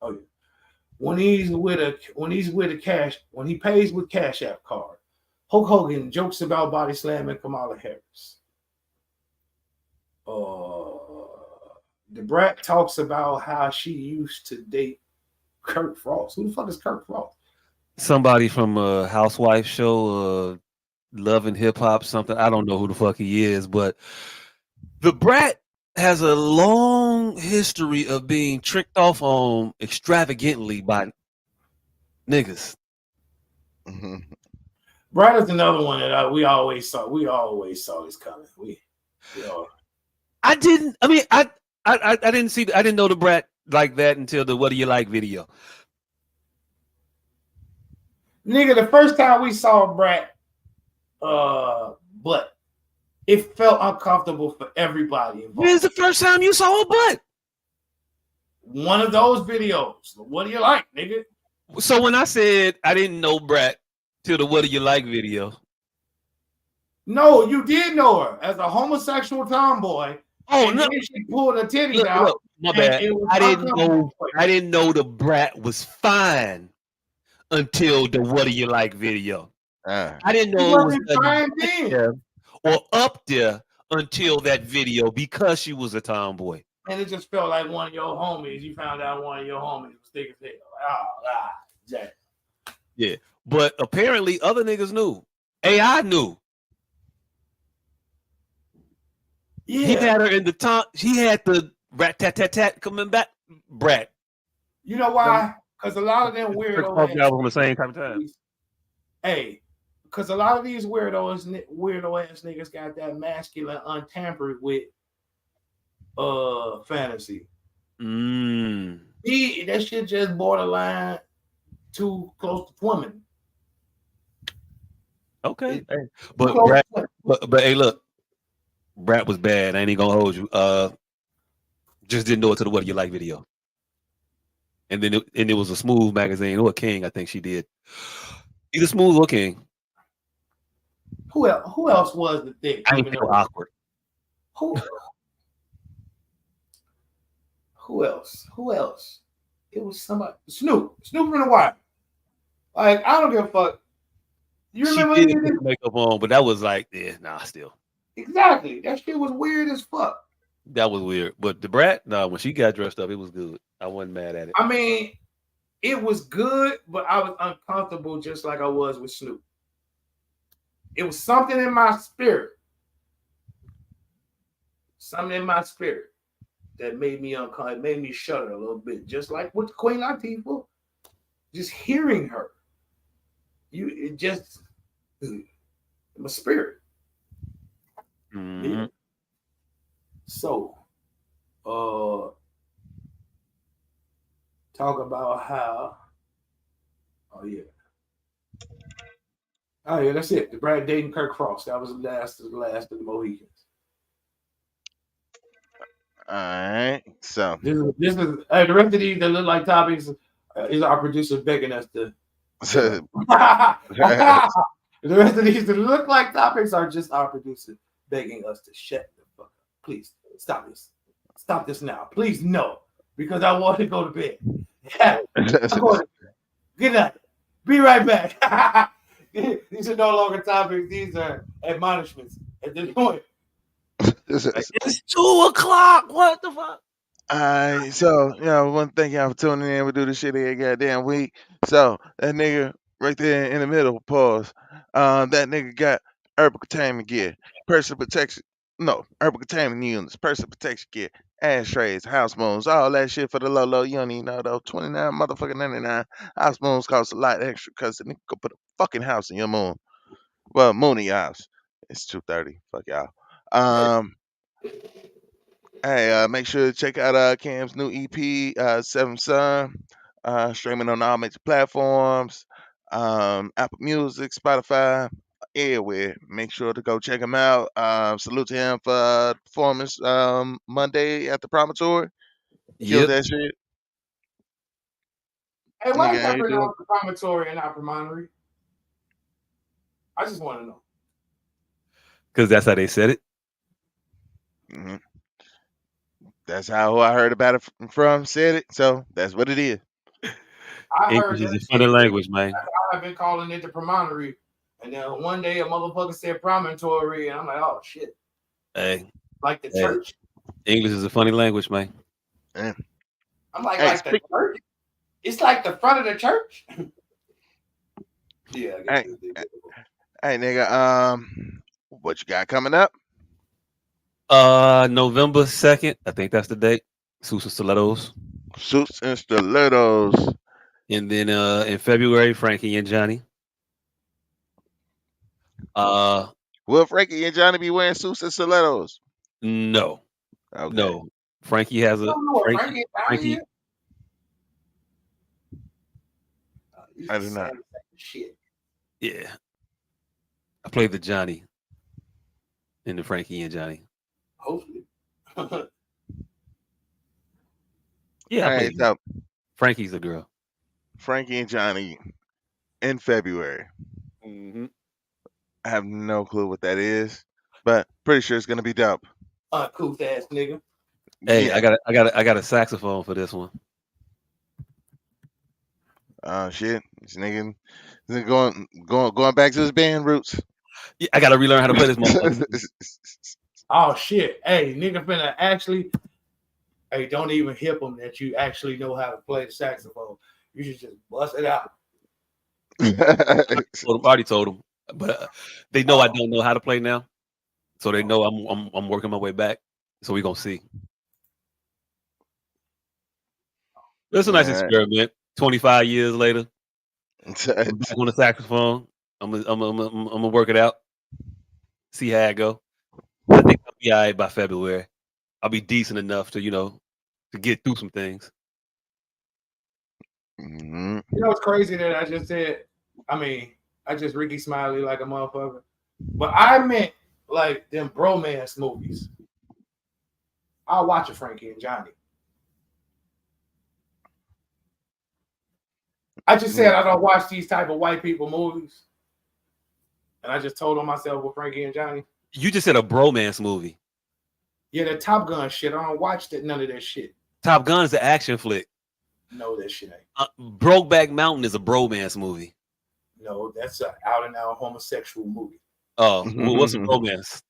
Oh yeah. When he pays with Cash App card, Hulk Hogan jokes about body slamming Kamala Harris. The brat talks about how she used to date Kirk Frost. Who the fuck is Kirk Frost? Somebody from a housewife show, Love and Hip Hop, something. I don't know who the fuck he is, but the brat has a long history of being tricked off on extravagantly by niggas. Brat is another one that we always saw. We always saw this coming. I didn't know the brat like that until the What Do You Like video. Nigga, the first time we saw Brat, butt, it felt uncomfortable for everybody involved. When's the first time you saw a butt? One of those videos. What do you like, nigga? So when I said I didn't know Brat till the What Do You Like video. No, you did know her as a homosexual tomboy. Oh, and no. Then she pulled her titties out. Look, my bad. I didn't know the brat was fine until the What Do You Like video. I didn't know it was fine then. or up there until that video because she was a tomboy. And it just felt like one of your homies. You found out one of your homies was thick as hell. Jack. Yeah, but apparently other niggas knew. AI knew. Yeah. He had her in the top. He had the rat tat tat tat coming back. Brat. You know why? Because a lot of them weirdo on the same type of time. Hey, because a lot of these weirdo ass niggas got that masculine, untampered with fantasy. That shit just borderline too close to women. Okay, but hey, look, Brat was bad. I ain't even gonna hold you. Just didn't know it to the What Do You Like video. And then it was a Smooth magazine or a King, I think she did. Either Smooth or King. Who else was the thing? I ain't feel awkward. Who else? It was somebody. Snoop from the Wire. Like, I don't give a fuck. You remember she did put makeup on, but that was like, still. Exactly. That shit was weird as fuck. That was weird. But the Brat, when she got dressed up, it was good. I wasn't mad at it. I mean, it was good, but I was uncomfortable just like I was with Snoop. It was something in my spirit. Something in my spirit that made me uncomfortable. It made me shudder a little bit. Just like with Queen Latifah. Just hearing her. My spirit. Mm-hmm. So, talk about how. Oh yeah. Oh yeah, that's it. The Brad Dayton Kirk Frost. That was the last of the Mohicans. All right. So This is the rest of these that look like topics is our producer begging us to. The rest of these that look like topics are just our producer begging us to shut the fuck up. Please stop this. Stop this now. Please no, because I want to go to bed. Yeah, I'm going to good night. Be right back. These are no longer topics. These are admonishments at this point. It's 2:00. What the fuck? All right, so one thank y'all for tuning in. We do this shit every goddamn week. So that nigga right there in the middle, pause. That nigga got herbal containment gear, personal protection. No, herbal containment units, personal protection gear, ashtrays, house spoons, all that shit for the low. You don't even know though. 29 motherfucking 99. House spoons cost a lot extra because the nigga could put a fucking house in your moon. Well, moon in your house. It's 2:30. Fuck y'all. Hey, make sure to check out Cam's new EP, Seventh Son, streaming on all major platforms, Apple Music, Spotify, everywhere. Make sure to go check him out. Salute to him for performance Monday at the Promontory. Killed Yep. that shit. Hey, why is Nigga, that ain't doing- pronounced promontory and not promontory? I just want to know. Because that's how they said it. Mhm. That's how I heard about it from. Said it, so that's what it is. I English heard is that a funny shit. language, man. I've been calling it the promontory, and then one day a motherfucker said promontory, and I'm like, oh shit, Hey, like the church. English is a funny language, man. Yeah. I'm like, Hey, like the church. It's like the front of the church. Yeah. I guess Hey, nigga. What you got coming up? November 2nd, I think that's the date. Suits and Stilettos. Suits and Stilettos. And then in February, Frankie and Johnny. Will Frankie and Johnny be wearing suits and stilettos? No. Okay. No. Frankie has a don't know what Frankie Frankie. I do not. Shit. Yeah. I played the Johnny in the Frankie and Johnny. Hopefully. Yeah, I All played right, so Frankie's the girl. Frankie and Johnny in February. Mm-hmm. I have no clue what that is, but pretty sure it's gonna be dope. Cool ass nigga. Hey, Yeah. I got a saxophone for this one. Oh shit, this nigga going back to his band roots. Yeah, I gotta relearn how to play this motherfucker. Oh shit. Hey, nigga finna actually. Hey, don't even hip them that you actually know how to play the saxophone. You should just bust it out. I already told them, but they know I don't know how to play now, so they know I'm working my way back. So we gonna see. It's a nice experiment. 25 years later, I'm back on the saxophone. I'm gonna work it out. See how it go. I think I'll be all right by February. I'll be decent enough to to get through some things. Mm-hmm. You know what's crazy that I just said? I mean, I just Ricky Smiley like a motherfucker. But I meant like them bromance movies. I'll watch a Frankie and Johnny. I just said I don't watch these type of white people movies. And I just told on myself with Frankie and Johnny. You just said a bromance movie. Yeah, the Top Gun shit. I don't watch none of that shit. Top Gun is an action flick. No, that shit ain't. Brokeback Mountain is a bromance movie. No, that's an out and out homosexual movie. Oh, well, what's a bromance?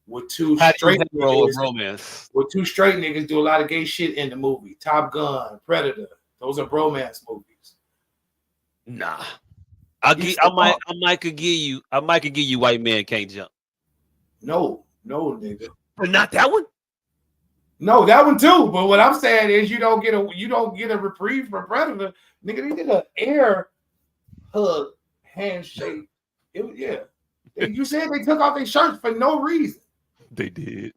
With two How do you straight hetero a niggas, bromance? with two straight niggas do a lot of gay shit in the movie. Top Gun, Predator. Those are bromance movies. Nah. I might could give you White Man Can't Jump. No, nigga. But not that one? No, that one too. But what I'm saying is you don't get a reprieve from Predator. Nigga, they did an air hug handshake. You said they took off their shirts for no reason. They did.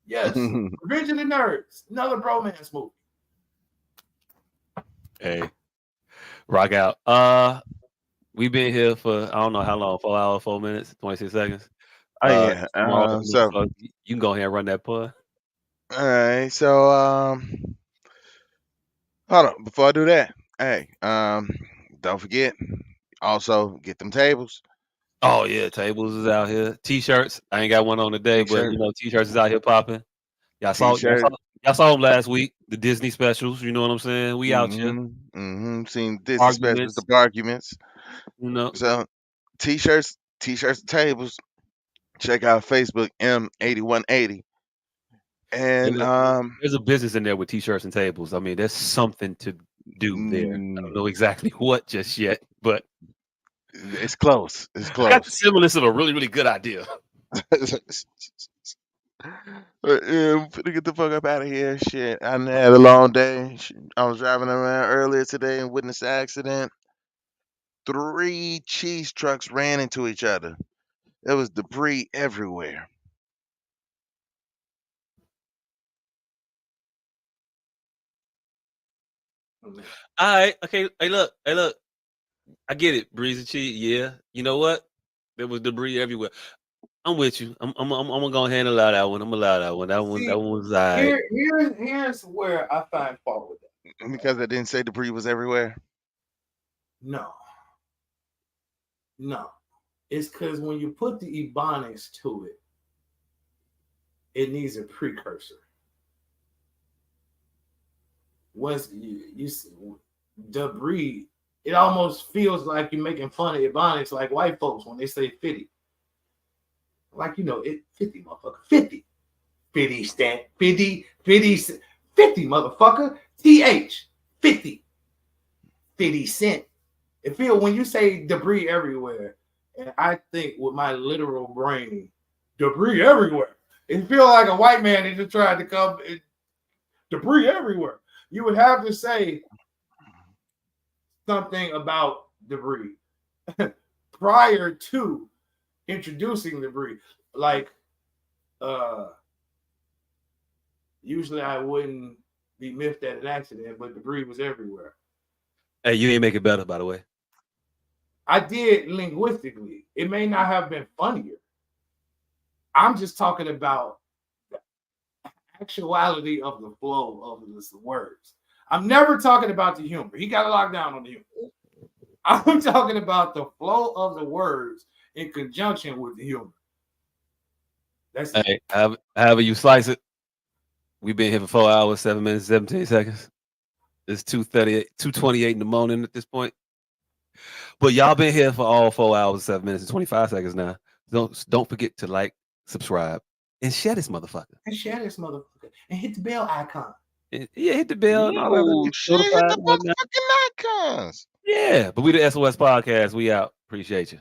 Yes. Revenge of the Nerds. Another bromance movie. Hey, rock out. We've been here for I don't know how long, 4 hours, 4 minutes, 26 seconds. Oh yeah. So You can go ahead and run that pod. all right. So hold on. Before I do that, hey, don't forget. Also get them tables. Oh yeah, tables is out here. T-shirts. I ain't got one on today, but T-shirt. T-shirts is out here popping. Y'all T-shirt. saw them last week. The Disney specials. You know what I'm saying? We out here. Seen Disney specials, Arguments. the arguments. You know. So t-shirts, and tables. Check out Facebook M8180. And There's a business in there with T-shirts and tables. I mean, there's something to do there. I don't know exactly what just yet, but it's close. It's I close. got the semblance of a really, really good idea. Yeah, to get the fuck up out of here. Shit, I had a long day. I was driving around earlier today and witnessed an accident. 3 cheese trucks ran into each other. There was debris everywhere. All right. Okay. Hey, look. I get it. Breezy cheese. Yeah. You know what? There was debris everywhere. I'm with you. I'm gonna go ahead and allow that one. I'm gonna allow that one. That one was all right. Here's where I find fault with that. Because I didn't say debris was everywhere. No. It's because when you put the ebonics to it, it needs a precursor. Once you debris, it almost feels like you're making fun of ebonics, like white folks when they say 50. Like, it 50, motherfucker. 50 stamp, 50, motherfucker. TH, 50 cent. It feels when you say debris everywhere, and I think with my literal brain, debris everywhere. It feels like a white man that just tried to come. Debris everywhere. You would have to say something about debris prior to introducing debris. Like, usually I wouldn't be miffed at an accident, but debris was everywhere. Hey, you ain't make it better, by the way. I did linguistically. It may not have been funnier. I'm just talking about the actuality of the flow of the words. I'm never talking about the humor. He got a lockdown on the humor. I'm talking about the flow of the words in conjunction with the humor. That's Hey, however you slice it, we've been here for 4 hours, 7 minutes, 17 seconds. It's 2:28 in the morning at this point. But y'all been here for all 4 hours, 7 minutes, and 25 seconds now. Don't forget to like, subscribe, and share this motherfucker. And hit the bell icon. Yeah, hit the bell and all that. Ooh, shit, hit the motherfucking icons. Yeah, but we the S.O.S podcast. We out. Appreciate you.